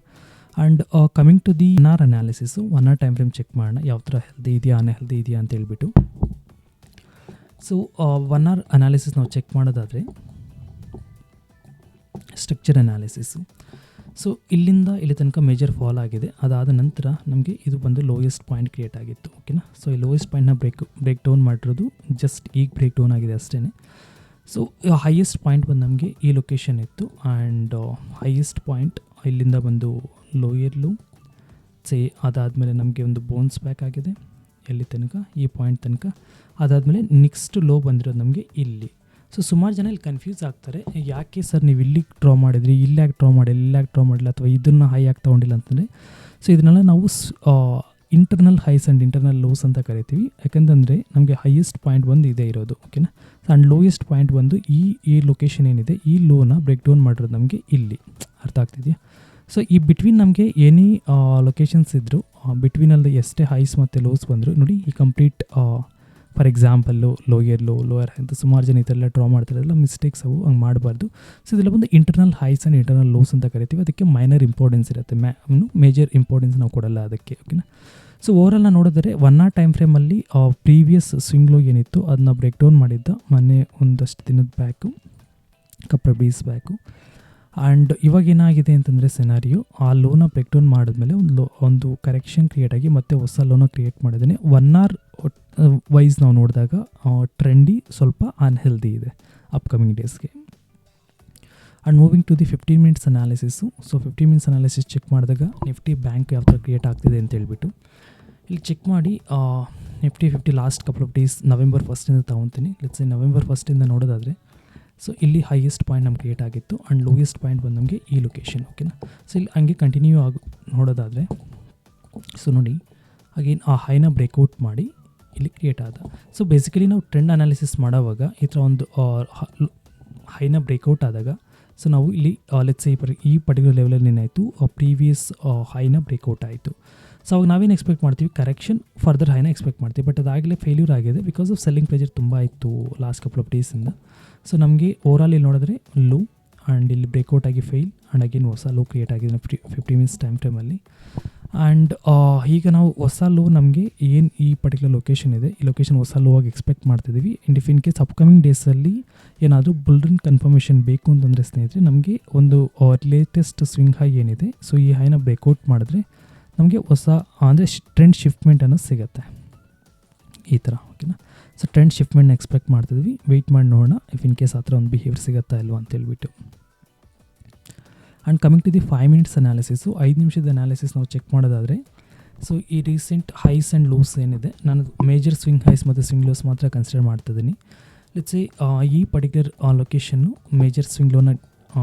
And coming to the 1 hour analysis, 1 hour time frame check ಮಾಡೋಣ ಯಾವ ಥರ ಹೆಲ್ದಿ ಇದೆಯಾ ಅನ್ಹೆಲ್ದಿ ಇದೆಯಾ ಅಂತ ಹೇಳ್ಬಿಟ್ಟು. ಸೊ 1 hour ಅನಾಲಿಸಿಸ್ ನಾವು ಚೆಕ್ ಮಾಡೋದಾದರೆ ಸ್ಟ್ರಕ್ಚರ್ ಅನಾಲಿಸಿಸು. ಸೊ ಇಲ್ಲಿಂದ ಇಲ್ಲಿ ತನಕ ಮೇಜರ್ ಫಾಲ್ ಆಗಿದೆ. ಅದಾದ ನಂತರ ನಮಗೆ ಇದು ಬಂದು ಲೋಯೆಸ್ಟ್ ಪಾಯಿಂಟ್ ಕ್ರಿಯೇಟ್ ಆಗಿತ್ತು. ಓಕೆನಾ, ಸೊ ಈ ಲೋಯೆಸ್ಟ್ ಪಾಯಿಂಟ್ನ ಬ್ರೇಕ್ ಡೌನ್ ಮಾಡಿರೋದು ಜಸ್ಟ್ ಈಗ ಬ್ರೇಕ್ ಡೌನ್ ಆಗಿದೆ ಅಷ್ಟೇ. ಸೊ ಹೈಯೆಸ್ಟ್ ಪಾಯಿಂಟ್ ಬಂದು ನಮಗೆ ಈ ಲೊಕೇಶನ್ ಇತ್ತು ಆ್ಯಂಡ್ ಹೈಯೆಸ್ಟ್ ಪಾಯಿಂಟ್ ಇಲ್ಲಿಂದ ಬಂದು ಲೋಯರ್ ಲೋ ಅದಾದಮೇಲೆ ನಮಗೆ ಒಂದು ಬೌನ್ಸ್ ಬ್ಯಾಕ್ ಆಗಿದೆ ಎಲ್ಲಿ ತನಕ ಈ ಪಾಯಿಂಟ್ ತನಕ. ಅದಾದಮೇಲೆ ನೆಕ್ಸ್ಟ್ ಲೋ ಬಂದಿರೋದು ನಮಗೆ ಇಲ್ಲಿ. ಸೊ ಸುಮಾರು ಜನ ಇಲ್ಲಿ ಕನ್ಫ್ಯೂಸ್ ಆಗ್ತಾರೆ, ಯಾಕೆ ಸರ್ ನೀವು ಇಲ್ಲಿಗೆ ಡ್ರಾ ಮಾಡಿದ್ರಿ, ಇಲ್ಲಿ ಯಾಕೆ ಡ್ರಾ ಮಾಡಿಲ್ಲ, ಇಲ್ಲಿ ಯಾಕೆ ಡ್ರಾ ಮಾಡಿಲ್ಲ ಅಥವಾ ಇದನ್ನು ಹೈ ಯಾಕೆ ತೊಗೊಂಡಿಲ್ಲ ಅಂತಂದರೆ ಸೊ ಇದನ್ನೆಲ್ಲ ನಾವು ಇಂಟರ್ನಲ್ ಹೈಸ್ ಆ್ಯಂಡ್ ಇಂಟರ್ನಲ್ ಲೋಸ್ ಅಂತ ಕರಿತೀವಿ. ಯಾಕಂತಂದರೆ ನಮಗೆ ಹೈಯೆಸ್ಟ್ ಪಾಯಿಂಟ್ ಬಂದು ಇದೇ ಇರೋದು. ಓಕೆನಾ, ಆ್ಯಂಡ್ ಲೋಯೆಸ್ಟ್ ಪಾಯಿಂಟ್ ಬಂದು ಈ ಲೊಕೇಶನ್ ಏನಿದೆ ಈ ಲೋನ ಬ್ರೇಕ್ ಡೌನ್ ಮಾಡಿರೋದು ನಮಗೆ ಇಲ್ಲಿ. ಅರ್ಥ ಆಗ್ತಿದೆಯಾ? ಸೊ ಈ ಬಿಟ್ವೀನ್ ನಮಗೆ ಏನೇ ಲೊಕೇಶನ್ಸ್ ಇದ್ದರೂ ಬಿಟ್ವೀನಲ್ಲಿ ಎಷ್ಟೇ ಹೈಸ್ ಮತ್ತು ಲೋಸ್ ಬಂದರು ನೋಡಿ ಈ complete for example lower high ಅಂತ ಸುಮಾರು ಜನ ಈ ಥರ ಎಲ್ಲ ಡ್ರಾ ಮಾಡ್ತಾರಲ್ಲ ಮಿಸ್ಟೇಕ್ಸ್ ಅವು ಹಂಗೆ ಮಾಡಬಾರ್ದು. ಸೊ ಇದೆಲ್ಲ ಬಂದು ಇಂಟರ್ನಲ್ ಹೈಸ್ ಆ್ಯಂಡ್ ಇಂಟರ್ನಲ್ ಲೋಸ್ ಅಂತ ಕರಿತೀವಿ. ಅದಕ್ಕೆ ಮೈನರ್ ಇಂಪಾರ್ಟೆನ್ಸ್ ಇರುತ್ತೆ, ಮೇಜರ್ ಇಂಪಾರ್ಟೆನ್ಸ್ ನಾವು ಕೊಡಲ್ಲ ಅದಕ್ಕೆ. ಓಕೆನಾ, ಸೊ ಓವರಾಲ್ ನಾವು ನೋಡಿದ್ರೆ 1 hour ಟೈಮ್ ಫ್ರೇಮಲ್ಲಿ ಪ್ರೀವಿಯಸ್ ಸ್ವಿಂಗ್ ಲೋ ಏನಿತ್ತು ಅದನ್ನ ಬ್ರೇಕ್ ಡೌನ್ ಮಾಡಿದ್ದ ಮೊನ್ನೆ ಒಂದಷ್ಟು ದಿನದ back, couple days back. And ಇವಾಗ ಏನಾಗಿದೆ ಅಂತಂದರೆ ಸಿನಾರಿಯೋ ಆ ಲೋನ ಬ್ರೇಕ್ ಡೌನ್ ಮಾಡಿದ್ಮೇಲೆ ಒಂದು ಕರೆಕ್ಷನ್ ಕ್ರಿಯೇಟ್ ಆಗಿ ಮತ್ತೆ ಹೊಸ ಲೋನ ಕ್ರಿಯೇಟ್ ಮಾಡಿದ್ದೀನಿ. 1 hour ವೈಸ್ ನಾವು ನೋಡಿದಾಗ ಟ್ರೆಂಡಿ ಸ್ವಲ್ಪ ಅನ್ಹೆಲ್ದಿ ಇದೆ ಅಪ್ಕಮಿಂಗ್ ಡೇಸ್ಗೆ. And moving to the 15 minutes analysis. So 15 minutes analysis check ಮಾಡಿದಾಗ ನಿಫ್ಟಿ ಬ್ಯಾಂಕ್ ಯಾವ ಥರ ಕ್ರಿಯೇಟ್ ಆಗ್ತಿದೆ ಅಂತ ಹೇಳ್ಬಿಟ್ಟು ಇಲ್ಲಿ ಚೆಕ್ ಮಾಡಿ Nifty 50 last couple of days November 1st ತೊಗೊತೀನಿ. ಲೆಟ್ಸ್ November 1st ನೋಡೋದಾದರೆ ಸೊ ಇಲ್ಲಿ ಹೈಯೆಸ್ಟ್ ಪಾಯಿಂಟ್ ನಮ್ಗೆ ಕ್ರಿಯೇಟ್ ಆಗಿತ್ತು ಆ್ಯಂಡ್ ಲೋಯೆಸ್ಟ್ ಪಾಯಿಂಟ್ ಬಂದು ನಮಗೆ ಈ ಲೊಕೇಶನ್. ಓಕೆನಾ, ಸೊ ಇಲ್ಲಿ ಹಂಗೆ ಕಂಟಿನ್ಯೂ ನೋಡೋದಾದರೆ ಸೊ ನೋಡಿ ಅಗೇನ್ ಆ ಹೈನ ಬ್ರೇಕ್ಔಟ್ ಮಾಡಿ ಇಲ್ಲಿ ಕ್ರಿಯೇಟ್ ಆದ. ಸೊ ಬೇಸಿಕಲಿ ನಾವು ಟ್ರೆಂಡ್ ಅನಾಲಿಸಿಸ್ ಮಾಡೋವಾಗ ಈ ಥರ ಒಂದು ಹೈನ ಬ್ರೇಕ್ಔಟ್ ಆದಾಗ ಸೊ ನಾವು ಇಲ್ಲಿ ಲೆಟ್ಸ್ ಈ ಪರ್ಟಿಕ್ಯುಲರ್ ಲೆವೆಲಲ್ಲಿ ಏನಾಯಿತು ಪ್ರೀವಿಯಸ್ ಹೈನ ಬ್ರೇಕ್ಔಟ್ ಆಯಿತು. ಸೊ ಅವಾಗ ನಾವೇನು ಎಕ್ಸ್ಪೆಕ್ಟ್ ಮಾಡ್ತೀವಿ, ಕರೆಕ್ಷನ್ ಫರ್ದರ್ ಹೈನ ಎಕ್ಸ್ಪೆಕ್ಟ್ ಮಾಡ್ತೀವಿ. ಬಟ್ ಅದಾಗಲೇ ಫೇಲ್ಯೂರ್ ಆಗಿದೆ ಬಿಕಾಸ್ ಆಫ್ ಸೆಲ್ಲಿಂಗ್ ಪ್ರೆಷರ್ ತುಂಬ ಇತ್ತು ಲಾಸ್ಟ್ ಕಪಲ್ ಆಫ್ ಡೇಸಿಂದ. ಸೊ ನಮಗೆ ಓವರಾಲ್ ಇಲ್ಲಿ ನೋಡಿದ್ರೆ ಲೋ ಆ್ಯಂಡ್ ಇಲ್ಲಿ ಬ್ರೇಕ್ಔಟ್ ಆಗಿ ಫೇಲ್ ಆ್ಯಂಡ್ ಅಗೇನ್ ಹೊಸ ಲೋ ಕ್ರಿಯೇಟ್ ಆಗಿದೆ 50 minutes ಟೈಮ್ ಫ್ರೇಮಲ್ಲಿ. ಆ್ಯಂಡ್ ಈಗ ನಾವು ಹೊಸ ಲೋ ನಮಗೆ ಏನು ಈ ಪರ್ಟಿಕ್ಯುಲರ್ ಲೊಕೇಶನ್ ಇದೆ ಈ ಲೊಕೇಶನ್ ಹೊಸ ಲೋ ಆಗಿ ಎಕ್ಸ್ಪೆಕ್ಟ್ ಮಾಡ್ತಿದ್ದೀವಿ. ಇನ್ ಕೇಸ್ ಅಪ್ಕಮಿಂಗ್ ಡೇಸಲ್ಲಿ ಏನಾದರೂ ಬುಲ್ ಕನ್ಫರ್ಮೇಷನ್ ಬೇಕು ಅಂತಂದರೆ ಸ್ನೇಹಿತರೆ ನಮಗೆ ಒಂದು ಲೇಟೆಸ್ಟ್ ಸ್ವಿಂಗ್ ಹೈ ಏನಿದೆ ಸೊ ಈ ಹೈನ ಬ್ರೇಕ್ಔಟ್ ಮಾಡಿದ್ರೆ ನಮಗೆ ಹೊಸ ಅಂದರೆ ಟ್ರೆಂಡ್ ಶಿಫ್ಟ್ಮೆಂಟ್ ಅನ್ನೋದು ಸಿಗುತ್ತೆ ಈ ಥರ. ಓಕೆನಾ, ಸೊ ಟ್ರೆಂಡ್ ಶಿಫ್ಟ್ಮೆಂಟ್ನ ಎಕ್ಸ್ಪೆಕ್ಟ್ ಮಾಡ್ತಿದ್ವಿ. ವೆಯ್ಟ್ ಮಾಡಿ ನೋಡೋಣ ಇಫ್ ಇನ್ ಕೇಸ್ ಆ ಥರ ಒಂದು ಬಿಹೇವಿಯರ್ ಸಿಗುತ್ತಾ ಇಲ್ವಾ ಅಂತೇಳ್ಬಿಟ್ಟು. And coming to the 5 minutes analysis, 5 ನಿಮಿಷದ ಅನಾಲಿಸಿಸ್ ನಾವು ಚೆಕ್ ಮಾಡೋದಾದರೆ ಸೊ ಈ ರೀಸೆಂಟ್ ಹೈಸ್ ಆ್ಯಂಡ್ ಲೋಸ್ ಏನಿದೆ ನಾನು ಮೇಜರ್ ಸ್ವಿಂಗ್ ಹೈಸ್ ಮತ್ತು ಸ್ವಿಂಗ್ ಲೋಸ್ ಮಾತ್ರ ಕನ್ಸಿಡರ್ ಮಾಡ್ತಿದ್ದೀನಿ. ಲೆಟ್ಸ್ ಸೇ ಈ ಪರ್ಟಿಕ್ಯುಲರ್ ಲೊಕೇಶನ್ನು ಮೇಜರ್ ಸ್ವಿಂಗ್ ಲೋನ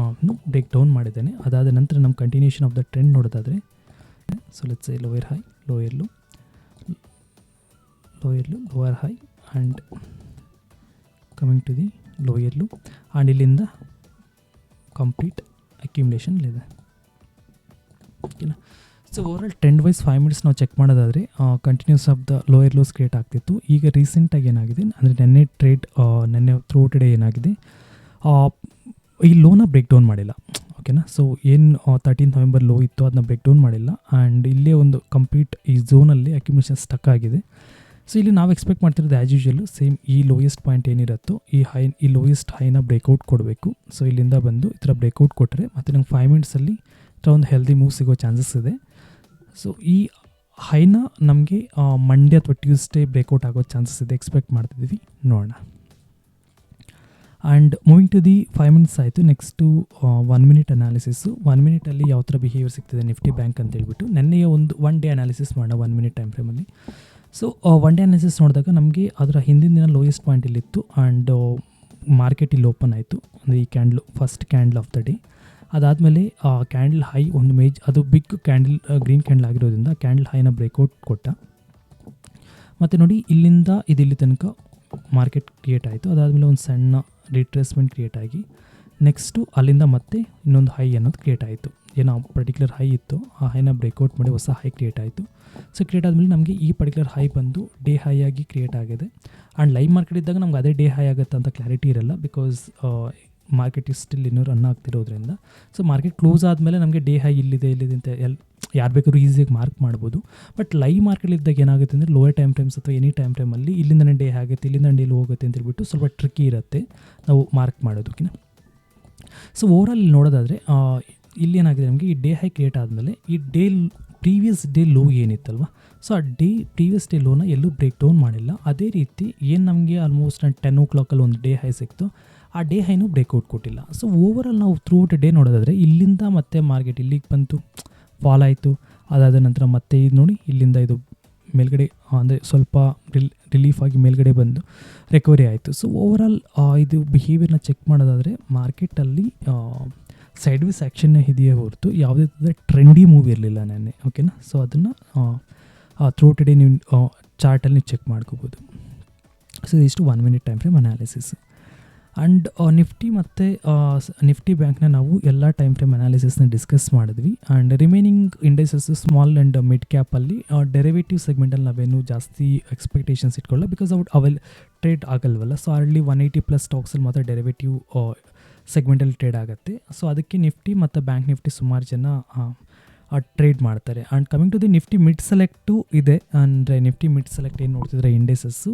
ಬ್ರೇಕ್ ಡೌನ್ ಮಾಡಿದ್ದೇನೆ. ಅದಾದ ನಂತರ ನಮ್ಮ ಕಂಟಿನ್ಯೂಷನ್ ಆಫ್ ದ ಟ್ರೆಂಡ್ ನೋಡೋದಾದರೆ, so let's say lower high, lower low, lower high and coming to the lower low and ಇಲ್ಲಿಂದ ಕಂಪ್ಲೀಟ್ ಅಕ್ಯುಮುಲೇಷನ್ ಇದೆ. ಓಕೆನಾ. So overall trend wise 5 minutes ನಾವು ಚೆಕ್ ಮಾಡೋದಾದರೆ continues of the lower lows create ಆಗ್ತಿತ್ತು. ಈಗ ರೀಸೆಂಟಾಗಿ ಏನಾಗಿದೆ ಅಂದರೆ ನೆನ್ನೆ ಥ್ರೂ ಡೇ ಏನಾಗಿದೆ, ಈ ಲೋನ ಬ್ರೇಕ್ ಡೌನ್ ಮಾಡಿಲ್ಲ. ಓಕೆನಾ. ಸೊ ಏನು 13 ನವೆಂಬರ್ ಲೋ ಇತ್ತು ಅದನ್ನ ಬ್ರೇಕ್ ಡೌನ್ ಮಾಡಿಲ್ಲ ಆ್ಯಂಡ್ ಇಲ್ಲೇ ಒಂದು ಕಂಪ್ಲೀಟ್ ಈ ಝೋನಲ್ಲಿ ಅಕ್ಯುಮುಲೇಷನ್ ಸ್ಟಕ್ ಆಗಿದೆ. ಸೊ ಇಲ್ಲಿ ನಾವು ಎಕ್ಸ್ಪೆಕ್ಟ್ ಮಾಡ್ತಿರೋದು ಆ್ಯಸ್ ಯೂಶುವಲ್ ಸೇಮ್ ಈ ಲೋಯೆಸ್ಟ್ ಪಾಯಿಂಟ್ ಏನಿರುತ್ತೋ ಈ ಲೋಯೆಸ್ಟ್ ಹೈನ ಬ್ರೇಕೌಟ್ ಕೊಡಬೇಕು. ಸೊ ಇಲ್ಲಿಂದ ಬಂದು ಈ ಥರ ಬ್ರೇಕೌಟ್ ಕೊಟ್ಟರೆ ಮತ್ತು ನಂಗೆ 5 ಮಿನಿಟ್ಸಲ್ಲಿ ಈ ಥರ ಒಂದು ಹೆಲ್ದಿ ಮೂವ್ ಸಿಗೋ ಚಾನ್ಸಸ್ ಇದೆ. ಸೊ ಈ ಹೈನ ನಮಗೆ ಮಂಡೇ ಅಥವಾ ಟ್ಯೂಸ್ಡೇ ಬ್ರೇಕೌಟ್ ಆಗೋ ಚಾನ್ಸಸ್ ಇದೆ, ಎಕ್ಸ್ಪೆಕ್ಟ್ ಮಾಡ್ತಿದ್ದೀವಿ, ನೋಡೋಣ. And moving to the 5 minutes ಆಯಿತು. Next 1 minute analysis. 1 ಮಿನಿಟಲ್ಲಿ ಯಾವ ಥರ ಬಿಹೇವಿಯರ್ ಸಿಗ್ತಿದೆ ನಿಫ್ಟಿ ಬ್ಯಾಂಕ್ ಅಂತ ಹೇಳ್ಬಿಟ್ಟು ನೆನ್ನೆಯ ಒಂದು 1 ಡೇ ಅನಾಲಿಸಿಸ್ ಮಾಡೋಣ 1 ಮಿನಿಟ್ ಟೈಮ್ ಫ್ರೇಮಲ್ಲಿ. ಸೊ 1 ಡೇ ಅನಾಲಿಸಿಸ್ ನೋಡಿದಾಗ ನಮಗೆ ಅದರ ಹಿಂದಿನ ದಿನ ಲೋಯೆಸ್ಟ್ ಪಾಯಿಂಟ್ ಇಲ್ಲಿತ್ತು ಆ್ಯಂಡ್ ಮಾರ್ಕೆಟ್ ಇಲ್ಲಿ ಓಪನ್ ಆಯಿತು. ಅಂದರೆ ಈ candle first candle of the day. ಅದಾದಮೇಲೆ ಕ್ಯಾಂಡಲ್ ಹೈ ಒಂದು ಅದು ಬಿಗ್ ಕ್ಯಾಂಡಲ್ ಗ್ರೀನ್ ಕ್ಯಾಂಡಲ್ ಆಗಿರೋದ್ರಿಂದ ಕ್ಯಾಂಡಲ್ ಹೈನ ಬ್ರೇಕೌಟ್ ಕೊಟ್ಟ. ಮತ್ತು ನೋಡಿ ಇಲ್ಲಿಂದ ಇಲ್ಲಿ ತನಕ ಮಾರ್ಕೆಟ್ ಕ್ರಿಯೇಟ್ ಆಯಿತು. ಅದಾದಮೇಲೆ ಒಂದು ಸಣ್ಣ ರಿಟ್ರೇಸ್ಮೆಂಟ್ ಕ್ರಿಯೇಟ್ ಆಗಿ ನೆಕ್ಸ್ಟು ಅಲ್ಲಿಂದ ಮತ್ತೆ ಇನ್ನೊಂದು ಹೈ ಅನ್ನೋದು ಕ್ರಿಯೇಟ್ ಆಯಿತು. ಏನೋ ಪರ್ಟಿಕ್ಯುಲರ್ ಹೈ ಇತ್ತು ಆ ಹೈನ ಬ್ರೇಕೌಟ್ ಮಾಡಿ ಹೊಸ ಹೈ ಕ್ರಿಯೇಟ್ ಆಯಿತು. ಸೊ ಕ್ರಿಯೇಟ್ ಆದಮೇಲೆ ನಮಗೆ ಈ ಪರ್ಟಿಕ್ಯುಲರ್ ಹೈ ಬಂದು ಡೇ ಹೈ ಆಗಿ ಕ್ರಿಯೇಟ್ ಆಗಿದೆ. ಆ್ಯಂಡ್ ಲೈವ್ ಮಾರ್ಕೆಟ್ ಇದ್ದಾಗ ನಮ್ಗೆ ಅದೇ ಡೇ ಹೈ ಆಗುತ್ತೆ ಅಂತ ಕ್ಲಾರಿಟಿ ಇರಲ್ಲ, ಬಿಕಾಸ್ ಮಾರ್ಕೆಟ್ ಸ್ಟಿಲ್ ಇನ್ನೂ ರನ್ ಆಗ್ತಿರೋದ್ರಿಂದ. ಸೊ ಮಾರ್ಕೆಟ್ ಕ್ಲೋಸ್ ಆದಮೇಲೆ ನಮಗೆ ಡೇ ಹೈ ಇಲ್ಲಿದೆ ಅಂತ ಯಾರು ಬೇಕಾದ್ರೂ ಈಸಿಯಾಗಿ ಮಾರ್ಕ್ ಮಾಡ್ಬೋದು. ಬಟ್ ಲೈವ್ ಮಾರ್ಕೆಟ್ಲಿದ್ದಾಗ ಏನಾಗುತ್ತೆ ಅಂದರೆ ಲೋಯರ್ ಟೈಮ್ ಫ್ರೇಮ್ಸ್ ಅಥವಾ ಎನಿ ಟೈಮ್ ಫ್ರೇಮಲ್ಲಿ ಇಲ್ಲಿಂದ ಡೇ ಆಗುತ್ತೆ, ಇಲ್ಲಿಂದ ಡೇಲಿ ಹೋಗುತ್ತೆ ಅಂತ ಹೇಳ್ಬಿಟ್ಟು ಸ್ವಲ್ಪ ಟ್ರಿಕ್ಕಿ ಇರುತ್ತೆ ನಾವು ಮಾರ್ಕ್ ಮಾಡೋದಕ್ಕಿಂತ. ಸೊ ಓವರಾಲ್ ನೋಡೋದಾದರೆ ಇಲ್ಲಿ ಏನಾಗಿದೆ ನಮಗೆ ಈ ಡೇ ಹೈ ಕ್ರಿಯೇಟ್ ಆದಮೇಲೆ ಈ ಪ್ರೀವಿಯಸ್ ಡೇ ಲೋ ಏನಿತ್ತಲ್ವ, ಸೊ ಆ ಪ್ರೀವಿಯಸ್ ಡೇ ಲೋನ ಎಲ್ಲೂ ಬ್ರೇಕ್ ಡೌನ್ ಮಾಡಿಲ್ಲ. ಅದೇ ರೀತಿ ಏನು ನಮಗೆ ಆಲ್ಮೋಸ್ಟ್ 10 o'clock ಒಂದು ಡೇ ಹೈ ಸಿಕ್ತು, ಆ ಡೇ ಹೈನೂ ಬ್ರೇಕೌಟ್ ಕೊಟ್ಟಿಲ್ಲ. ಸೊ ಓವರಾಲ್ ನಾವು ಥ್ರೂಔಟ್ ಡೇ ನೋಡೋದಾದರೆ ಇಲ್ಲಿಂದ ಮತ್ತೆ ಮಾರ್ಕೆಟ್ ಇಲ್ಲಿಗೆ ಬಂತು, ಫಾಲ್ ಆಯಿತು. ಅದಾದ ನಂತರ ಮತ್ತೆ ಇದು ನೋಡಿ ಇಲ್ಲಿಂದ ಇದು ಮೇಲ್ಗಡೆ ಅಂದರೆ ಸ್ವಲ್ಪ ರಿಲೀಫ್ ಆಗಿ ಮೇಲ್ಗಡೆ ಬಂದು ರಿಕವರಿ ಆಯಿತು. ಸೊ ಓವರಾಲ್ ಇದು ಬಿಹೇವಿಯರ್ನ ಚೆಕ್ ಮಾಡೋದಾದರೆ ಮಾರ್ಕೆಟಲ್ಲಿ ಸೈಡ್ ವೇಸ್ ಆ್ಯಕ್ಷನ್ನೇ ಇದೆಯೇ ಹೊರತು ಯಾವುದೇ ಥರದ ಟ್ರೆಂಡಿ ಮೂವ್ ಇರಲಿಲ್ಲ ನೆನ್ನೆ. ಓಕೆನಾ. ಸೊ ಅದನ್ನು ಥ್ರೂಔಟ್ ಡೇ ನೀವು ಚಾರ್ಟಲ್ಲಿ ನೀವು ಚೆಕ್ ಮಾಡ್ಕೋಬೋದು. ಸೊ ಇಷ್ಟು 1 minute time frame analysis. And Nifty ಮತ್ತು ನಿಫ್ಟಿ ಬ್ಯಾಂಕ್ನ ನಾವು ಎಲ್ಲ ಟೈಮ್ ಫ್ರೇಮ್ ಅನಾಲಿಸಿಸ್ನ ಡಿಸ್ಕಸ್ ಮಾಡಿದ್ವಿ. And remaining indices small and mid ಕ್ಯಾಪಲ್ಲಿ ಡೆರಿವೇಟಿವ್ ಸೆಗ್ಮೆಂಟಲ್ಲಿ ನಾವೇನು ಜಾಸ್ತಿ ಎಕ್ಸ್ಪೆಕ್ಟೇಷನ್ಸ್ ಇಟ್ಕೊಳ್ಳಲ್ಲ, ಬಿಕಾಸ್ ಅವೆಲ್ಲ ಟ್ರೇಡ್ ಆಗಲ್ವಲ್ಲ. ಸೊ ಅಲ್ಲಿ 180+ ಸ್ಟಾಕ್ಸಲ್ಲಿ ಮಾತ್ರ ಡೆರಿವೇಟಿವ್ ಸೆಗ್ಮೆಂಟಲ್ಲಿ ಟ್ರೇಡ್ ಆಗುತ್ತೆ. ಸೊ ಅದಕ್ಕೆ ನಿಫ್ಟಿ ಮತ್ತು ಬ್ಯಾಂಕ್ ನಿಫ್ಟಿ ಸುಮಾರು ಜನ ಟ್ರೇಡ್ ಮಾಡ್ತಾರೆ. And coming to the Nifty mid select ಇದೆ. ಅಂದರೆ ನಿಫ್ಟಿ ಮಿಡ್ ಸೆಲೆಕ್ಟ್ ಏನು ನೋಡ್ತಿದ್ರೆ ಇಂಡೈಸಸ್ಸು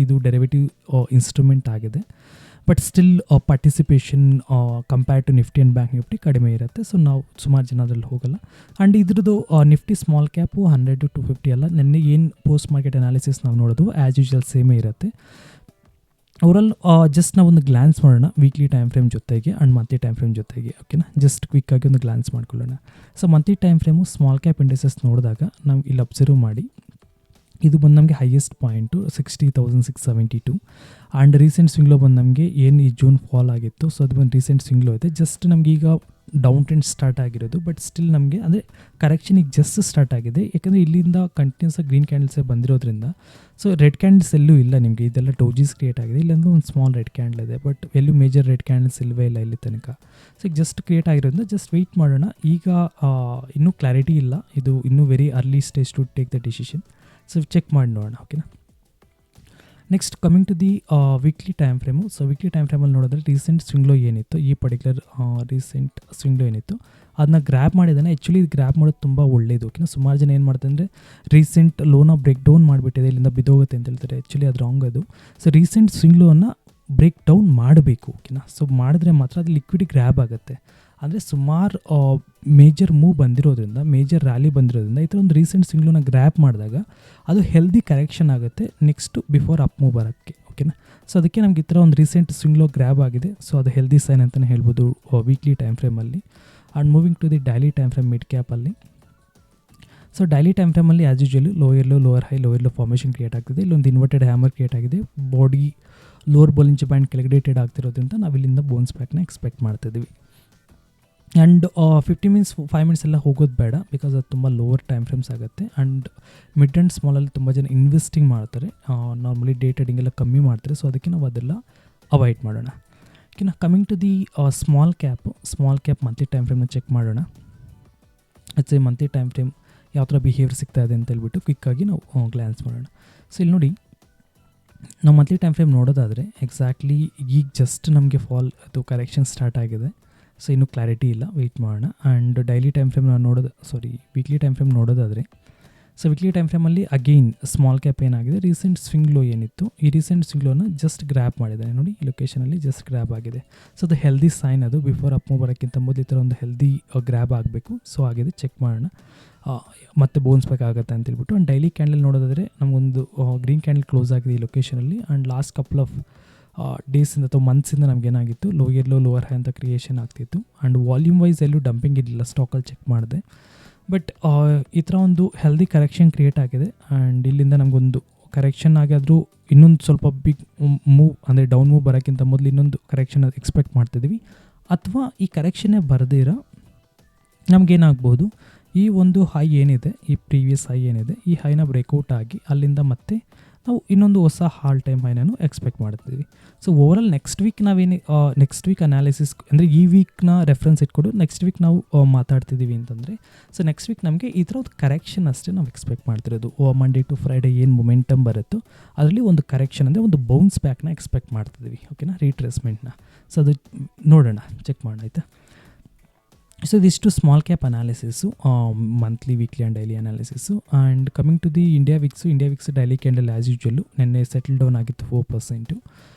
ಇದು ಡೆರಿವೇಟಿವ್ ಇನ್ಸ್ಟ್ರೂಮೆಂಟ್ ಆಗಿದೆ. But still participation compared to Nifty and bank Nifty ಕಡಿಮೆ ಇರುತ್ತೆ. ಸೊ ನಾವು ಸುಮಾರು ಜನ ಅದರಲ್ಲಿ ಹೋಗಲ್ಲ. ಆ್ಯಂಡ್ ಇದ್ರದ್ದು ನಿಫ್ಟಿ ಸ್ಮಾಲ್ ಕ್ಯಾಪು 100 to 250 ಅಲ್ಲ. ನೆನ್ನೆ ಏನು ಪೋಸ್ಟ್ ಮಾರ್ಕೆಟ್ ಅನಾಲಿಸಿಸ್ ನಾವು ನೋಡೋದು ಆ್ಯಸ್ ಯೂಶುವಲ್ ಸೇಮೇ ಇರುತ್ತೆ. ಓವರಾಲ್ ಜಸ್ಟ್ ನಾವು ಒಂದು ಗ್ಲಾನ್ಸ್ ಮಾಡೋಣ ವೀಕ್ಲಿ ಟೈಮ್ ಫ್ರೇಮ್ ಜೊತೆಗೆ ಆ್ಯಂಡ್ ಮಂತ್ಲಿ ಟೈಮ್ ಫ್ರೇಮ್ ಜೊತೆಗೆ. ಓಕೆನಾ. ಜಸ್ಟ್ ಕ್ವಿಕ್ಕಾಗಿ ಒಂದು ಗ್ಲಾನ್ಸ್ ಮಾಡ್ಕೊಳ್ಳೋಣ. So monthly time frame small cap indices ನೋಡಿದಾಗ ನಾವು ಇಲ್ಲಿ ಅಬ್ಸರ್ವ್ ಮಾಡಿ ಇದು ಬಂದು ನಮಗೆ ಹೈಯೆಸ್ಟ್ ಪಾಯಿಂಟು 60,672 ಆ್ಯಂಡ್ ರೀಸೆಂಟ್ ಸ್ವಿಂಗ್ಲೋ ಬಂದು ನಮಗೆ ಏನು ಈ ಜೂನ್ ಫಾಲ್ ಆಗಿತ್ತು. ಸೊ ಅದು ಬಂದು ರೀಸೆಂಟ್ ಸ್ವಿಂಗ್ಲೋ ಇದೆ. ಜಸ್ಟ್ ನಮಗೆ ಈಗ ಡೌನ್ ಟ್ರೆಂಡ್ ಸ್ಟಾರ್ಟ್ ಆಗಿರೋದು, ಬಟ್ ಸ್ಟಿಲ್ ನಮಗೆ ಅಂದರೆ ಕರೆಕ್ಷನ್ ಈಗ ಜಸ್ಟ್ ಸ್ಟಾರ್ಟ್ ಆಗಿದೆ. ಯಾಕಂದರೆ ಇಲ್ಲಿಂದ ಕಂಟಿನ್ಯೂಸ್ ಆಗಿ ಗ್ರೀನ್ ಕ್ಯಾಂಡಲ್ಸೇ ಬಂದಿರೋದ್ರಿಂದ. ಸೊ ರೆಡ್ ಕ್ಯಾಂಡಲ್ಸ್ ಎಲ್ಲೂ ಇಲ್ಲ ನಿಮಗೆ, ಇದೆಲ್ಲ ಡೋಜೀಸ್ ಕ್ರಿಯೇಟ್ ಆಗಿದೆ. ಇಲ್ಲಂದ್ರೆ ಒಂದು ಸ್ಮಾಲ್ ರೆಡ್ ಕ್ಯಾಂಡಲ್ ಇದೆ, ಬಟ್ ಎಲ್ಲೂ ಮೇಜರ್ ರೆಡ್ ಕ್ಯಾಂಡಲ್ಸ್ ಇಲ್ಲವೇ ಇಲ್ಲ ಇಲ್ಲಿ ತನಕ. ಸೊ ಈಗ ಜಸ್ಟ್ ಕ್ರಿಯೇಟ್ ಆಗಿರೋದ್ರಿಂದ ಜಸ್ಟ್ ವೆಯ್ಟ್ ಮಾಡೋಣ. ಈಗ ಇನ್ನೂ ಕ್ಲಾರಿಟಿ ಇಲ್ಲ, ಇದು ಇನ್ನೂ very early stage to take the decision. So check ಮಾಡಿ ನೋಡೋಣ. ಓಕೆನಾ. Next coming to the weekly time frame. So weekly time ಫ್ರೇಮಲ್ಲಿ ನೋಡಿದ್ರೆ ರೀಸೆಂಟ್ ಸ್ವಿಂಗ್ಲೋ ಏನಿತ್ತು, ಈ ಪರ್ಟಿಕ್ಯುಲರ್ ರೀಸೆಂಟ್ ಸ್ವಿಂಗ್ಲೋ ಏನಿತ್ತು ಅದನ್ನ ಗ್ರ್ಯಾಬ್ ಮಾಡಿದ್ದಾನೆ. ಆ್ಯಕ್ಚುಲಿ ಇದು ಗ್ರ್ಯಾಬ್ ಮಾಡೋದು ತುಂಬ ಒಳ್ಳೆಯದು. ಓಕೆನಾ. ಸುಮಾರು ಜನ ಏನು ಮಾಡ್ತಾರೆ ಅಂದರೆ ರೀಸೆಂಟ್ ಲೋನ ಬ್ರೇಕ್ ಡೌನ್ ಮಾಡಿಬಿಟ್ಟಿದೆ, ಇಲ್ಲಿಂದ ಬಿದ್ದೋಗುತ್ತೆ ಅಂತ ಹೇಳ್ತಾರೆ. ಆ್ಯಕ್ಚುಲಿ ಅದು ರಾಂಗ್ ಅದು. ಸೊ ರೀಸೆಂಟ್ ಸ್ವಿಂಗ್ ಲೋನ ಬ್ರೇಕ್ ಡೌನ್ ಮಾಡಬೇಕು. ಓಕೆನಾ. ಸೊ ಮಾಡಿದ್ರೆ ಮಾತ್ರ ಅದು ಲಿಕ್ವಿಡಿ ಗ್ರ್ಯಾಬ್ ಆಗುತ್ತೆ. ಅಂದರೆ ಸುಮಾರು ಮೇಜರ್ ಮೂವ್ ಬಂದಿರೋದ್ರಿಂದ, ಮೇಜರ್ ರ್ಯಾಲಿ ಬಂದಿರೋದ್ರಿಂದ ಈ ಥರ ಒಂದು ರೀಸೆಂಟ್ ಸ್ವಿಂಗ್ಲೋನ ಗ್ರ್ಯಾಬ್ ಮಾಡಿದಾಗ ಅದು ಹೆಲ್ದಿ ಕರೆಕ್ಷನ್ ಆಗುತ್ತೆ ನೆಕ್ಸ್ಟು ಬಿಫೋರ್ ಅಪ್ ಮೂವ್ ಬರೋಕ್ಕೆ. ಓಕೆನಾ. ಸೊ ಅದಕ್ಕೆ ನಮ್ಗೆ ಈ ಥರ ಒಂದು ರೀಸೆಂಟ್ ಸ್ವಿಂಗ್ಲೋ ಗ್ರ್ಯಾಬ್ ಆಗಿದೆ. ಸೊ ಅದು ಹೆಲ್ದಿ ಸೈನ್ ಅಂತಲೇ ಹೇಳ್ಬೋದು ವೀಕ್ಲಿ ಟೈಮ್ ಫ್ರೇಮಲ್ಲಿ. And moving to the daily time frame mid ಕ್ಯಾಪಲ್ಲಿ. ಸೊ ಡೈಲಿ ಟೈಮ್ ಫ್ರೇಮಲ್ಲಿ as usual lower low lower high lower low formation create ಆಗ್ತಿದೆ. ಇಲ್ಲೊಂದು ಇನ್ವರ್ಟೆಡ್ ಹ್ಯಾಮರ್ ಕ್ರಿಯೇಟ್ ಆಗಿದೆ. ಬಾಡಿ ಲೋವರ್ ಬೋಲಿಂಜ್ ಬ್ಯಾಂಡ್ ಕೆಳಗಡೆ trade ಆಗ್ತಿರೋದ್ರಿಂದ ನಾವು ಇಲ್ಲಿಂದ ಬೋನ್ಸ್ ಬ್ಯಾಕ್ನ ಎಕ್ಸ್ಪೆಕ್ಟ್ ಮಾಡ್ತಿದ್ದೀವಿ. ಆ್ಯಂಡ್ 50 ಮಿನಿಟ್ಸ್ 5 ಮಿನಿಟ್ಸ್ ಎಲ್ಲ ಹೋಗೋದು ಬೇಡ, ಬಿಕಾಸ್ ಅದು ತುಂಬ ಲೋವರ್ ಟೈಮ್ ಫ್ರೇಮ್ಸ್ ಆಗುತ್ತೆ. ಆ್ಯಂಡ್ ಮಿಡ್ ಆ್ಯಂಡ್ ಸ್ಮಾಲಲ್ಲಿ ತುಂಬ ಜನ ಇನ್ವೆಸ್ಟಿಂಗ್ ಮಾಡ್ತಾರೆ, ನಾರ್ಮಲಿ ಡೇ ಟ್ರೇಡಿಂಗ್ ಎಲ್ಲ ಕಮ್ಮಿ ಮಾಡ್ತಾರೆ. ಸೊ ಅದಕ್ಕೆ ನಾವು ಅದೆಲ್ಲ ಅವಾಯ್ಡ್ ಮಾಡೋಣ. ಓಕೆನಾ. Coming to the small cap monthly time ಫ್ರೇಮ್ನ ಚೆಕ್ ಮಾಡೋಣ. ಅಚ್ಚೆ ಮಂತ್ಲಿ ಟೈಮ್ ಫ್ರೇಮ್ ಯಾವ ಥರ ಬಿಹೇವಿಯರ್ ಸಿಗ್ತಾ ಇದೆ ಅಂತ ಹೇಳ್ಬಿಟ್ಟು ಕ್ವಿಕ್ಕಾಗಿ ನಾವು ಗ್ಲ್ಯಾನ್ಸ್ ಮಾಡೋಣ. ಸೊ ಇಲ್ಲಿ ನೋಡಿ, ನಾವು ಮಂತ್ಲಿ ಟೈಮ್ ಫ್ರೇಮ್ ನೋಡೋದಾದರೆ ಎಕ್ಸಾಕ್ಟ್ಲಿ ಈಗ ಜಸ್ಟ್ ನಮಗೆ ಫಾಲ್ ಅದು ಕರೆಕ್ಷನ್ ಸ್ಟಾರ್ಟ್ ಆಗಿದೆ. ಸೊ ಇನ್ನೂ ಕ್ಲಾರಿಟಿ ಇಲ್ಲ, ವೆಯ್ಟ್ ಮಾಡೋಣ. ಆ್ಯಂಡ್ ಡೈಲಿ ಟೈಮ್ ಫ್ರೇಮ್ ನಾವು ವೀಕ್ಲಿ ಟೈಮ್ ಫ್ರೇಮ್ ನೋಡೋದಾದರೆ, ಸೊ ವೀಕ್ಲಿ ಟೈಮ್ ಫ್ರೇಮಲ್ಲಿ ಅಗೈನ್ ಸ್ಮಾಲ್ ಕ್ಯಾಪ್ ಏನಾಗಿದೆ, ರೀಸೆಂಟ್ ಸ್ವಿಂಗ್ ಲೋ ಏನಿತ್ತು, ಈ ರೀಸೆಂಟ್ ಸ್ವಿಂಗ್ ಲೋನ ಜಸ್ಟ್ ಗ್ರ್ಯಾಪ್ ಮಾಡಿದ್ದಾರೆ ನೋಡಿ, ಈ ಲೊಕೇಶನಲ್ಲಿ ಜಸ್ಟ್ ಗ್ರ್ಯಾಪ್ ಆಗಿದೆ. ಸೊ ಅದು ಹೆಲ್ದಿ ಸೈನ್, ಅದು ಬಿಫೋರ್ ಅಪ್ ಮೂವ್ ಬರೋಕ್ಕಿಂತ ಮೊದಲು ಈ ಥರ ಒಂದು ಹೆಲ್ದಿ ಗ್ರ್ಯಾಬ್ ಆಗಬೇಕು. ಸೊ ಆಗಿದೆ, ಚೆಕ್ ಮಾಡೋಣ ಮತ್ತೆ ಬೋನ್ಸ್ ಬ್ಯಾಕ್ ಆಗುತ್ತೆ ಅಂತ ಹೇಳ್ಬಿಟ್ಟು. ಆ್ಯಂಡ್ ಡೈಲಿ ಕ್ಯಾಂಡಲ್ ನೋಡೋದಾದರೆ ನಮಗೊಂದು ಗ್ರೀನ್ ಕ್ಯಾಂಡಲ್ ಕ್ಲೋಸ್ ಆಗಿದೆ ಈ ಲೊಕೇಶನಲ್ಲಿ. ಆ್ಯಂಡ್ ಲಾಸ್ಟ್ ಕಪಲ್ ಆಫ್ ಡೇಸಿಂದ ಅಥವಾ ಮಂತ್ಸಿಂದ ನಮಗೇನಾಗಿತ್ತು, ಲೋಯರ್ ಲೋ ಲೋವರ್ ಹೈ ಅಂತ ಕ್ರಿಯೇಷನ್ ಆಗ್ತಿತ್ತು. ಆ್ಯಂಡ್ ವಾಲ್ಯೂಮ್ ವೈಸ್ ಎಲ್ಲೂ ಡಂಪಿಂಗ್ ಇರಲಿಲ್ಲ, ಸ್ಟಾಕಲ್ಲಿ ಚೆಕ್ ಮಾಡಿದೆ. ಬಟ್ ಈ ಥರ ಒಂದು ಹೆಲ್ದಿ ಕರೆಕ್ಷನ್ ಕ್ರಿಯೇಟ್ ಆಗಿದೆ. ಆ್ಯಂಡ್ ಇಲ್ಲಿಂದ ನಮಗೊಂದು ಕರೆಕ್ಷನ್ ಆಗಾದರೂ ಇನ್ನೊಂದು ಸ್ವಲ್ಪ ಬಿಗ್ ಮೂವ್ ಅಂದರೆ ಡೌನ್ ಮೂವ್ ಬರೋಕ್ಕಿಂತ ಮೊದಲು ಇನ್ನೊಂದು ಕರೆಕ್ಷನ್ ಎಕ್ಸ್ಪೆಕ್ಟ್ ಮಾಡ್ತಿದ್ದೀವಿ. ಅಥವಾ ಈ ಕರೆಕ್ಷನ್ನೇ ಬರದಿರೋ ನಮಗೇನಾಗ್ಬೋದು, ಈ ಒಂದು ಹೈ ಏನಿದೆ, ಈ ಪ್ರೀವಿಯಸ್ ಹೈ ಏನಿದೆ, ಈ ಹೈನ ಬ್ರೇಕೌಟ್ ಆಗಿ ಅಲ್ಲಿಂದ ಮತ್ತೆ ನಾವು ಇನ್ನೊಂದು ಹೊಸ ಹಾಲ್ ಟೈಮ್ ಹೈನೂ ಎಕ್ಸ್ಪೆಕ್ಟ್ ಮಾಡ್ತಿದ್ದೀವಿ. So overall next week analysis ಅಂದರೆ ಈ ವೀಕ್ನ ರೆಫರೆನ್ಸ್ ಇಟ್ಕೊಂಡು ನೆಕ್ಸ್ಟ್ ವೀಕ್ ನಾವು ಮಾತಾಡ್ತಿದ್ದೀವಿ ಅಂತಂದರೆ, ಸೊ ನೆಕ್ಸ್ಟ್ ವೀಕ್ ನಮಗೆ ಈ ಥರ ಒಂದು ಕರೆಕ್ಷನ್ ಅಷ್ಟೇ ನಾವು ಎಕ್ಸ್ಪೆಕ್ಟ್ ಮಾಡ್ತಿರೋದು. ಮಂಡೇ ಟು ಫ್ರೈಡೇ ಏನು ಮೊಮೆಂಟಮ್ ಬರುತ್ತೋ ಅದರಲ್ಲಿ ಒಂದು ಕರೆಕ್ಷನ್ ಅಂದರೆ ಒಂದು ಬೌನ್ಸ್ ಬ್ಯಾಕ್ನ ಎಕ್ಸ್ಪೆಕ್ಟ್ ಮಾಡ್ತಿದ್ದೀವಿ. ಓಕೆನಾ, ರೀಟ್ರೇಸ್ಮೆಂಟ್ನ. ಸೊ ಅದು ನೋಡೋಣ, ಚೆಕ್ ಮಾಡೋಣ ಆಯಿತಾ. ಸೊ ಇದಿಷ್ಟು small cap analysis, monthly weekly and daily analysis. And coming to the India VIX daily candle as usual ನಿನ್ನೆ ಸೆಟಲ್ ಡೌನ್ ಆಗಿತ್ತು 4%.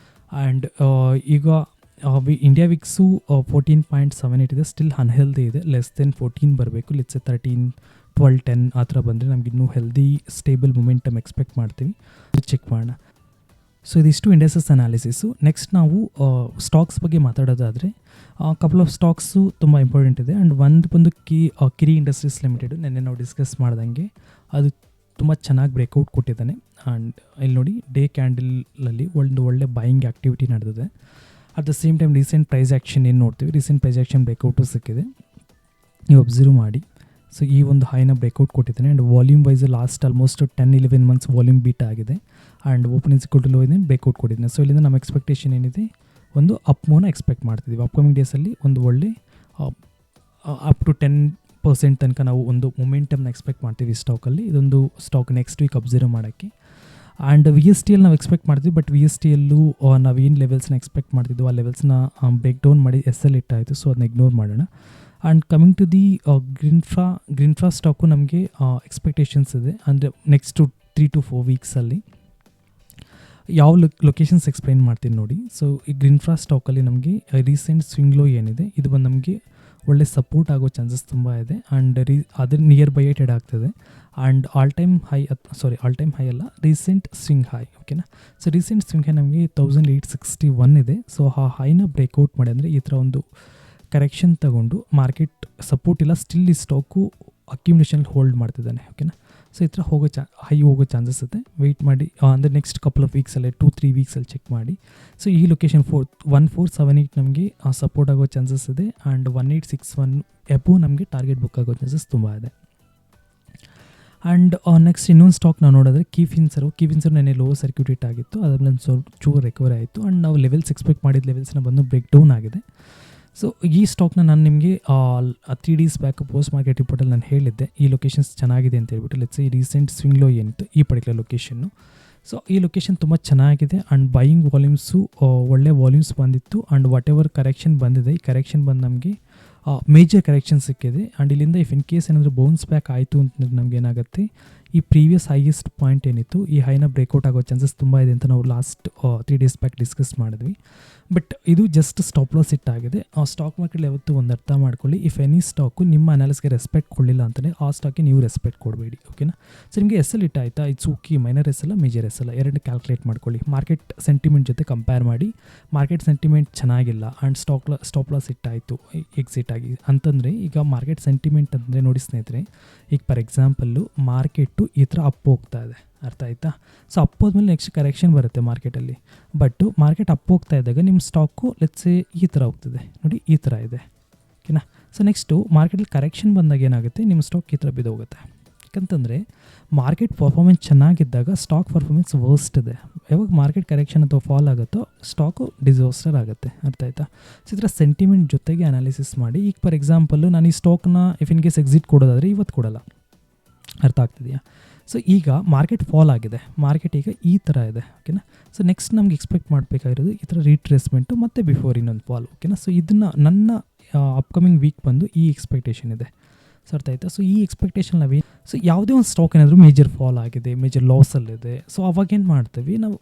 ಆ್ಯಂಡ್ ಈಗ ಇಂಡಿಯಾ ವಿಕ್ಸು 14.78 ಇದೆ, ಸ್ಟಿಲ್ ಅನ್ಹೆಲ್ದಿ ಇದೆ. ಲೆಸ್ ದೆನ್ 14 ಬರಬೇಕು, ಲೆಟ್ಸ್ 13, 12, 10 ಆ ಥರ ಬಂದರೆ ನಮ್ಗೆ ಇನ್ನೂ ಹೆಲ್ದಿ ಸ್ಟೇಬಲ್ ಮೊಮೆಂಟಮ್ ಎಕ್ಸ್ಪೆಕ್ಟ್ ಮಾಡ್ತೀವಿ. ಚೆಕ್ ಮಾಡೋಣ. ಸೊ ಇದಿಷ್ಟು ಇಂಡಸ್ಟ್ರೀಸ್ ಅನಾಲಿಸಿಸು. ನೆಕ್ಸ್ಟ್ ನಾವು ಸ್ಟಾಕ್ಸ್ ಬಗ್ಗೆ ಮಾತಾಡೋದಾದರೆ ಕಪಲ್ ಆಫ್ ಸ್ಟಾಕ್ಸು ತುಂಬ ಇಂಪಾರ್ಟೆಂಟ್ ಇದೆ. ಆ್ಯಂಡ್ ಒಂದು ಕಿರಿ ಇಂಡಸ್ಟ್ರೀಸ್ ಲಿಮಿಟೆಡ್ ನೆನ್ನೆ ನಾವು ಡಿಸ್ಕಸ್ ಮಾಡ್ದಂಗೆ ಅದು ತುಂಬ ಚೆನ್ನಾಗಿ ಬ್ರೇಕೌಟ್ ಕೊಟ್ಟಿದ್ದಾನೆ. ಆ್ಯಂಡ್ ಇಲ್ಲಿ ನೋಡಿ, ಡೇ ಕ್ಯಾಂಡಲಲ್ಲಿ ಒಳ್ಳೆ ಬೈಯಿಂಗ್ ಆ್ಯಕ್ಟಿವಿಟಿ ನಡೆದಿದೆ. At the same time recent price action ಏನು ನೋಡ್ತೀವಿ, ರೀಸೆಂಟ್ ಪ್ರೈಸ್ ಆ್ಯಕ್ಷನ್ ಬ್ರೇಕೌಟು ಸಿಕ್ಕಿದೆ, ನೀವು ಅಬ್ಸರ್ವ್ ಮಾಡಿ. ಸೊ ಈ ಒಂದು ಹೈನ ಬ್ರೇಕೌಟ್ ಕೊಟ್ಟಿದ್ದಾನೆ. And volume wise last almost 10-11 months volume beat ಆಗಿದೆ. ಆ್ಯಂಡ್ ಓಪನಿಂಗ್ ಸಿಕ್ಕಿಟ್ಟು ಲೋ ಇದೆ, ಬ್ರೇಕೌಟ್ ಕೊಟ್ಟಿದ್ದಾನೆ. ಸೊ ಇಲ್ಲಿಂದ ನಮ್ಮ ಎಕ್ಸ್ಪೆಕ್ಟೇಷನ್ ಏನಿದೆ, ಒಂದು ಅಪ್ ಮೂವ್ನ ಎಕ್ಸ್ಪೆಕ್ಟ್ ಮಾಡ್ತಿದ್ದೀವಿ. ಅಪ್ಕಮಿಂಗ್ ಡೇಸಲ್ಲಿ ಒಂದು ಒಳ್ಳೆ ಅಪ್ ಟು 10% ತನಕ ನಾವು ಒಂದು ಮೊಮೆಂಟಮ್ನ ಎಕ್ಸ್ಪೆಕ್ಟ್ ಮಾಡ್ತೀವಿ ಸ್ಟಾಕಲ್ಲಿ. ಇದೊಂದು ಸ್ಟಾಕ್ ನೆಕ್ಸ್ಟ್ ವೀಕ್ ಅಬ್ಸರ್ವ್ ಮಾಡೋಕ್ಕೆ. ಆ್ಯಂಡ್ VSTL ನಾವು ಎಕ್ಸ್ಪೆಕ್ಟ್ ಮಾಡ್ತೀವಿ, ಬಟ್ VSTLು ನಾವೇನು ಲೆವೆಲ್ಸ್ನ ಎಕ್ಸ್ಪೆಕ್ಟ್ ಮಾಡ್ತಿದ್ವಿ ಆ ಲೆವೆಲ್ಸ್ನ ಬ್ರೇಕ್ ಡೌನ್ ಮಾಡಿ SL ಇಟ್ಟಾಯಿತು. ಸೊ ಅದನ್ನ ಇಗ್ನೋರ್ ಮಾಡೋಣ. ಆ್ಯಂಡ್ ಕಮಿಂಗ್ ಟು ದಿ ಗ್ರೀನ್ಫ್ರಾ ಸ್ಟಾಕು ನಮಗೆ ಎಕ್ಸ್ಪೆಕ್ಟೇಷನ್ಸ್ ಇದೆ. ಅಂದರೆ ನೆಕ್ಸ್ಟು 3 to 4 ವೀಕ್ಸಲ್ಲಿ ಯಾವ ಲೊಕೇಶನ್ಸ್ ಎಕ್ಸ್ಪ್ಲೈನ್ ಮಾಡ್ತೀನಿ ನೋಡಿ. ಸೊ ಈ ಗ್ರೀನ್ಫ್ರಾ ಸ್ಟಾಕಲ್ಲಿ ನಮಗೆ ರೀಸೆಂಟ್ ಸ್ವಿಂಗ್ ಲೋ ಏನಿದೆ, ಇದು ಬಂದು ನಮಗೆ ಒಳ್ಳೆ ಸಪೋರ್ಟ್ ಆಗೋ ಚಾನ್ಸಸ್ ತುಂಬ ಇದೆ. ಆ್ಯಂಡ್ ಅದ್ರ ನಿಯರ್ ಬೈ ಟ್ರೇಡ್ ಆಗ್ತದೆ. ಆ್ಯಂಡ್ ಆಲ್ ಟೈಮ್ ಹೈ ಅಲ್ಲ, ರೀಸೆಂಟ್ ಸ್ವಿಂಗ್ ಹೈ. ಓಕೆನಾ. ಸೊ ರೀಸೆಂಟ್ ಸ್ವಿಂಗ್ ಹೈ ನಮಗೆ 1861 ಇದೆ. ಸೊ ಆ ಹೈನ ಬ್ರೇಕ್ಔಟ್ ಮಾಡಿ, ಅಂದರೆ ಈ ಥರ ಒಂದು ಕರೆಕ್ಷನ್ ತಗೊಂಡು ಮಾರ್ಕೆಟ್ ಸಪೋರ್ಟ್ ಇಲ್ಲ, ಸ್ಟಿಲ್ ಈ ಸ್ಟಾಕು ಅಕ್ಯುಮಿಲೇಷನ್ ಹೋಲ್ಡ್ ಮಾಡ್ತಿದ್ದಾನೆ. ಓಕೆನಾ. ಸೊ ಈ ಥರ ಹೈ ಹೋಗೋ ಚಾನ್ಸಸ್ ಇದೆ. ವೆಯ್ಟ್ ಮಾಡಿ, ಅಂದರೆ ನೆಕ್ಸ್ಟ್ ಕಪಲ್ ಆಫ್ ವೀಕ್ಸಲ್ಲಿ 2-3 ವೀಕ್ಸಲ್ಲಿ ಚೆಕ್ ಮಾಡಿ. ಸೊ ಈ ಲೊಕೇಶನ್ 1478 ನಮಗೆ ಸಪೋರ್ಟ್ ಆಗೋ ಚಾನ್ಸಸ್ ಇದೆ. ಆ್ಯಂಡ್ 1861 ಎಬೋ ನಮಗೆ ಟಾರ್ಗೆಟ್ ಬುಕ್ ಆಗೋ ಚಾನ್ಸಸ್ ತುಂಬ ಇದೆ. ಆ್ಯಂಡ್ ನೆಕ್ಸ್ಟ್ ಇನ್ನೊಂದು ಸ್ಟಾಕ್ ನಾವು ನೋಡಿದ್ರೆ ಕೀ ಫಿನ್ಸರ್ ನೆನ್ನೆ ಲೋ ಸರ್ಕ್ಯೂಟ್ ಹಿಟ್ ಆಗಿತ್ತು, ಅದಾದ್ಮೇಲೆ ಸ್ವಲ್ಪ ಚೂರು ರಿಕವರಿ ಆಯಿತು. ಆ್ಯಂಡ್ ನಾವು ಲೆವೆಲ್ಸ್ ಎಕ್ಸ್ಪೆಕ್ಟ್ ಮಾಡಿದ ಲೆವೆಲ್ಸ್ನ ಬಂದು ಬ್ರೇಕ್ ಡೌನ್ ಆಗಿದೆ. ಸೊ ಈ ಸ್ಟಾಕ್ನ ನಾನು ನಿಮಗೆ 3 days ಬ್ಯಾಕ್ ಪೋಸ್ಟ್ ಮಾರ್ಕೆಟ್ ರಿಪೋರ್ಟಲ್ಲಿ ನಾನು ಹೇಳಿದ್ದೆ ಈ ಲೊಕೇಶನ್ಸ್ ಚೆನ್ನಾಗಿದೆ ಅಂತ ಹೇಳ್ಬಿಟ್ಟು. ಲೆಟ್ಸ್ ಈ ರೀಸೆಂಟ್ ಸ್ವಿಂಗ್ ಲೋ ಏನಿತ್ತು ಈ ಪರ್ಟಿಕ್ಯುಲರ್ ಲೊಕೇಶನ್ನು. ಸೊ ಈ ಲೊಕೇಶನ್ ತುಂಬ ಚೆನ್ನಾಗಿದೆ. ಆ್ಯಂಡ್ ಬೈಯಿಂಗ್ ವಾಲ್ಯೂಮ್ಸು ಒಳ್ಳೆ ವಾಲ್ಯೂಮ್ಸ್ ಬಂದಿತ್ತು. ಆ್ಯಂಡ್ ವಾಟ್ ಎವರ್ ಕರೆಕ್ಷನ್ ಬಂದಿದೆ, ಈ ಕರೆಕ್ಷನ್ ಬಂದು ನಮಗೆ ಮೇಜರ್ ಕರೆಕ್ಷನ್ ಸಿಕ್ಕಿದೆ. ಆ್ಯಂಡ್ ಇಲ್ಲಿಂದ ಇಫ್ ಇನ್ ಕೇಸ್ ಏನಾದರೂ ಬೌನ್ಸ್ ಬ್ಯಾಕ್ ಆಯಿತು ಅಂತಂದರೆ ನಮಗೇನಾಗುತ್ತೆ, ಈ ಪ್ರೀವಿಯಸ್ ಹೈಯೆಸ್ಟ್ ಪಾಯಿಂಟ್ ಏನಿತ್ತು ಈ ಹೈನ ಬ್ರೇಕ್ಔಟ್ ಆಗೋ ಚಾನ್ಸಸ್ ತುಂಬ ಇದೆ ಅಂತ ನಾವು ಲಾಸ್ಟ್ 3 ಡೇಸ್ ಬ್ಯಾಕ್ ಡಿಸ್ಕಸ್ ಮಾಡಿದ್ವಿ. ಬಟ್ ಇದು ಜಸ್ಟ್ ಸ್ಟಾಪ್ ಲಾಸ್ ಹಿಟ್ ಆಗಿದೆ. ಆ ಸ್ಟಾಕ್ ಮಾರ್ಕೆಟ್ ಯಾವತ್ತೂ ಒಂದು ಅರ್ಥ ಮಾಡ್ಕೊಳ್ಳಿ, ಇಫ್ ಎನಿ ಸ್ಟಾಕು ನಿಮ್ಮ ಅನಾಲಿಸ್ಗೆ ರೆಸ್ಪೆಕ್ಟ್ ಕೊಡಲಿಲ್ಲ ಅಂತಲೇ ಆ ಸ್ಟಾಕ್ಗೆ ನೀವು ರೆಸ್ಪೆಕ್ಟ್ ಕೊಡಬೇಡಿ. ಓಕೆನಾ. ಸೊ ನಿಮಗೆ ಎಸ್ ಎಲ್ ಹಿಟ್ ಆಯಿತಾ, ಇದು ಸೂಕಿ ಮೈನರ್ ಎಸ್ ಅಲ್ಲ ಮೇಜರ್ ಎಸ್ ಅಲ್ಲ ಎರಡು ಕ್ಯಾಲ್ಕುಲೇಟ್ ಮಾಡ್ಕೊಳ್ಳಿ. ಮಾರ್ಕೆಟ್ ಸೆಂಟಿಮೆಂಟ್ ಜೊತೆ ಕಂಪೇರ್ ಮಾಡಿ. ಮಾರ್ಕೆಟ್ ಸೆಂಟಿಮೆಂಟ್ ಚೆನ್ನಾಗಿಲ್ಲ ಆ್ಯಂಡ್ ಸ್ಟಾಪ್ ಲಾಸ್ ಹಿಟ್ ಆಯಿತು ಎಕ್ಸಿಟ್ ಆಗಿ ಅಂತಂದರೆ, ಈಗ ಮಾರ್ಕೆಟ್ ಸೆಂಟಿಮೆಂಟ್ ಅಂದರೆ ನೋಡಿ ಸ್ನೇಹಿತರೆ, ಈಗ ಫಾರ್ ಎಕ್ಸಾಂಪಲ್ಲು ಮಾರ್ಕೆಟು ಈ ಥರ ಅಪ್ ಹೋಗ್ತಾ ಇದೆ, ಅರ್ಥ ಆಯಿತಾ. ಸೊ ಅಪ್ ಹೋದ್ಮೇಲೆ ನೆಕ್ಸ್ಟ್ ಕರೆಕ್ಷನ್ ಬರುತ್ತೆ ಮಾರ್ಕೆಟಲ್ಲಿ. ಬಟ್ ಮಾರ್ಕೆಟ್ ಅಪ್ ಹೋಗ್ತಾ ಇದ್ದಾಗ ನಿಮ್ಮ ಸ್ಟಾಕು ಲೆಟ್ಸೆ ಈ ಥರ ಹೋಗ್ತದೆ ನೋಡಿ, ಈ ಥರ ಇದೆ. ಓಕೆನಾ. ಸೊ ನೆಕ್ಸ್ಟು ಮಾರ್ಕೆಟಲ್ಲಿ ಕರೆಕ್ಷನ್ ಬಂದಾಗ ಏನಾಗುತ್ತೆ, ನಿಮ್ಮ ಸ್ಟಾಕ್ ಈ ಥರ ಬಿದ್ದೋಗುತ್ತೆ. ಯಾಕಂತಂದರೆ ಮಾರ್ಕೆಟ್ ಪರ್ಫಾರ್ಮೆನ್ಸ್ ಚೆನ್ನಾಗಿದ್ದಾಗ ಸ್ಟಾಕ್ ಪರ್ಫಾರ್ಮೆನ್ಸ್ ವರ್ಸ್ಟ್ ಇದೆ. ಯಾವಾಗ ಮಾರ್ಕೆಟ್ ಕರೆಕ್ಷನ್ ಅಥವಾ ಫಾಲ್ ಆಗುತ್ತೋ ಸ್ಟಾಕು ಡಿಸಾಸ್ಟರ್ ಆಗುತ್ತೆ, ಅರ್ಥ ಆಯಿತಾ. ಸೊ ಈ ಥರ ಸೆಂಟಿಮೆಂಟ್ ಜೊತೆಗೆ ಅನಾಲಿಸಿಸ್ ಮಾಡಿ. ಈಗ ಫಾರ್ ಎಕ್ಸಾಂಪಲ್ಲು ನಾನು ಈ ಸ್ಟಾಕ್ನ ಇಫ್ ಇನ್ ಕೇಸ್ ಎಕ್ಸಿಟ್ ಕೊಡೋದಾದರೆ ಇವತ್ತು ಕೊಡೋಲ್ಲ, ಅರ್ಥ ಆಗ್ತಿದೆಯಾ. ಸೊ ಈಗ ಮಾರ್ಕೆಟ್ ಫಾಲ್ ಆಗಿದೆ, ಮಾರ್ಕೆಟ್ ಈಗ ಈ ಥರ ಇದೆ. ಓಕೆನಾ. ಸೊ ನೆಕ್ಸ್ಟ್ ನಮ್ಗೆ ಎಕ್ಸ್ಪೆಕ್ಟ್ ಮಾಡಬೇಕಾಗಿರೋದು ಈ ಥರ ರೀಟ್ರೇಸ್ಮೆಂಟು ಮತ್ತು ಬಿಫೋರ್ ಇನ್ನೊಂದು ಫಾಲ್. ಓಕೆನಾ. ಸೊ ಇದನ್ನು ನನ್ನ ಅಪ್ಕಮಿಂಗ್ ವೀಕ್ ಬಂದು ಈ ಎಕ್ಸ್ಪೆಕ್ಟೇಷನ್ ಇದೆ. ಸೊ ಅರ್ಥ ಆಯಿತಾ. ಸೊ ಈ ಎಕ್ಸ್ಪೆಕ್ಟೇಷನ್ ನಾವೇನು, ಸೊ ಯಾವುದೇ ಒಂದು ಸ್ಟಾಕ್ ಏನಾದರೂ ಮೇಜರ್ ಫಾಲ್ ಆಗಿದೆ, ಮೇಜರ್ ಲಾಸಲ್ಲಿದೆ, ಸೊ ಅವಾಗೇನು ಮಾಡ್ತೀವಿ ನಾವು,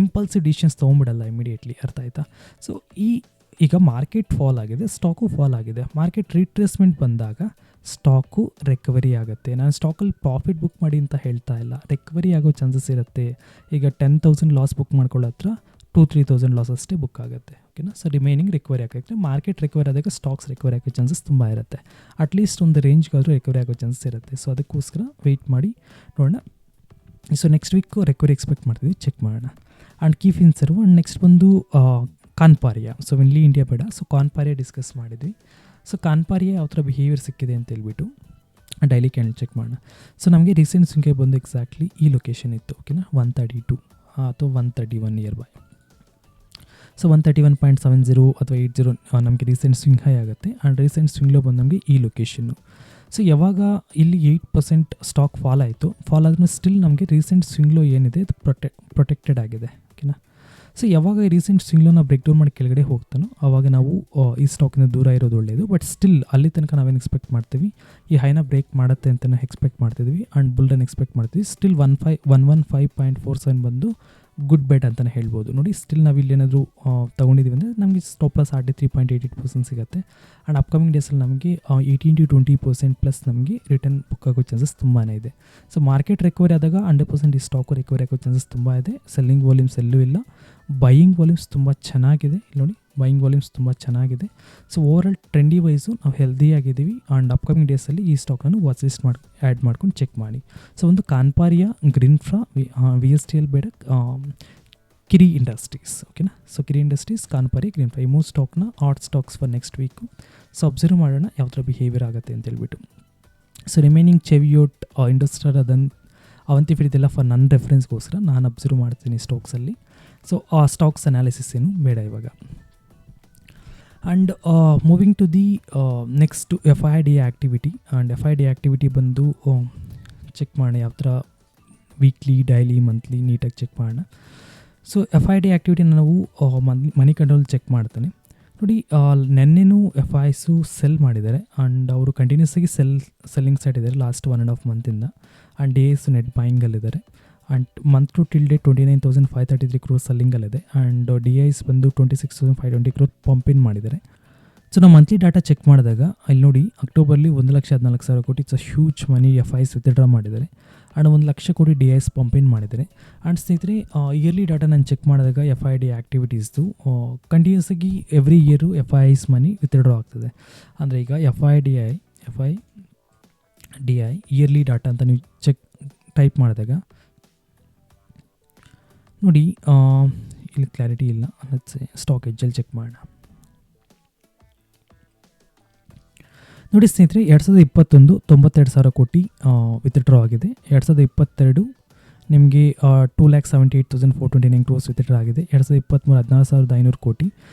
ಇಂಪಲ್ಸಿವ್ ಡಿಸಿಷನ್ಸ್ ತೊಗೊಂಬಿಡಲ್ಲ ಇಮಿಡಿಯೇಟ್ಲಿ, ಅರ್ಥ ಆಯಿತಾ. ಸೊ ಈಗ ಮಾರ್ಕೆಟ್ ಫಾಲ್ ಆಗಿದೆ, ಸ್ಟಾಕು ಫಾಲ್ ಆಗಿದೆ, ಮಾರ್ಕೆಟ್ ರೀಟ್ರೇಸ್ಮೆಂಟ್ ಬಂದಾಗ ಸ್ಟಾಕು ರಿಕವರಿ ಆಗುತ್ತೆ. ನಾನು ಸ್ಟಾಕಲ್ಲಿ ಪ್ರಾಫಿಟ್ ಬುಕ್ ಮಾಡಿ ಅಂತ ಹೇಳ್ತಾ ಇಲ್ಲ, ರಿಕವರಿ ಆಗೋ ಚಾನ್ಸಸ್ ಇರುತ್ತೆ. ಈಗ 10,000 ಲಾಸ್ ಬುಕ್ ಮಾಡ್ಕೊಳ್ಳೋ ಹತ್ರ 2-3,000 ಲಾಸ್ ಅಷ್ಟೇ ಬುಕ್ ಆಗುತ್ತೆ. ಓಕೆನಾ. ಸೊ ರಿಮೈನಿಂಗ್ ರಿಕವರಿ ಆಗುತ್ತೆ. ಮಾರ್ಕೆಟ್ ರಿಕವರಿ ಆದಾಗ ಸ್ಟಾಕ್ಸ್ ರಿಕವರಿ ಆಗೋ ಚಾನ್ಸಸ್ ತುಂಬ ಇರುತ್ತೆ. ಅಟ್ಲೀಸ್ಟ್ ಒಂದು ರೇಂಜ್ಗಾದರೂ ರಿಕವರಿ ಆಗೋ ಚಾನ್ಸಸ್ ಇರುತ್ತೆ. ಸೊ ಅದಕ್ಕೋಸ್ಕರ ವೆಯ್ಟ್ ಮಾಡಿ ನೋಡೋಣ. So next week recovery expect ಮಾಡ್ತೀವಿ, ಚೆಕ್ ಮಾಡೋಣ. ಆ್ಯಂಡ್ ಕೀ ಫಿನ್ಸರು ಆ್ಯಂಡ್ ನೆಕ್ಸ್ಟ್ ಬಂದು ಕಾನ್ಪಾರಿಯಾ. ಸೊ ಇನ್ಲಿ ಇಂಡಿಯಾ ಬೇಡ, ಸೊ ಕಾನ್ಪಾರಿಯಾ ಡಿಸ್ಕಸ್ ಮಾಡಿದ್ವಿ. ಸೊ ಕಾನ್ಪಾರಿಯಾ ಯಾವ ಥರ ಬಿಹೇವಿಯರ್ ಸಿಕ್ಕಿದೆ ಅಂತ ಹೇಳ್ಬಿಟ್ಟು ಡೈಲಿ ಕ್ಯಾಂಡಲ್ ಚೆಕ್ ಮಾಡೋಣ. ಸೊ ನಮಗೆ ರೀಸೆಂಟ್ ಸಂಖ್ಯೆ ಬಂದು ಎಕ್ಸಾಕ್ಟ್ಲಿ ಈ ಲೊಕೇಶನ್ ಇತ್ತು. ಓಕೆನಾ. 132 ಅಥವಾ 131 ನಿಯರ್ ಬೈ. ಸೊ 131.70 ಅಥವಾ 80 ನಮಗೆ ರೀಸೆಂಟ್ ಸ್ವಿಂಗ್ ಹೈ ಆಗುತ್ತೆ. ಆ್ಯಂಡ್ ರೀಸೆಂಟ್ ಸ್ವಿಂಗ್ಲೋ ಬಂದು ನಮಗೆ ಈ ಲೊಕೇಶನ್ನು. ಸೊ ಯಾವಾಗ ಇಲ್ಲಿ 8% ಸ್ಟಾಕ್ ಫಾಲ್ ಆಯಿತು, ಫಾಲ್ ಆದ್ಮೇಲೆ ಸ್ಟಿಲ್ ನಮಗೆ ರೀಸೆಂಟ್ ಸ್ವಿಂಗ್ಲೋ ಏನಿದೆ ಅದು ಪ್ರೊಟೆಕ್ಟೆಡ್ ಆಗಿದೆ. ಓಕೆನಾ. ಸೊ ಯಾವಾಗ ಈ ರೀಸೆಂಟ್ ಸ್ವಿಂಗ್ಲೋನ ಬ್ರೇಕ್ ಡೌನ್ ಮಾಡಿ ಕೆಳಗಡೆ ಹೋಗ್ತಾನೋ ಆವಾಗ ನಾವು ಈ ಸ್ಟಾಕಿಂದ ದೂರ ಇರೋದು ಒಳ್ಳೆಯದು. ಬಟ್ ಸ್ಟಿಲ್ ಅಲ್ಲಿ ತನಕ ನಾವೇನು ಎಕ್ಸ್ಪೆಕ್ಟ್ ಮಾಡ್ತೀವಿ, ಈ ಹೈನ ಬ್ರೇಕ್ ಮಾಡುತ್ತೆ ಅಂತ ಎಕ್ಸ್ಪೆಕ್ಟ್ ಮಾಡ್ತಿದ್ವಿ. ಆ್ಯಂಡ್ ಬುಲ್ಡನ್ ಎಕ್ಸ್ಪೆಕ್ಟ್ ಮಾಡ್ತೀವಿ. ಸ್ಟಿಲ್ 115.47 ಬಂದು ಗುಡ್ ಬೆಟ್ ಅಂತಲೇ ಹೇಳ್ಬೋದು. ನೋಡಿ ಸ್ಟಿಲ್ ನಾವು ಇಲ್ಲೇನಾದರೂ ತೊಗೊಂಡಿದ್ದೀವಿ ಅಂದರೆ ನಮಗೆ ಸ್ಟಾಪ್ ಲಾಸ್ 3.88% ಸಿಗುತ್ತೆ. ಆ್ಯಂಡ್ ಅಪ್ಕಮಿಂಗ್ ಡೇಸಲ್ಲಿ ನಮಗೆ 18-20% ಪ್ಲಸ್ ನಮಗೆ ರಿಟರ್ನ್ ಬುಕ್ ಆಗೋ ಚಾನ್ಸಸ್ ತುಂಬಾ ಇದೆ. ಸೊ ಮಾರ್ಕೆಟ್ ರಿಕವರಿ ಆದಾಗ 100% ಈ ಸ್ಟಾಕು ರಿಕವರಿ ಆಗೋ ಚಾನ್ಸಸ್ ತುಂಬ ಇದೆ. ಸೆಲ್ಲಿಂಗ್ ವಾಲ್ಯೂಮ್ಸ್ ಎಲ್ಲೂ ಇಲ್ಲ, ಬೈಯಿಂಗ್ ವಾಲ್ಯೂಮ್ಸ್ ತುಂಬ ಚೆನ್ನಾಗಿದೆ. ಇಲ್ಲಿ ನೋಡಿ ಬೈಯಿಂಗ್ ವಾಲ್ಯೂಮ್ಸ್ ತುಂಬ ಚೆನ್ನಾಗಿದೆ. ಸೊ ಓವರಾಲ್ ಟ್ರೆಂಡಿ ವೈಸು ನಾವು ಹೆಲ್ದಿಯಾಗಿದ್ದೀವಿ. ಆ್ಯಂಡ್ ಅಪ್ಕಮಿಂಗ್ ಡೇಸಲ್ಲಿ ಈ ಸ್ಟಾಕನ್ನು ವಾಚ್ ಲಿಸ್ಟ್ ಆ್ಯಡ್ ಮಾಡ್ಕೊಂಡು ಚೆಕ್ ಮಾಡಿ. ಸೊ ಒಂದು ಕಾನ್ಪಾರಿಯಾ, ಗ್ರೀನ್ಫ್ರಾ, VSTL ಬೇಡ, ಕಿರಿ ಇಂಡಸ್ಟ್ರೀಸ್. ಓಕೆನಾ. ಸೊ ಕಿರಿ ಇಂಡಸ್ಟ್ರೀಸ್, ಕಾನ್ಪಾರಿಯಾ, ಗ್ರೀನ್ಫ್ರಾ ಈ 3 ಸ್ಟಾಕ್ನ hot stocks for next week. So observe ಮಾಡೋಣ ಯಾವ ಥರ ಬಿಹೇವಿಯರ್ ಆಗುತ್ತೆ ಅಂತ ಹೇಳ್ಬಿಟ್ಟು. So remaining Cheviot, industrial Avanti feed ಇದೆಲ್ಲ ಫಾರ್ ನನ್ನ ರೆಫರೆನ್ಸ್ಗೋಸ್ಕರ ನಾನು ಅಬ್ಸರ್ವ್ ಮಾಡ್ತೀನಿ ಸ್ಟಾಕ್ಸಲ್ಲಿ. ಸೊ ಆ ಸ್ಟಾಕ್ಸ್ ಅನಾಲಿಸಿಸ್ ಏನು ಬೇಡ ಇವಾಗ. And moving to the next FID activity. And FID activity ಬಂದು ಚೆಕ್ ಮಾಡೋಣ ಯಾವ ಥರ ವೀಕ್ಲಿ, ಡೈಲಿ, ಮಂತ್ಲಿ ನೀಟಾಗಿ ಚೆಕ್ ಮಾಡೋಣ. ಸೊ FID ಆ್ಯಕ್ಟಿವಿಟಿ ನಾವು ಮನಿ ಕಂಟ್ರೋಲ್ ಚೆಕ್ ಮಾಡ್ತಾನೆ. ನೋಡಿ ನೆನ್ನೆನೂ FISಸು ಸೆಲ್ ಮಾಡಿದ್ದಾರೆ. ಆ್ಯಂಡ್ ಅವರು ಕಂಟಿನ್ಯೂಸ್ ಆಗಿ ಸೆಲ್ಲಿಂಗ್ ಸೈಡ್ ಇದ್ದಾರೆ ಲಾಸ್ಟ್ 1.5 ಮಂತಿಂದ. ಆ್ಯಂಡ್ ಡೇಸ್ ನೆಟ್ ಬಾಯಿಂಗಲ್ಲಿದ್ದಾರೆ. And month to till day 29,533 crore ಸೆಲ್ಲಿಂಗಲ್ಲಿದೆ. ಆ್ಯಂಡ್ DIs ಬಂದು 26,520 crore ಪಂಪಿನ್ ಮಾಡಿದ್ದಾರೆ. ಸೊ ನಾವು ಮಂತ್ಲಿ ಡಾಟಾ ಚೆಕ್ ಮಾಡಿದಾಗ ಅಲ್ಲಿ ನೋಡಿ ಅಕ್ಟೋಬರ್ಲಿ 1,14,000 ಕೋಟಿ it's a huge money FIs withdraw ಮಾಡಿದ್ದಾರೆ. ಆ್ಯಂಡ್ 1,00,000 ಕೋಟಿ DIs ಪಂಪಿನ್ ಮಾಡಿದ್ದಾರೆ. ಆ್ಯಂಡ್ ಸ್ನೇಹಿತರೆ ಇಯರ್ಲಿ ಡಾಟಾ ನಾನು ಚೆಕ್ ಮಾಡಿದಾಗ FID ಆ್ಯಕ್ಟಿವಿಟೀಸ್ದು ಕಂಟಿನ್ಯೂಸ್ ಆಗಿ ಎವ್ರಿ ಇಯರು FIs ಮನಿ ವಿತ್ಡ್ರಾ ಆಗ್ತದೆ. ಅಂದರೆ ಈಗ FIDI ಇಯರ್ಲಿ ಡಾಟಾ ಅಂತ ನೀವು ಟೈಪ್ ಮಾಡಿದಾಗ ನೋಡಿ ಇಲ್ಲಿ ಕ್ಲಾರಿಟಿ ಇಲ್ಲ, ಸ್ಟಾಕ್ ಎಡ್ಜಲ್ಲಿ ಚೆಕ್ ಮಾಡೋಣ. ನೋಡಿ ಸ್ನೇಹಿತರೆ 2021 92,000 ಕೋಟಿ ವಿತ್ಡ್ರಾ ಆಗಿದೆ. 2022 ನಿಮಗೆ 2,78,429 crores ವಿತ್ಡ್ರಾ ಆಗಿದೆ. 2023 16,500 ಕೋಟಿ.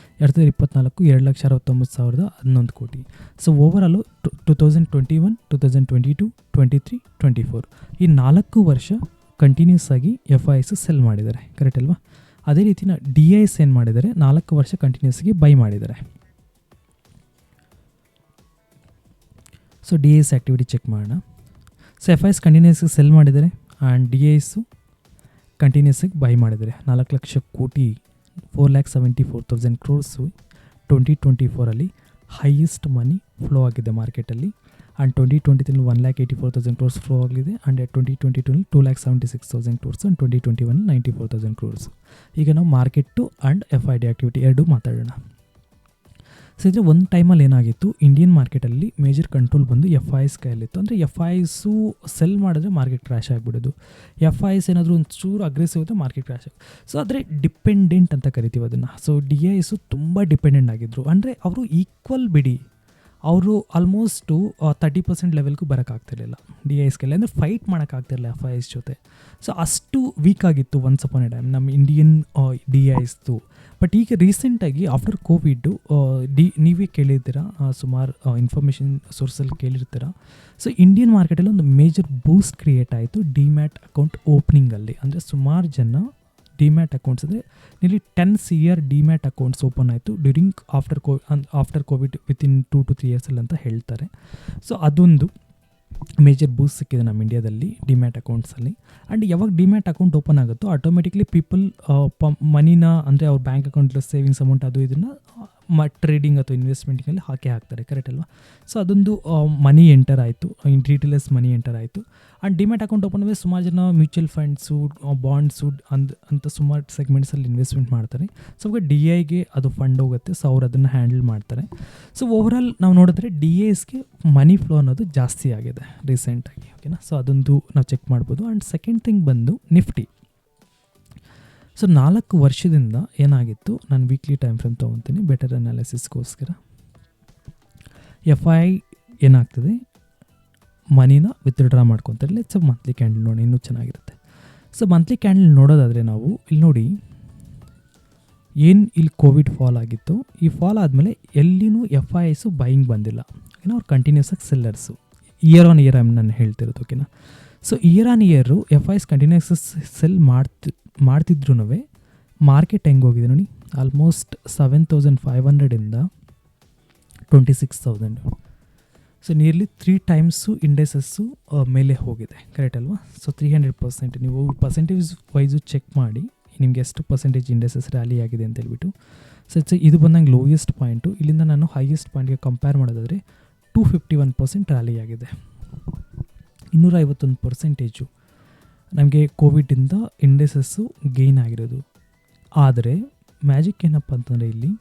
2024 2,69,011 ಕೋಟಿ. ಸೊ ಓವರಾಲು 2021, 2022, 23, 24 ಈ 4 ವರ್ಷ ಕಂಟಿನ್ಯೂಸ್ ಆಗಿ FIs ಸೆಲ್ ಮಾಡಿದ್ದಾರೆ, ಕರೆಕ್ಟ್ ಅಲ್ವಾ? ಅದೇ ರೀತಿನ DIs ಏನು ಮಾಡಿದ್ದಾರೆ, 4 ವರ್ಷ ಕಂಟಿನ್ಯೂಸ್ ಆಗಿ ಬೈ ಮಾಡಿದ್ದಾರೆ. ಸೊ DIs ಆ್ಯಕ್ಟಿವಿಟಿ ಚೆಕ್ ಮಾಡೋಣ. ಸೊ ಎಫ್ ಐಸ್ ಕಂಟಿನ್ಯೂಸಾಗಿ ಸೆಲ್ ಮಾಡಿದ್ದಾರೆ ಆ್ಯಂಡ್ ಡಿ ಐಸು ಕಂಟಿನ್ಯೂಸಾಗಿ ಬೈ ಮಾಡಿದ್ದಾರೆ. 4 ಲಕ್ಷ ಕೋಟಿ 4,74,000 crores 2024 ಹೈಯೆಸ್ಟ್ ಮನಿ ಫ್ಲೋ ಆಗಿದೆ ಮಾರ್ಕೆಟಲ್ಲಿ. ಆ್ಯಂಡ್ 2023 1,84,000 crores ಫ್ಲೋ ಆಗಿದೆ. And 2022 2,76,000 crores and 2021 94,000 crores. ಈಗ ನಾವು market and F I D activity ಎರಡೂ ಮಾತಾಡೋಣ. ಸೊ ಇದ್ರೆ ಒಂದು ಟೈಮಲ್ಲಿ ಏನಾಗಿತ್ತು, ಇಂಡಿಯನ್ ಮಾರ್ಕೆಟಲ್ಲಿ ಮೇಜರ್ ಕಂಟ್ರೋಲ್ ಬಂದು ಎಫ್ ಐಸ್ ಕೈಯಲ್ಲಿತ್ತು. ಅಂದರೆ ಎಫ್ ಐಸು ಸೆಲ್ ಮಾಡಿದ್ರೆ ಮಾರ್ಕೆಟ್ ಕ್ರ್ಯಾಶ್ ಆಗಿಬಿಡೋದು. ಎಫ್ ಐಸ್ ಏನಾದರೂ ಒಂದು ಚೂರು ಅಗ್ರೆಸಿವ್ ಇದ್ದರೆ ಮಾರ್ಕೆಟ್ ಕ್ರ್ಯಾಶ್ ಆಗಿ. ಸೊ ಆದರೆ ಡಿಪೆಂಡೆಂಟ್ ಅಂತ ಕರಿತೀವಿ ಅದನ್ನು. ಸೊ ಡಿ ಐಸು ತುಂಬ ಡಿಪೆಂಡೆಂಟ್ ಆಗಿದ್ದರು. ಅಂದರೆ ಅವರು ಈಕ್ವಲ್ ಬಿಡಿ, ಅವರು ಆಲ್ಮೋಸ್ಟು 30% ಲೆವೆಲ್ಗೂ ಬರೋಕ್ಕಾಗ್ತಿರಲಿಲ್ಲ ಡಿ ಐಸ್ಗೆಲ್ಲ. ಅಂದರೆ ಫೈಟ್ ಮಾಡೋಕ್ಕಾಗ್ತಿರಲಿಲ್ಲ ಎಫ್ ಐಸ್ ಜೊತೆ. ಸೊ ಅಷ್ಟು ವೀಕ್ ಆಗಿತ್ತು ಒನ್ಸ್ ಅಪಾನ್ ಎ ಟೈಮ್ ನಮ್ಮ ಇಂಡಿಯನ್ ಡಿ ಐಸ್ದು. ಬಟ್ ಈಗ ರೀಸೆಂಟಾಗಿ ಆಫ್ಟರ್ ಕೋವಿಡ್ಡು ನೀವೇ ಕೇಳಿರ್ತೀರ, ಸುಮಾರು ಇನ್ಫಾರ್ಮೇಷನ್ ಸೋರ್ಸಲ್ಲಿ ಕೇಳಿರ್ತೀರ. ಸೊ ಇಂಡಿಯನ್ ಮಾರ್ಕೆಟಲ್ಲಿ ಒಂದು ಮೇಜರ್ ಬೂಸ್ಟ್ ಕ್ರಿಯೇಟ್ ಆಯಿತು ಡಿಮ್ಯಾಟ್ ಅಕೌಂಟ್ ಓಪನಿಂಗಲ್ಲಿ. ಅಂದರೆ ಸುಮಾರು ಜನ ಡಿಮ್ಯಾಟ್ ಅಕೌಂಟ್ಸ್ ಅಂದರೆ ನಿಲ್ಲಿ 10 CR ಡಿಮ್ಯಾಟ್ ಅಕೌಂಟ್ಸ್ ಓಪನ್ ಆಯಿತು during after Covid within 2 to 3 years ಅಂತ ಹೇಳ್ತಾರೆ. ಸೊ ಅದೊಂದು ಮೇಜರ್ ಬೂಸ್ಟ್ ಸಿಕ್ಕಿದೆ ನಮ್ಮ ಇಂಡಿಯಾದಲ್ಲಿ ಡಿಮ್ಯಾಟ್ ಅಕೌಂಟ್ಸಲ್ಲಿ. ಆ್ಯಂಡ್ ಯಾವಾಗ ಡಿಮ್ಯಾಟ್ ಅಕೌಂಟ್ ಓಪನ್ ಆಗುತ್ತೋ ಆಟೋಮೆಟಿಕ್ಲಿ ಪೀಪಲ್ ಮನಿನ ಅಂದರೆ ಅವ್ರ ಬ್ಯಾಂಕ್ ಅಕೌಂಟಲ್ಲಿ ಸೇವಿಂಗ್ಸ್ ಅಮೌಂಟ್ ಅದು ಇದನ್ನು ಟ್ರೇಡಿಂಗ್ ಅಥವಾ ಇನ್ವೆಸ್ಟ್ಮೆಂಟಿಂಗಲ್ಲಿ ಹಾಕ್ತಾರೆ, ಕರೆಕ್ಟ್ ಅಲ್ವಾ. ಸೊ ಅದೊಂದು ಮನಿ ಎಂಟರ್ ಆಯಿತು, ರಿಟೇಲರ್ಸ್ ಮನಿ ಎಂಟರ್ ಆಯಿತು. ಆ್ಯಂಡ್ ಡಿಮ್ಯಾಟ್ ಅಕೌಂಟ್ ಓಪನ್ ಆದಮೇಲೆ ಸುಮಾರು ಜನ ಮ್ಯೂಚುವಲ್ ಫಂಡ್ಸು ಬಾಂಡ್ಸು ಅಂತ ಸುಮಾರು ಸೆಗ್ಮೆಂಟ್ಸಲ್ಲಿ ಇನ್ವೆಸ್ಟ್ಮೆಂಟ್ ಮಾಡ್ತಾರೆ. ಸೊ ಅವಾಗ ಡಿ ಐಗೆ ಅದು ಫಂಡ್ ಹೋಗುತ್ತೆ. ಸೊ ಅವ್ರು ಅದನ್ನು ಹ್ಯಾಂಡಲ್ ಮಾಡ್ತಾರೆ. ಸೊ ಓವರಾಲ್ ನಾವು ನೋಡಿದ್ರೆ ಡಿ ಐಸ್ಗೆ ಮನಿ ಫ್ಲೋ ಅನ್ನೋದು ಜಾಸ್ತಿ ಆಗಿದೆ ರೀಸೆಂಟಾಗಿ, ಓಕೆನಾ. ಸೊ ಅದೊಂದು ನಾವು ಚೆಕ್ ಮಾಡ್ಬೋದು. ಆ್ಯಂಡ್ ಸೆಕೆಂಡ್ ಥಿಂಗ್ ಬಂದು ನಿಫ್ಟಿ. ಸೊ 4 ವರ್ಷದಿಂದ ಏನಾಗಿತ್ತು, ನಾನು ವೀಕ್ಲಿ ಟೈಮ್ ಫ್ರೇಮ್ ತೊಗೊತೀನಿ ಬೆಟರ್ ಅನಾಲಿಸಿಸ್ಗೋಸ್ಕರ. ಎಫ್ ಐ ಏನಾಗ್ತದೆ, ಮನಿನ ವಿತ್ಡ್ರಾ ಮಾಡ್ಕೊತಾರೆ. ಲೆಟ್ಸ್ ಮಂತ್ಲಿ ಕ್ಯಾಂಡಲ್ ನೋಡಿ, ಇನ್ನೂ ಚೆನ್ನಾಗಿರುತ್ತೆ. ಸೊ ಮಂತ್ಲಿ ಕ್ಯಾಂಡಲ್ ನೋಡೋದಾದರೆ ನಾವು ಇಲ್ಲಿ ನೋಡಿ, ಏನು ಇಲ್ಲಿ ಕೋವಿಡ್ ಫಾಲ್ ಆಗಿತ್ತು, ಈ ಫಾಲ್ ಆದಮೇಲೆ ಎಲ್ಲಿನೂ ಎಫ್ ಐ ಎಸ್ಸು ಬೈಯಿಂಗ್ ಬಂದಿಲ್ಲ, ಓಕೆನಾ. ಅವ್ರು ಕಂಟಿನ್ಯೂಸ್ ಆಗಿ ಸೆಲ್ಲರ್ಸು ಇಯರ್ ಆನ್ ಇಯರ್ ನಾನು ಹೇಳ್ತಿರೋದು, ಓಕೆನಾ. So year on year F Is continuous sell ಮಾಡ್ತಿದ್ರು ಮಾರ್ಕೆಟ್ ಹೆಂಗೆ ಹೋಗಿದೆ ನೋಡಿ, ಆಲ್ಮೋಸ್ಟ್ 7,500ಇಂದ 26,000. ಸೊ ನಿಯರ್ಲಿ 3 times ಇಂಡೆಸಸ್ಸು ಮೇಲೆ ಹೋಗಿದೆ, ಕರೆಕ್ಟ್ ಅಲ್ವಾ. ಸೊ 300% ನೀವು ಪರ್ಸೆಂಟೇಜ್ ವೈಸು ಚೆಕ್ ಮಾಡಿ ನಿಮಗೆ ಎಷ್ಟು ಪರ್ಸೆಂಟೇಜ್ ಇಂಡೆಸಸ್ ರ್ಯಾಲಿ ಆಗಿದೆ ಅಂತ ಹೇಳ್ಬಿಟ್ಟು. ಸೊ ಇದು ಬಂದಂಗೆ ಲೋಯೆಸ್ಟ್ ಪಾಯಿಂಟು. ಇಲ್ಲಿಂದ ನಾನು ಹೈಯೆಸ್ಟ್ ಪಾಯಿಂಟ್ಗೆ ಕಂಪೇರ್ ಮಾಡೋದಾದರೆ 251% ರ್ಯಾಲಿ ಆಗಿದೆ. 251% ನಮಗೆ ಕೋವಿಡಿಂದ ಇಂಡೆಸಸ್ಸು ಗೇನ್ ಆಗಿರೋದು. ಆದರೆ ಮ್ಯಾಜಿಕ್ ಏನಪ್ಪ ಅಂತಂದರೆ ಇಲ್ಲಿ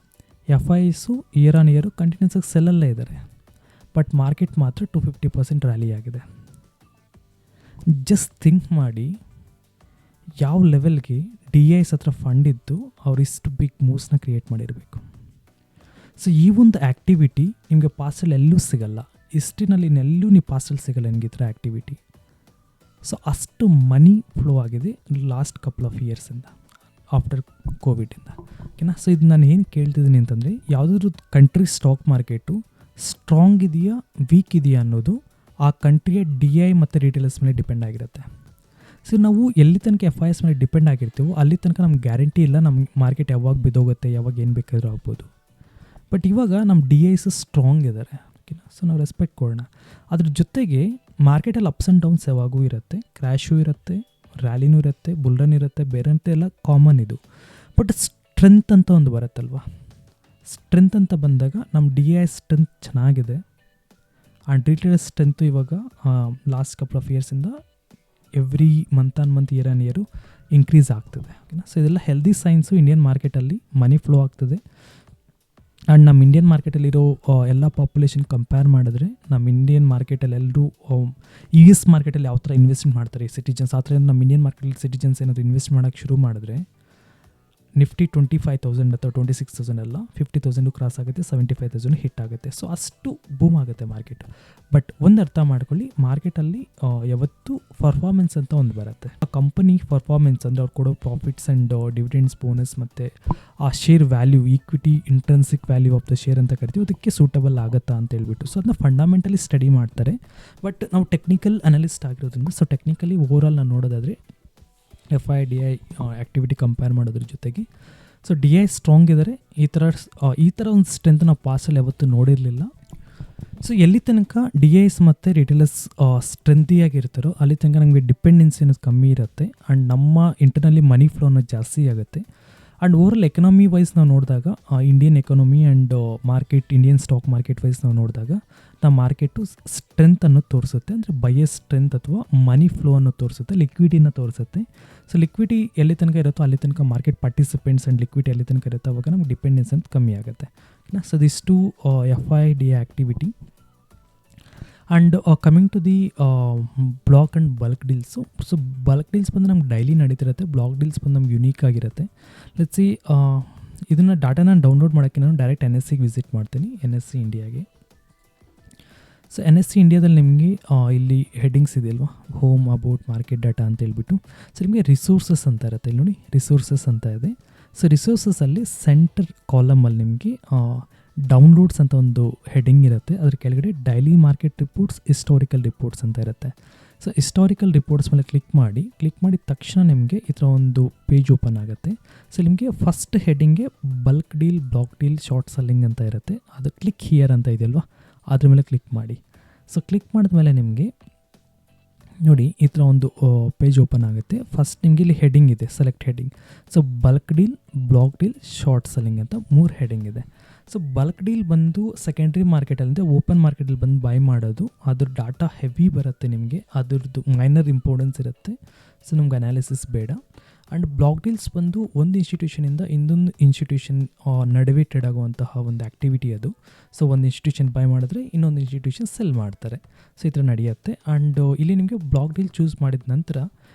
F I S year on year continuous ಆಗಿ ಸೆಲ್ಲಲ್ಲೇ ಇದ್ದಾರೆ. ಬಟ್ ಮಾರ್ಕೆಟ್ ಮಾತ್ರ 250% ರ್ಯಾಲಿ ಆಗಿದೆ. ಜಸ್ಟ್ ಥಿಂಕ್ ಮಾಡಿ, ಯಾವ ಲೆವೆಲ್ಗೆ ಡಿ ಐಸ್ ಹತ್ರ ಫಂಡ್ ಇದ್ದು ಅವ್ರು ಇಷ್ಟು ಬಿಗ್ ಮೂವ್ಸ್ನ ಕ್ರಿಯೇಟ್ ಮಾಡಿರಬೇಕು. ಸೊ ಈ ಒಂದು ಆ್ಯಕ್ಟಿವಿಟಿ ನಿಮಗೆ ಪಾಸ್ಟಲ್ಲಿ ಎಲ್ಲೂ ಸಿಗಲ್ಲ, ಹಿಸ್ಟ್ರಿನಲ್ಲಿ ಇನ್ನೆಲ್ಲೂ ನೀವು ಪಾಸ್ಟಲ್ಲಿ ಸಿಗಲ್ಲ ನಿಮಗೆ ಈ ಥರ ಆ್ಯಕ್ಟಿವಿಟಿ. ಸೊ ಅಷ್ಟು ಮನಿ ಫ್ಲೋ ಆಗಿದೆ ಲಾಸ್ಟ್ ಕಪಲ್ ಆಫ್ ಇಯರ್ಸಿಂದ ಆಫ್ಟರ್ ಕೋವಿಡಿಂದ, ಓಕೆನಾ. ಸೊ ಇದು ನಾನು ಏನು ಕೇಳ್ತಿದ್ದೀನಿ ಅಂತಂದರೆ, ಯಾವುದಾದ್ರೂ ಕಂಟ್ರಿ ಸ್ಟಾಕ್ ಮಾರ್ಕೆಟು ಸ್ಟ್ರಾಂಗ್ ಇದೆಯಾ ವೀಕ್ ಇದೆಯಾ ಅನ್ನೋದು ಆ ಕಂಟ್ರಿಯ ಡಿ ಐ ಮತ್ತು ರಿಟೇಲರ್ಸ್ ಮೇಲೆ ಡಿಪೆಂಡ್ ಆಗಿರುತ್ತೆ. ಸೊ ನಾವು ಎಲ್ಲಿ ತನಕ ಎಫ್ ಐ ಎಸ್ ಮೇಲೆ ಡಿಪೆಂಡ್ ಆಗಿರ್ತೀವೋ ಅಲ್ಲಿ ತನಕ ನಮ್ಗೆ ಗ್ಯಾರಂಟಿ ಇಲ್ಲ ನಮ್ಮ ಮಾರ್ಕೆಟ್ ಯಾವಾಗ ಬಿದ್ದೋಗುತ್ತೆ, ಯಾವಾಗ ಏನು ಬೇಕಾದರೂ ಆಗ್ಬೋದು. ಬಟ್ ಇವಾಗ ನಮ್ಮ ಡಿ ಐಸ್ ಸ್ಟ್ರಾಂಗ್ ಇದ್ದಾರೆ, ಓಕೆನಾ. ಸೊ ನಾವು ರೆಸ್ಪೆಕ್ಟ್ ಕೊಡೋಣ. ಅದ್ರ ಜೊತೆಗೆ ಮಾರ್ಕೆಟಲ್ಲಿ ಅಪ್ಸ್ ಆ್ಯಂಡ್ ಡೌನ್ಸ್ ಯಾವಾಗೂ ಇರುತ್ತೆ, ಕ್ರ್ಯಾಶು ಇರುತ್ತೆ, ರ್ಯಾಲಿನೂ ಇರುತ್ತೆ, ಬುಲ್ರನ್ ಇರುತ್ತೆ, ಬೇರೆಂತೆ ಎಲ್ಲ ಕಾಮನ್ ಇದು. ಬಟ್ ಸ್ಟ್ರೆಂತ್ ಅಂತ ಒಂದು ಬರುತ್ತಲ್ವ, ಸ್ಟ್ರೆಂತ್ ಅಂತ ಬಂದಾಗ ನಮ್ಮ ಡಿ ಐ ಸ್ಟ್ರೆಂತ್ ಚೆನ್ನಾಗಿದೆ. ಆ್ಯಂಡ್ ರಿಟೇಲರ್ ಸ್ಟ್ರೆಂತು ಇವಾಗ ಲಾಸ್ಟ್ ಕಪಲ್ ಆಫ್ ಇಯರ್ಸಿಂದ every month on month year on year increase ಆಗ್ತದೆ, ಓಕೆನಾ. ಸೊ ಇದೆಲ್ಲ ಹೆಲ್ದಿ ಸೈನ್ಸು. ಇಂಡಿಯನ್ ಮಾರ್ಕೆಟಲ್ಲಿ ಮನಿ ಫ್ಲೋ ಆಗ್ತದೆ. ಆ್ಯಂಡ್ ನಮ್ಮ ಇಂಡಿಯನ್ ಮಾರ್ಕೆಟಲ್ಲಿರೋ ಎಲ್ಲ ಪಾಪ್ಯುಲೇಷನ್ ಕಂಪೇರ್ ಮಾಡಿದ್ರೆ ನಮ್ಮ ಇಂಡಿಯನ್ ಮಾರ್ಕೆಟಲ್ಲಿ ಎಲ್ಲರೂ ಯು ಎಸ್ ಮಾರ್ಕೆಟಲ್ಲಿ ಯಾವ ಥರ ಇನ್ವೆಸ್ಟ್ಮೆಂಟ್ ಮಾಡ್ತಾರೆ ಸಿಟಿಜನ್ಸ್, ಆ ಥರ ನಮ್ಮ ಇಂಡಿಯನ್ ಮಾರ್ಕೆಟಲ್ಲಿ ಸಿಟಿಜನ್ಸ್ ಏನಾದರೂ ಇನ್ವೆಸ್ಟ್ ಮಾಡೋಕ್ಕೆ ಶುರು ಮಾಡಿದ್ರೆ ನಿಫ್ಟಿ 25,000 ಅಥವಾ 26,000 ಅಲ್ಲ 50,000 ಕ್ರಾಸ್ ಆಗುತ್ತೆ, 75,000 ಹಿಟ್ ಆಗುತ್ತೆ. ಸೊ ಅಷ್ಟು ಬೂಮ್ ಆಗುತ್ತೆ ಮಾರ್ಕೆಟ್. ಬಟ್ ಒಂದು ಅರ್ಥ ಮಾಡ್ಕೊಳ್ಳಿ, ಮಾರ್ಕೆಟಲ್ಲಿ ಯಾವತ್ತೂ ಪರ್ಫಾರ್ಮೆನ್ಸ್ ಅಂತ ಒಂದು ಬರುತ್ತೆ. ಆ ಕಂಪನಿ ಪರ್ಫಾರ್ಮೆನ್ಸ್ ಅಂದರೆ ಅವ್ರು ಕೊಡೋ ಪ್ರಾಫಿಟ್ಸ್ ಆ್ಯಂಡ್ ಡಿವಿಡೆಂಡ್ಸ್ ಬೋನಸ್ ಮತ್ತು ಆ share value, equity intrinsic value of the share ಅಂತ ಕರಿತೀವಿ, ಅದಕ್ಕೆ ಸೂಟಬಲ್ ಆಗುತ್ತಾ ಅಂತ ಹೇಳ್ಬಿಟ್ಟು. ಸೊ ಅದನ್ನ ಫಂಡಮೆಂಟಲಿ ಸ್ಟಡಿ ಮಾಡ್ತಾರೆ. ಬಟ್ ನಾವು ಟೆಕ್ನಿಕಲ್ ಅನಾಲಿಸ್ಟ್ ಆಗಿರೋದ್ರಿಂದ ಸೊ ಟೆಕ್ನಿಕಲಿ ಓವರಾಲ್ ನಾನು ನೋಡೋದಾದರೆ F I D I activity compare ಮಾಡೋದ್ರ ಜೊತೆಗೆ ಸೊ ಡಿ ಐ ಸ್ಟ್ರಾಂಗ್ ಇದ್ದಾರೆ. ಈ ಥರ ಒಂದು ಸ್ಟ್ರೆಂತ್ ನಾವು ಪಾಸಲ್ಲಿ ಯಾವತ್ತೂ ನೋಡಿರಲಿಲ್ಲ. ಸೊ ಎಲ್ಲಿ ತನಕ ಡಿ ಐ ಎಸ್ ಮತ್ತು ರಿಟೇಲರ್ಸ್ ಸ್ಟ್ರೆಂತಿಯಾಗಿರ್ತಾರೋ ಅಲ್ಲಿ ತನಕ ನಮಗೆ ಡಿಪೆಂಡೆನ್ಸಿ ಅನ್ನೋದು ಕಮ್ಮಿ ಇರುತ್ತೆ ಆ್ಯಂಡ್ ನಮ್ಮ ಇಂಟರ್ನಲ್ಲಿ ಮನಿ ಫ್ಲೋ ಅನ್ನೋದು ಜಾಸ್ತಿ ಆಗುತ್ತೆ. ಆ್ಯಂಡ್ ಓವರಾಲ್ ಎಕನಾಮಿ ವೈಸ್ ನಾವು ನೋಡಿದಾಗ Indian economy and Indian stock market wise ನಾವು ನೋಡಿದಾಗ ನಮ್ಮ ಮಾರ್ಕೆಟು ಸ್ಟ್ರೆಂತ್ ಅನ್ನೋದು ತೋರಿಸುತ್ತೆ. ಅಂದರೆ ಬಯಸ್ ಸ್ಟ್ರೆಂತ್ ಅಥವಾ ಮನಿ ಫ್ಲೋ ಅನ್ನೋದು ತೋರಿಸುತ್ತೆ, ಲಿಕ್ವಿಡಿನ ತೋರಿಸುತ್ತೆ. ಸೊ ಲಿಕ್ವಿಡಿ ಎಲ್ಲಿ ತನಕ ಇರುತ್ತೋ ಅಲ್ಲಿ ತನಕ ಮಾರ್ಕೆಟ್ ಪಾರ್ಟಿಸಿಪೆಂಟ್ಸ್ ಆ್ಯಂಡ್ ಲಿಕ್ವಿಡಿ ಎಲ್ಲಿ ತನಕ ಇರುತ್ತೋ ಅವಾಗ ನಮ್ಗೆ ಡಿಪೆಂಡೆನ್ಸ್ ಅಂತ ಕಮ್ಮಿ ಆಗುತ್ತೆ. ಸೊ ದಿಷ್ಟು FIDA activity. And coming to the block and bulk deals. So bulk deals ಬಂದು ನಮ್ಗೆ ಡೈಲಿ ನಡೀತಿರುತ್ತೆ, ಬ್ಲಾಕ್ ಡೀಲ್ಸ್ ಬಂದು ನಮ್ಗೆ ಯುನೀಕ್ ಆಗಿರುತ್ತೆ. ಲೆಟ್ಸ್ ಸಿ ಇದನ್ನು ಡಾಟಾನ ಡೌನ್ಲೋಡ್ ಮಾಡೋಕ್ಕೆ ನಾನು ಡೈರೆಕ್ಟ್ NSEಗೆ ವಿಸಿಟ್ ಮಾಡ್ತೀನಿ, NSE ಇಂಡಿಯಾಗೆ. ಸೊ NSE ಇಂಡಿಯಾದಲ್ಲಿ ನಿಮಗೆ ಇಲ್ಲಿ ಹೆಡ್ಡಿಂಗ್ಸ್ ಇದೆ ಅಲ್ವಾ, ಹೋಮ್, ಅಬೌಟ್, ಮಾರ್ಕೆಟ್ ಡಾಟಾ ಅಂತ ಹೇಳ್ಬಿಟ್ಟು. ಸೊ ನಿಮಗೆ ರಿಸೋರ್ಸಸ್ ಅಂತ ಇರುತ್ತೆ, ಇಲ್ಲಿ ನೋಡಿ ರಿಸೋರ್ಸಸ್ ಅಂತ ಇದೆ. ಸೊ ರಿಸೋರ್ಸಸಲ್ಲಿ ಸೆಂಟರ್ ಕಾಲಮಲ್ಲಿ ನಿಮಗೆ ಡೌನ್ಲೋಡ್ಸ್ ಅಂತ ಒಂದು ಹೆಡ್ಡಿಂಗ್ ಇರುತ್ತೆ, ಅದ್ರ ಕೆಳಗಡೆ daily market reports, historical reports ಅಂತ ಇರುತ್ತೆ. ಸೊ ಹಿಸ್ಟಾರಿಕಲ್ ರಿಪೋರ್ಟ್ಸ್ ಮೇಲೆ ಕ್ಲಿಕ್ ಮಾಡಿದ ತಕ್ಷಣ ನಿಮಗೆ ಈ ಥರ ಒಂದು ಪೇಜ್ ಓಪನ್ ಆಗುತ್ತೆ. ಸೊ ನಿಮಗೆ ಫಸ್ಟ್ ಹೆಡ್ಡಿಂಗ್ಗೆ bulk deal, block deal, short selling ಅಂತ ಇರುತ್ತೆ. ಅದು ಕ್ಲಿಕ್ ಹಿಯರ್ ಅಂತ ಇದೆಯಲ್ವಾ, ಅದ್ರ ಮೇಲೆ ಕ್ಲಿಕ್ ಮಾಡಿ. ಸೊ ಕ್ಲಿಕ್ ಮಾಡಿದ್ಮೇಲೆ ನಿಮಗೆ ನೋಡಿ ಈ ಥರ ಒಂದು ಪೇಜ್ ಓಪನ್ ಆಗುತ್ತೆ. ಫಸ್ಟ್ ನಿಮಗೆ ಇಲ್ಲಿ ಹೆಡ್ಡಿಂಗ್ ಇದೆ, select heading. So bulk deal, block deal, short selling ಅಂತ 3 ಹೆಡ್ಡಿಂಗ್ ಇದೆ. ಸೊ ಬಲ್ಕ್ ಡೀಲ್ ಬಂದು ಸೆಕೆಂಡ್ರಿ ಮಾರ್ಕೆಟಲ್ಲಿಂದ ಓಪನ್ ಮಾರ್ಕೆಟಲ್ಲಿ ಬಂದು ಬೈ ಮಾಡೋದು, ಅದ್ರ ಡಾಟಾ ಹೆವಿ ಬರುತ್ತೆ ನಿಮಗೆ, ಅದ್ರದ್ದು ಮೈನರ್ ಇಂಪಾರ್ಟೆನ್ಸ್ ಇರುತ್ತೆ. ಸೊ ನಮ್ಗೆ ಅನಾಲಿಸಿಸ್ ಬೇಡ. ಆ್ಯಂಡ್ ಬ್ಲಾಕ್ ಡೀಲ್ಸ್ ಬಂದು ಒಂದು ಇನ್ಸ್ಟಿಟ್ಯೂಷನಿಂದ ಇನ್ನೊಂದು ಇನ್ಸ್ಟಿಟ್ಯೂಷನ್ ನಡುವೆ ಟ್ರೇಡ್ ಆಗುವಂತಹ ಒಂದು ಆ್ಯಕ್ಟಿವಿಟಿ ಅದು. ಸೊ ಒಂದು ಇನ್ಸ್ಟಿಟ್ಯೂಷನ್ ಬೈ ಮಾಡಿದ್ರೆ ಇನ್ನೊಂದು ಇನ್ಸ್ಟಿಟ್ಯೂಷನ್ ಸೆಲ್ ಮಾಡ್ತಾರೆ. ಸೊ ಈ ಥರ ನಡೆಯುತ್ತೆ. ಆ್ಯಂಡ್ ಇಲ್ಲಿ ನಿಮಗೆ ಬ್ಲಾಕ್ ಡೀಲ್ ಚೂಸ್ ಮಾಡಿದ ನಂತರ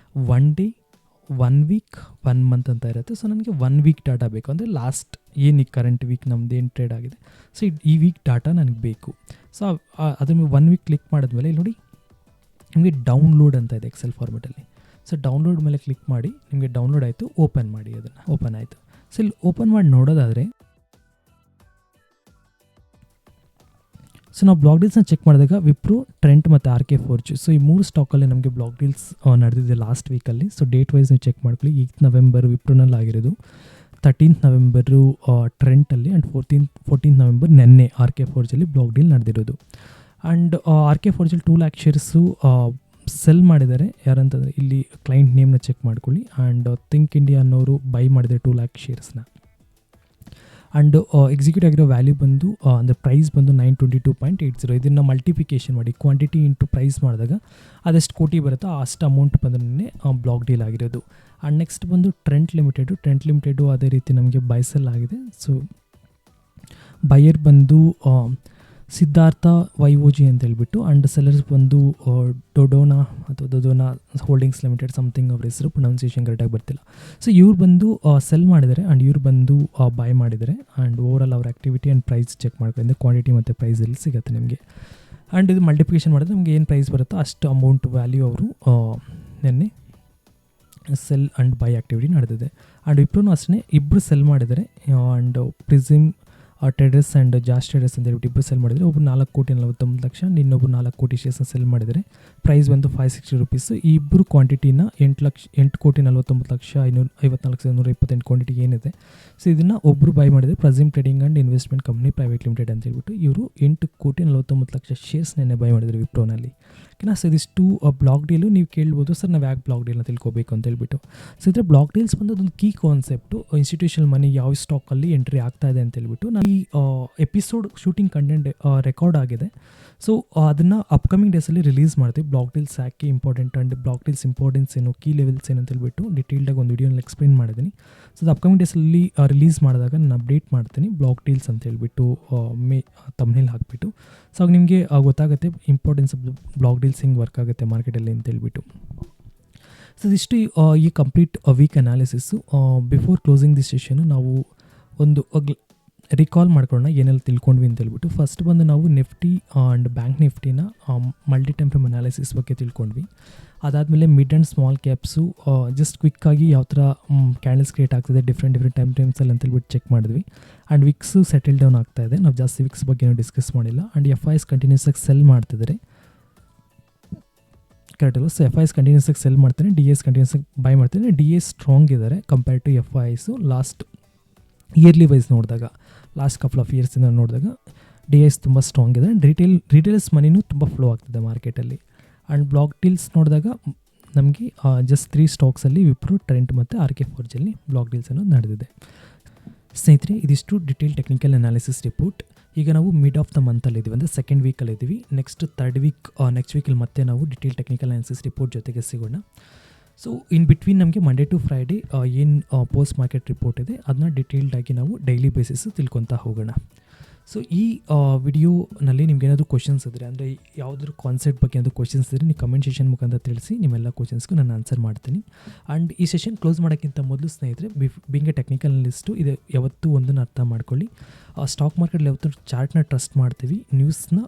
1 ಡೇ, 1 ವೀಕ್, 1 ಮಂತ್ ಅಂತ ಇರುತ್ತೆ. ಸೊ ನನಗೆ 1 ವೀಕ್ ಡಾಟಾ ಬೇಕು, ಅಂದರೆ ಲಾಸ್ಟ್ ಏನು ಕರೆಂಟ್ ವೀಕ್ ನಮ್ದು ಏನು ಟ್ರೇಡ್ ಆಗಿದೆ, ಸೊ ಈ ವೀಕ್ ಡಾಟಾ ನನಗೆ ಬೇಕು. ಸೊ ಅದ್ರ ಮೇಲೆ 1 ವೀಕ್ ಕ್ಲಿಕ್ ಮಾಡಿದ್ಮೇಲೆ ಇಲ್ಲಿ ನೋಡಿ ನಿಮಗೆ ಡೌನ್ಲೋಡ್ ಅಂತ ಇದೆ ಎಕ್ಸೆಲ್ ಫಾರ್ಮೆಟಲ್ಲಿ. ಸೊ ಡೌನ್ಲೋಡ್ ಮೇಲೆ ಕ್ಲಿಕ್ ಮಾಡಿ, ನಿಮಗೆ ಡೌನ್ಲೋಡ್ ಆಯಿತು, ಓಪನ್ ಮಾಡಿ, ಅದನ್ನು ಓಪನ್ ಆಯಿತು. ಸೊ ಇಲ್ಲಿ ಓಪನ್ ಮಾಡಿ ನೋಡೋದಾದರೆ ಸೊ ನಾವು ಬ್ಲಾಕ್ ಡೀಲ್ಸ್ನ ಚೆಕ್ ಮಾಡಿದಾಗ ವಿಪ್ರೋ, ಟ್ರೆಂಟ್ ಮತ್ತು RK Forge, ಸೊ ಈ 3 ಸ್ಟಾಕಲ್ಲಿ ನಮಗೆ ಬ್ಲಾಕ್ ಡೀಲ್ಸ್ ನಡೆದಿದೆ ಲಾಸ್ಟ್ ವೀಕಲ್ಲಿ. ಸೊ ಡೇಟ್ ವೈಸ್ ನೀವು ಚೆಕ್ ಮಾಡ್ಕೊಳ್ಳಿ. 8th ನವೆಂಬರ್ ವಿಪ್ರೋನಲ್ಲಿ ಆಗಿರೋದು, 13th ನವೆಂಬರು ಟ್ರೆಂಟಲ್ಲಿ, ಆ್ಯಂಡ್ 14th ನವೆಂಬರ್ ನೆನ್ನೆ RK Forgeಲ್ಲಿ ಬ್ಲಾಕ್ ಡೀಲ್ ನಡೆದಿರೋದು. ಆ್ಯಂಡ್ RK Forgeಲ್ಲಿ 2 lakh ಶೇರ್ಸು ಸೆಲ್ ಮಾಡಿದ್ದಾರೆ. ಯಾರಂತಂದರೆ ಇಲ್ಲಿ ಕ್ಲೈಂಟ್ ನೇಮ್ನ ಚೆಕ್ ಮಾಡ್ಕೊಳ್ಳಿ. ಆ್ಯಂಡ್ ಥಿಂಕ್ ಇಂಡಿಯಾ ಅನ್ನೋರು ಬೈ ಮಾಡಿದ್ದಾರೆ 2 lakh ಶೇರ್ಸ್ನ. ಆ್ಯಂಡ್ ಎಕ್ಸಿಕ್ಯೂಟ್ ಆಗಿರೋ ವ್ಯಾಲ್ಯೂ ಬಂದು ಅಂದರೆ ಪ್ರೈಸ್ ಬಂದು 922.80. ಇದನ್ನು ಮಲ್ಟಿಪ್ಲಿಕೇಶನ್ ಮಾಡಿ ಕ್ವಾಂಟಿಟಿ ಇಂಟು ಪ್ರೈಸ್ ಮಾಡಿದಾಗ ಅದೆಷ್ಟು ಕೋಟಿ ಬರುತ್ತೋ ಅಷ್ಟು ಅಮೌಂಟ್ ಬಂದ್ರೆ ಬ್ಲಾಕ್ ಡೀಲ್ ಆಗಿರೋದು. ಆ್ಯಂಡ್ ನೆಕ್ಸ್ಟ್ ಬಂದು ಟ್ರೆಂಟ್ ಲಿಮಿಟೆಡು ಅದೇ ರೀತಿ ನಮಗೆ ಬೈ ಸೆಲ್ ಆಗಿದೆ. ಸೊ ಬೈಯರ್ ಬಂದು ಸಿದ್ಧಾರ್ಥ YOG ಅಂತ ಹೇಳ್ಬಿಟ್ಟು, ಆ್ಯಂಡ್ ಸೆಲ್ಲರ್ಸ್ ಬಂದು ಡೊಡೋನಾ ಹೋಲ್ಡಿಂಗ್ಸ್ ಲಿಮಿಟೆಡ್ ಸಮಥಿಂಗ್ ಅವ್ರ ಹೆಸರು, ಪ್ರೊನೌನ್ಸಿಯೇಷನ್ ಕರೆಕ್ಟಾಗಿ ಬರ್ತಿಲ್ಲ. ಸೊ ಇವ್ರು ಬಂದು ಸೆಲ್ ಮಾಡಿದ್ದಾರೆ ಆ್ಯಂಡ್ ಇವ್ರು ಬಂದು ಬೈ ಮಾಡಿದ್ದಾರೆ. ಆ್ಯಂಡ್ ಓವರಾಲ್ ಅವ್ರ ಆ್ಯಕ್ಟಿವಿಟಿ ಆ್ಯಂಡ್ ಪ್ರೈಸ್ ಚೆಕ್ ಮಾಡ್ಕೊಂಡು ಕ್ವಾಂಟಿಟಿ ಮತ್ತು ಪ್ರೈಸಲ್ಲಿ ಸಿಗುತ್ತೆ ನಿಮಗೆ. ಆ್ಯಂಡ್ ಇದು ಮಲ್ಟಿಪ್ಲಿಕೇಶನ್ ಮಾಡಿದ್ರೆ ನಮಗೆ ಏನು ಪ್ರೈಸ್ ಬರುತ್ತೋ ಅಷ್ಟು ಅಮೌಂಟ್ ವ್ಯಾಲ್ಯೂ ಅವರು ನೆನ್ನೆ ಸೆಲ್ ಆ್ಯಂಡ್ ಬೈ ಆ್ಯಕ್ಟಿವಿಟಿ ನಡೆದಿದೆ. ಆ್ಯಂಡ್ ವಿಪ್ರೋನು ಅಷ್ಟೇ ಇಬ್ಬರು ಸೆಲ್ ಮಾಡಿದ್ದಾರೆ. ಆ್ಯಂಡ್ ಪ್ರಿಸಿಮ್ ಟ್ರೇಡರ್ಸ್ ಆ್ಯಂಡ್ ಜಾಸ್ ಟ್ರೇಡರ್ಸ್ ಅಂತ ಹೇಳ್ಬಿಟ್ಟು ಇಬ್ಬರು ಸೆಲ್ ಮಾಡಿದರೆ, ಒಬ್ಬರು 4,49,00,000 ಇನ್ನೊಬ್ಬರು 4 ಕೋಟಿ ಶೇರ್ಸ್ನ ಸೆಲ್ ಮಾಡಿದರೆ. ಪ್ರೈಸ್ ಬಂದು 560 rupees. ಈ ಇಬ್ಬರು ಕ್ವಾಂಟಿಟಿನ 8,49,54,128 ಕ್ವಾಂಟಿಟಿ ಏನಿದೆ, ಸೊ ಇದನ್ನು ಒಬ್ಬರು ಬೈ ಮಾಡಿದರೆ Prism trading and investment company private limited ಅಂತ ಹೇಳ್ಬಿಟ್ಟು ಇವರು 8,49,00,000 ಶೇರ್ಸ್ ನೆನ್ನೆ ಬೈ ಮಾಡಿದ್ರು ವಿಪ್ರೋನಲ್ಲಿ. ಓಕೆನಾ. ಸೊ ಇದಿಷ್ಟು ಬ್ಲಾಕ್ ಡೀಲು. ನೀವು ಕೇಳ್ಬೋದು ಸರ್ ನಾವು ಯಾಕೆ ಬ್ಲಾಕ್ ಡೀಲ್ನ ತಿಳ್ಕೊಬೇಕು ಅಂತ ಹೇಳ್ಬಿಟ್ಟು. ಸೊ ಇದ್ರೆ ಬ್ಲಾಕ್ ಡೀಲ್ಸ್ ಬಂದು ಅದೊಂದು ಕೀ ಕಾನ್ಸೆಪ್ಟು, ಇನ್ಸ್ಟಿಟ್ಯೂಷನಲ್ ಮನಿ ಯಾವ ಸ್ಟಾಕಲ್ಲಿ ಎಂಟ್ರಿ ಆಗ್ತಾ ಇದೆ ಅಂತ ಹೇಳ್ಬಿಟ್ಟು. ನಾನು ಈ ಎಪಿಸೋಡ್ ಶೂಟಿಂಗ್ ಕಂಟೆಂಟ್ ರೆಕಾರ್ಡ್ ಆಗಿದೆ. ಸೊ ಅದನ್ನು ಅಪ್ಕಮಿಂಗ್ ಡೇಸಲ್ಲಿ ರಿಲೀಸ್ ಮಾಡ್ತೀವಿ. ಬ್ಲಾಕ್ ಡೀಲ್ಸ್ ಯಾಕೆ important and block deals importance ಏನು, ಕೀ ಲೆವೆಲ್ಸ್ ಏನು ಅಂತ ಹೇಳ್ಬಿಟ್ಟು ಡಿಟೇಲ್ಡಾಗಿ ಒಂದು ವಿಡಿಯೋನಲ್ಲಿ ಎಕ್ಸ್ಪ್ಲೇನ್ ಮಾಡಿದ್ದೀನಿ. ಸೊ ಅದು ಅಪ್ಕಮಿಂಗ್ ಡೇಸಲ್ಲಿ ರಿಲೀಸ್ ಮಾಡಿದಾಗ ನಾನು ಅಪ್ಡೇಟ್ ಮಾಡ್ತೀನಿ ಬ್ಲಾಕ್ ಡೀಲ್ಸ್ ಅಂತ ಹೇಳ್ಬಿಟ್ಟು ತಮ್ನೇಲ್ ಹಾಕಿಬಿಟ್ಟು. ಸೊ ಆಗ ನಿಮಗೆ ಗೊತ್ತಾಗುತ್ತೆ ಇಂಪಾರ್ಟೆನ್ಸ್ ಆಫ್ ಬ್ಲಾಕ್ ಡೀಲ್ಸ್ ಹೆಂಗೆ ವರ್ಕ್ ಆಗುತ್ತೆ ಮಾರ್ಕೆಟಲ್ಲಿ ಅಂತ ಹೇಳ್ಬಿಟ್ಟು. ಸೊ ಇದಿಷ್ಟು ಈ complete week analysis. Before closing this session ನಾವು ಒಂದು ರಿಕಾಲ್ ಮಾಡ್ಕೊಳ್ಳೋಣ ಏನೆಲ್ಲ ತಿಳ್ಕೊಂಡ್ವಿ ಅಂತ ಹೇಳ್ಬಿಟ್ಟು. ಫಸ್ಟ್ ಬಂದು ನಾವು ನಿಫ್ಟಿ ಆ್ಯಂಡ್ ಬ್ಯಾಂಕ್ ನಿಫ್ಟಿನ ಮಲ್ಟಿ ಟೈಮ್ ಫ್ರೇಮ್ ಅನಾಲಿಸಿಸ್ ಬಗ್ಗೆ ತಿಳ್ಕೊಂಡ್ವಿ. ಅದಾದಮೇಲೆ mid and small caps just ಕ್ವಿಕ್ಕಾಗಿ ಯಾವ ಥರ ಕ್ಯಾಂಡಲ್ಸ್ ಕ್ರಿಯೇಟ್ ಆಗ್ತದೆ ಡಿಫ್ರೆಂಟ್ ಟೈಮ್ ಫ್ರೇಮ್ಸಲ್ಲಿ ಅಂತ ಹೇಳ್ಬಿಟ್ಟು ಚೆಕ್ ಮಾಡಿದ್ವಿ. ಆ್ಯಂಡ್ ವಿಕ್ಸು ಸೆಟಲ್ ಡೌನ್ ಆಗ್ತಾ ಇದೆ, ನಾವು ಜಾಸ್ತಿ ವಿಕ್ಸ್ ಬಗ್ಗೆ ಏನೂ ಡಿಸ್ಕಸ್ ಮಾಡಿಲ್ಲ. ಆ್ಯಂಡ್ FIs ಕಂಟಿನ್ಯೂಸ್ ಆಗಿ ಸೆಲ್ ಮಾಡ್ತಿದ್ದಾರೆ, ಕರೆಕ್ಟಲ್ಲ. ಸೊ FIs ಕಂಟಿನ್ಯೂಸ್ ಆಗಿ ಸೆಲ್ ಮಾಡ್ತಾರೆ, DAs ಕಂಟಿನ್ಯೂಸ್ ಆಗಿ ಬೈ ಮಾಡ್ತಾರೆ. DAs ಸ್ಟ್ರಾಂಗ್ ಇದ್ದಾರೆ compared to FIs last yearly wise ನೋಡಿದಾಗ, ಲಾಸ್ಟ್ ಕಪಲ್ ಆಫ್ ಇಯರ್ಸಿಂದ ನೋಡಿದಾಗ ಡಿ ಐಸ್ ತುಂಬ ಸ್ಟ್ರಾಂಗ್ ಇದೆ. ಆ್ಯಂಡ್ ರಿಟೇಲ್ಸ್ ಮನಿನೂ ತುಂಬ ಫ್ಲೋ ಆಗ್ತಿದೆ ಮಾರ್ಕೆಟಲ್ಲಿ. ಆ್ಯಂಡ್ ಬ್ಲಾಕ್ ಡೀಲ್ಸ್ ನೋಡಿದಾಗ ನಮಗೆ ಜಸ್ಟ್ 3 ಸ್ಟಾಕ್ಸಲ್ಲಿ ವಿಪ್ರೋ, ಟ್ರೆಂಟ್ ಮತ್ತು ಆರ್ ಕೆ ಫೋರ್ಜಲ್ಲಿ ಬ್ಲಾಕ್ ಡೀಲ್ಸ್ ಅನ್ನೋದು ನಡೆದಿದೆ. ಸ್ನೇಹಿತರೆ, ಇದಿಷ್ಟು ಡಿಟೇಲ್ ಟೆಕ್ನಿಕಲ್ ಅನಾಲಿಸಿಸ್ ರಿಪೋರ್ಟ್. ಈಗ ನಾವು ಮಿಡ್ ಆಫ್ ದ ಮಂತಲ್ಲಿ ಇದ್ದೀವಿ, ಅಂದರೆ ಸೆಕೆಂಡ್ ವೀಕಲ್ಲಿ ಇದ್ದೀವಿ. ನೆಕ್ಸ್ಟ್ ನೆಕ್ಸ್ಟ್ ವೀಕಲ್ಲಿ ಮತ್ತೆ ನಾವು ಡಿಟೇಲ್ ಟೆಕ್ನಿಕಲ್ ಅನಾಲಿಸಿಸ್ ರಿಪೋರ್ಟ್ ಜೊತೆಗೆ ಸಿಗೋಣ. ಸೊ ಇನ್ ಬಿಟ್ವೀನ್ ನಮಗೆ ಮಂಡೇ ಟು ಫ್ರೈಡೇ ಏನು ಪೋಸ್ಟ್ ಮಾರ್ಕೆಟ್ ರಿಪೋರ್ಟ್ ಇದೆ ಅದನ್ನ ಡಿಟೇಲ್ಡಾಗಿ ನಾವು ಡೈಲಿ ಬೇಸಿಸ್ ತಿಳ್ಕೊತಾ ಹೋಗೋಣ. ಸೊ ಈ ವಿಡಿಯೋನಲ್ಲಿ ನಿಮ್ಗೆ ಏನಾದರೂ ಕ್ವಶನ್ಸ್ ಇದ್ದರೆ, ಅಂದರೆ ಯಾವುದಾದ್ರು ಕಾನ್ಸೆಪ್ಟ್ ಬಗ್ಗೆ ಏನಾದರೂ ಕ್ವಶನ್ಸ್ ಇದ್ದರೆ ನೀವು ಕಮೆಂಟ್ ಸೆಷನ್ ಮುಖಾಂತರ ತಿಳಿಸಿ, ನಿಮ್ಮೆಲ್ಲ ಕ್ವಶನ್ಸ್ಗೂ ನಾನು ಆನ್ಸರ್ ಮಾಡ್ತೀನಿ. ಆ್ಯಂಡ್ ಈ ಸೆಷನ್ ಕ್ಲೋಸ್ ಮಾಡೋಕ್ಕಿಂತ ಮೊದಲು ಸ್ನೇಹಿತರೆ, ಬೀಂಗ್ ಎ ಟೆಕ್ನಿಕಲ್ ಅನಲಿಸ್ಟು ಇದು ಯಾವತ್ತೂ ಒಂದನ್ನು ಅರ್ಥ ಮಾಡ್ಕೊಳ್ಳಿ. ಸ್ಟಾಕ್ ಮಾರ್ಕೆಟಲ್ಲಿ ಯಾವತ್ತೂ ಚಾರ್ಟ್ನ ಟ್ರಸ್ಟ್ ಮಾಡ್ತೀವಿ, ನ್ಯೂಸ್ನ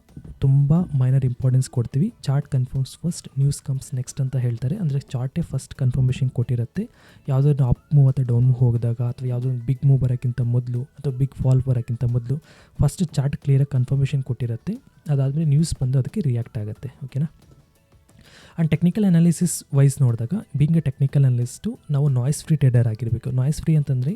ತುಂಬ ಮೈನರ್ ಇಂಪಾರ್ಟೆನ್ಸ್ ಕೊಡ್ತೀವಿ. Chart confirms first, news comes next ಅಂತ ಹೇಳ್ತಾರೆ. ಅಂದರೆ ಚಾರ್ಟೇ ಫಸ್ಟ್ ಕನ್ಫರ್ಮೇಷನ್ ಕೊಟ್ಟಿರುತ್ತೆ. ಯಾವುದಾದ್ರು ಅಪ್ ಮೂವ್ ಅಥವಾ ಡೌನ್ ಮೂವ್ ಹೋಗಿದಾಗ, ಅಥವಾ ಯಾವುದೋ ಒಂದು ಬಿಗ್ ಮೂವ್ ಬರೋಕ್ಕಿಂತ ಮೊದಲು ಅಥವಾ ಬಿಗ್ ಫಾಲ್ ಬರೋಕ್ಕಿಂತ ಮೊದಲು ಫಸ್ಟ್ ಚಾರ್ಟ್ ಕ್ಲಿಯರಾಗಿ ಕನ್ಫರ್ಮೇಷನ್ ಕೊಟ್ಟಿರುತ್ತೆ. ಅದಾದಮೇಲೆ ನ್ಯೂಸ್ ಬಂದು ಅದಕ್ಕೆ ರಿಯಾಕ್ಟ್ ಆಗುತ್ತೆ. ಓಕೆನಾ. ಆ್ಯಂಡ್ ಟೆಕ್ನಿಕಲ್ ಅನಾಲಿಸಿಸ್ ವೈಸ್ ನೋಡಿದಾಗ, ಬೀಂಗ್ ಎ ಟೆಕ್ನಿಕಲ್ ಅನಲಿಸ್ಟು ನಾವು ನಾಯ್ಸ್ ಫ್ರೀ ಟ್ರೇಡರ್ ಆಗಿರಬೇಕು. ನಾಯ್ಸ್ ಫ್ರೀ ಅಂತಂದರೆ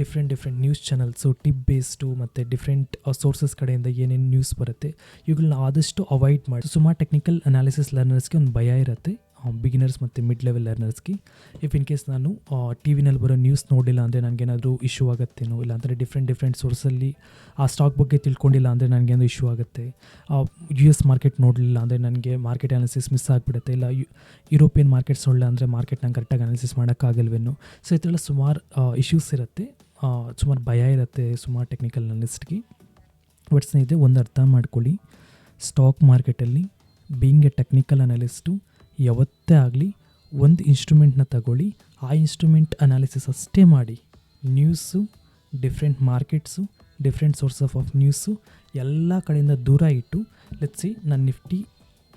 different news channels, tip based ಮತ್ತು ಡಿಫ್ರೆಂಟ್ ಸೋರ್ಸಸ್ ಕಡೆಯಿಂದ ಏನೇನು ನ್ಯೂಸ್ ಬರುತ್ತೆ ಇವುಗಳನ್ನ ಆದಷ್ಟು ಅವಾಯ್ಡ್ ಮಾಡಿ. ಸುಮಾರು ಟೆಕ್ನಿಕಲ್ ಅನಾಲಿಸಿಸ್ ಲರ್ನರ್ಸ್ಗೆ ಒಂದು ಭಯ ಇರುತ್ತೆ, ಬಿಗಿನರ್ಸ್ ಮತ್ತು ಮಿಡ್ ಲೆವೆಲ್ ಲರ್ನರ್ಸ್ಗೆ. ಇಫ್ ಇನ್ ಕೇಸ್ ನಾನು ಟಿ ವಿನಲ್ಲಿ ಬರೋ ನ್ಯೂಸ್ ನೋಡಿಲ್ಲ ಅಂದರೆ ನನಗೇನಾದರೂ ಇಶ್ಯೂ ಆಗುತ್ತೇನೋ, ಇಲ್ಲ ಅಂದರೆ ಡಿಫ್ರೆಂಟ್ ಸೋರ್ಸಲ್ಲಿ ಆ ಸ್ಟಾಕ್ ಬಗ್ಗೆ ತಿಳ್ಕೊಂಡಿಲ್ಲ ಅಂದರೆ ನನಗೇನೋ ಇಶ್ಯೂ ಆಗುತ್ತೆ. US ಮಾರ್ಕೆಟ್ ನೋಡಲಿಲ್ಲ ಅಂದರೆ ನನಗೆ ಮಾರ್ಕೆಟ್ ಅನಾಲಿಸಿಸ್ ಮಿಸ್ ಆಗಿಬಿಡುತ್ತೆ. ಇಲ್ಲ ಯುರೋಪಿಯನ್ ಮಾರ್ಕೆಟ್ಸ್ ನೋಡಲ್ಲ ಅಂದರೆ ಮಾರ್ಕೆಟ್ ನಂಗೆ ಕರೆಕ್ಟಾಗಿ ಅನಾಲಿಸಿಸ್ ಮಾಡೋಕ್ಕಾಗಲ್ವೇನೋ. ಸೊ ಈ ಥರ ಸುಮಾರು ಇಶ್ಯೂಸ್ ಇರುತ್ತೆ, ಸುಮಾರು ಭಯ ಇರುತ್ತೆ ಸುಮಾರು ಟೆಕ್ನಿಕಲ್ ಅನಲಿಸ್ಟ್ಗೆ. ಬಟ್ ಸ್ನೇಹಿತರೆ, ಒಂದು ಅರ್ಥ ಮಾಡ್ಕೊಳ್ಳಿ, ಸ್ಟಾಕ್ ಮಾರ್ಕೆಟಲ್ಲಿ ಬೀಂಗ್ ಎ ಟೆಕ್ನಿಕಲ್ ಅನಾಲಿಸ್ಟು ಯಾವತ್ತೇ ಆಗಲಿ ಒಂದು ಇನ್ಸ್ಟ್ರೂಮೆಂಟ್ನ ತಗೊಳ್ಳಿ, ಆ ಇನ್ಸ್ಟ್ರೂಮೆಂಟ್ ಅನಾಲಿಸಿಸ್ ಅಷ್ಟೇ ಮಾಡಿ. News, different markets, different source of news ಎಲ್ಲ ಕಡೆಯಿಂದ ದೂರ ಇಟ್ಟು ಲೆಟ್ಸಿ ನಾನು ನಿಫ್ಟಿ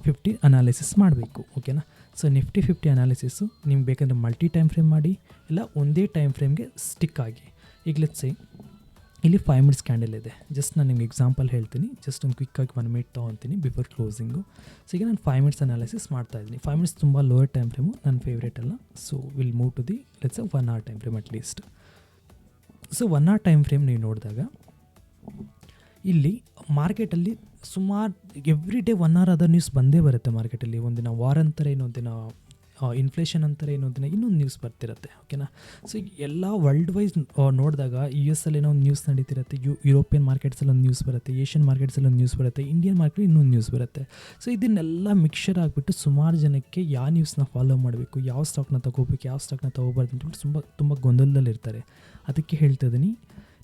50 ಅನಾಲಿಸಿಸ್ ಮಾಡಬೇಕು. ಓಕೆನಾ. ಸೊ ನಿಫ್ಟಿ 50 ಅನಾಲಿಸಿಸು ನಿಮ್ಗೆ ಬೇಕಂದರೆ ಮಲ್ಟಿ ಟೈಮ್ ಫ್ರೇಮ್ ಮಾಡಿ, ಇಲ್ಲ ಒಂದೇ ಟೈಮ್ ಫ್ರೇಮ್ಗೆ ಸ್ಟಿಕ್ ಆಗಿ. ಈಗ ಲೆಟ್ಸಿ ಇಲ್ಲಿ 5 ಮಿನಿಟ್ಸ್ ಕ್ಯಾಂಡಲ್ ಇದೆ. ಜಸ್ಟ್ ನಾನು ನಿಮ್ಗೆ ಎಕ್ಸಾಂಪಲ್ ಹೇಳ್ತೀನಿ, ಜಸ್ಟ್ ಒಂದು ಕ್ವಿಕ್ಕಾಗಿ 1 ಮಿನಿಟ್ ತೊಗೊತೀನಿ ಬಿಫೋರ್ ಕ್ಲೋಸಿಂಗು. ಸೊ ಈಗ ನಾನು 5 ಮಿನಿಟ್ಸ್ ಅನಾಲಿಸಿಸ್ ಮಾಡ್ತಾಯಿದ್ದೀನಿ. 5 ಮಿನಿಟ್ಸ್ ತುಂಬ ಲೋವರ್ ಟೈಮ್ ಫ್ರೇಮು, ನನ್ನ ಫೇವ್ರೇಟ್ ಅಲ್ಲ. So will move to the let's 1 hour time frame at least. So 1 hour time frame ನೀವು ನೋಡಿದಾಗ ಇಲ್ಲಿ ಮಾರ್ಕೆಟಲ್ಲಿ ಸುಮಾರು every day 1 hour other news ಬಂದೇ ಬರುತ್ತೆ ಮಾರ್ಕೆಟಲ್ಲಿ. ಒಂದಿನ ವಾರ್ ಅಂತಾರೆ, ಇನ್ನೊಂದಿನ ಇನ್ಫ್ಲೇಷನ್ ಅಂತಾರೆ, ಇನ್ನೊಂದಿನ ಇನ್ನೊಂದು ನ್ಯೂಸ್ ಬರ್ತಿರುತ್ತೆ. ಓಕೆನಾ. ಸೊ ಎಲ್ಲ ವರ್ಲ್ಡ್ ವೈಸ್ ನೋಡಿದಾಗ US ಅಲ್ಲಿ ಏನೋ ಒಂದು ನ್ಯೂಸ್ ನಡೀತಿರುತ್ತೆ, ಯುರೋಪಿಯನ್ ಮಾರ್ಕೆಟ್ಸಲ್ಲಿ ಒಂದು ನ್ಯೂಸ್ ಬರುತ್ತೆ, ಏಷ್ಯನ್ ಮಾರ್ಕೆಟ್ಸಲ್ಲಿ ಒಂದು ನ್ಯೂಸ್ ಬರುತ್ತೆ, ಇಂಡಿಯನ್ ಮಾರ್ಕೆಟ್ ಇನ್ನೊಂದು ನ್ಯೂಸ್ ಬರುತ್ತೆ. ಸೊ ಇದನ್ನೆಲ್ಲ ಮಿಕ್ಸರ್ ಆಗಿಬಿಟ್ಟು ಸುಮಾರು ಜನಕ್ಕೆ ಯಾವ ನ್ಯೂಸ್ನ ಫಾಲೋ ಮಾಡಬೇಕು, ಯಾವ ಸ್ಟಾಕ್ನ ತೊಗೋಬೇಕು, ಯಾವ ಸ್ಟಾಕ್ನ ತೊಗೋಬಾರ್ದು ಅಂತೇಳಿ ತುಂಬ ಗೊಂದಲದಲ್ಲಿರ್ತಾರೆ. ಅದಕ್ಕೆ ಹೇಳ್ತಾ ಇದ್ದೀನಿ,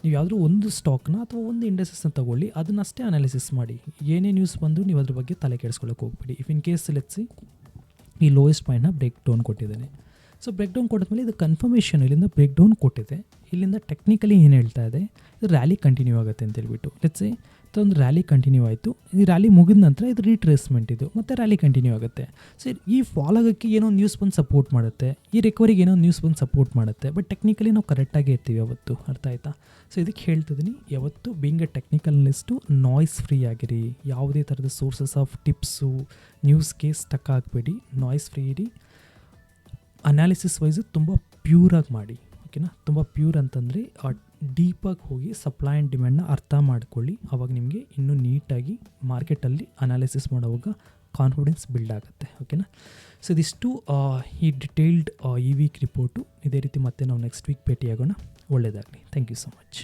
ನೀವು ಯಾವುದಾದ್ರೂ ಒಂದು ಸ್ಟಾಕ್ನ ಅಥವಾ ಒಂದು ಇಂಡಸ್ಟ್ರೀಸ್ನ ತೊಗೊಳ್ಳಿ, ಅದನ್ನಷ್ಟೇ ಅನಾಲಿಸಿಸ್ ಮಾಡಿ. ಏನೇ ನ್ಯೂಸ್ ಬಂದರೂ ನೀವು ಅದ್ರ ಬಗ್ಗೆ ತಲೆ ಕೆಡಿಸ್ಕೊಳ್ಳೋಕೆ ಹೋಗ್ಬೇಡಿ. ಇಫ್ ಇನ್ ಕೇಸ್ ಲೆಟ್ಸಿ ಈ ಲೋಯೆಸ್ಟ್ ಪಾಯಿಂಟ್ನ ಬ್ರೇಕ್ ಡೌನ್ ಕೊಟ್ಟಿದ್ದೇನೆ. ಸೊ ಬ್ರೇಕ್ ಡೌನ್ ಕೊಟ್ಟಿದ್ಮೇಲೆ ಇದು ಕನ್ಫರ್ಮೇಷನ್ ಇಲ್ಲಿಂದ ಬ್ರೇಕ್ ಡೌನ್ ಕೊಟ್ಟಿದೆ, ಇಲ್ಲಿಂದ ಟೆಕ್ನಿಕಲಿ ಏನು ಹೇಳ್ತಾ ಇದೆ, ಇದು ರ್ಯಾಲಿ ಕಂಟಿನ್ಯೂ ಆಗುತ್ತೆ ಅಂತ ಹೇಳ್ಬಿಟ್ಟು. ಲೆಟ್ಸಿ ಒಂದು ರ್ಯಾಲಿ ಕಂಟಿನ್ಯೂ ಆಯಿತು, ಈ ರ್ಯಾಲಿ ಮುಗಿದ ನಂತರ ಇದು ರೀಟ್ರೇಸ್ಮೆಂಟ್, ಇದು ಮತ್ತು ರ್ಯಾಲಿ ಕಂಟಿನ್ಯೂ ಆಗುತ್ತೆ. ಸೊ ಈ ಫಾಲ್ ಆಗೋಕ್ಕೆ ಏನೋ ನ್ಯೂಸ್ ಬಂದು ಸಪೋರ್ಟ್ ಮಾಡುತ್ತೆ, ಈ ರಿಕವರಿಗೆ ಏನೋ ನ್ಯೂಸ್ ಬಂದು ಸಪೋರ್ಟ್ ಮಾಡುತ್ತೆ. ಬಟ್ ಟೆಕ್ನಿಕಲಿ ನಾವು ಕರೆಕ್ಟಾಗಿ ಇರ್ತೀವಿ ಯಾವತ್ತು, ಅರ್ಥ ಆಯಿತಾ. ಸೊ ಇದಕ್ಕೆ ಹೇಳ್ತಿದ್ದೀನಿ, ಯಾವತ್ತು being A technical ಅನಲಿಸ್ಟು noise free ಆಗಿರಿ. ಯಾವುದೇ ಥರದ ಸೋರ್ಸಸ್ ಆಫ್ ಟಿಪ್ಸು ನ್ಯೂಸ್ಗೆ ಸ್ಟಕ್ ಆಗಬೇಡಿ, ನಾಯ್ಸ್ ಫ್ರೀ ಇರಿ. ಅನಾಲಿಸಿಸ್ ವೈಸು ತುಂಬ ಪ್ಯೂರಾಗಿ ಮಾಡಿ. ಓಕೆನಾ. ತುಂಬ ಪ್ಯೂರ್ ಅಂತಂದರೆ ಡೀಪಾಗಿ ಹೋಗಿ ಸಪ್ಲೈ ಆ್ಯಂಡ್ ಡಿಮ್ಯಾಂಡ್ನ ಅರ್ಥ ಮಾಡ್ಕೊಳ್ಳಿ. ಆವಾಗ ನಿಮಗೆ ಇನ್ನೂ ನೀಟಾಗಿ ಮಾರ್ಕೆಟಲ್ಲಿ ಅನಾಲಿಸಿಸ್ ಮಾಡೋವಾಗ ಕಾನ್ಫಿಡೆನ್ಸ್ ಬಿಲ್ಡ್ ಆಗುತ್ತೆ. ಓಕೆನಾ. ಸೊ ಇದಿಷ್ಟು ಈ ಡಿಟೇಲ್ಡ್ ಈ ವೀಕ್ ರಿಪೋರ್ಟು. ಇದೇ ರೀತಿ ಮತ್ತೆ ನಾವು ನೆಕ್ಸ್ಟ್ ವೀಕ್ ಭೇಟಿಯಾಗೋಣ. ಒಳ್ಳೆಯದಾಗಲಿ. Thank you so much.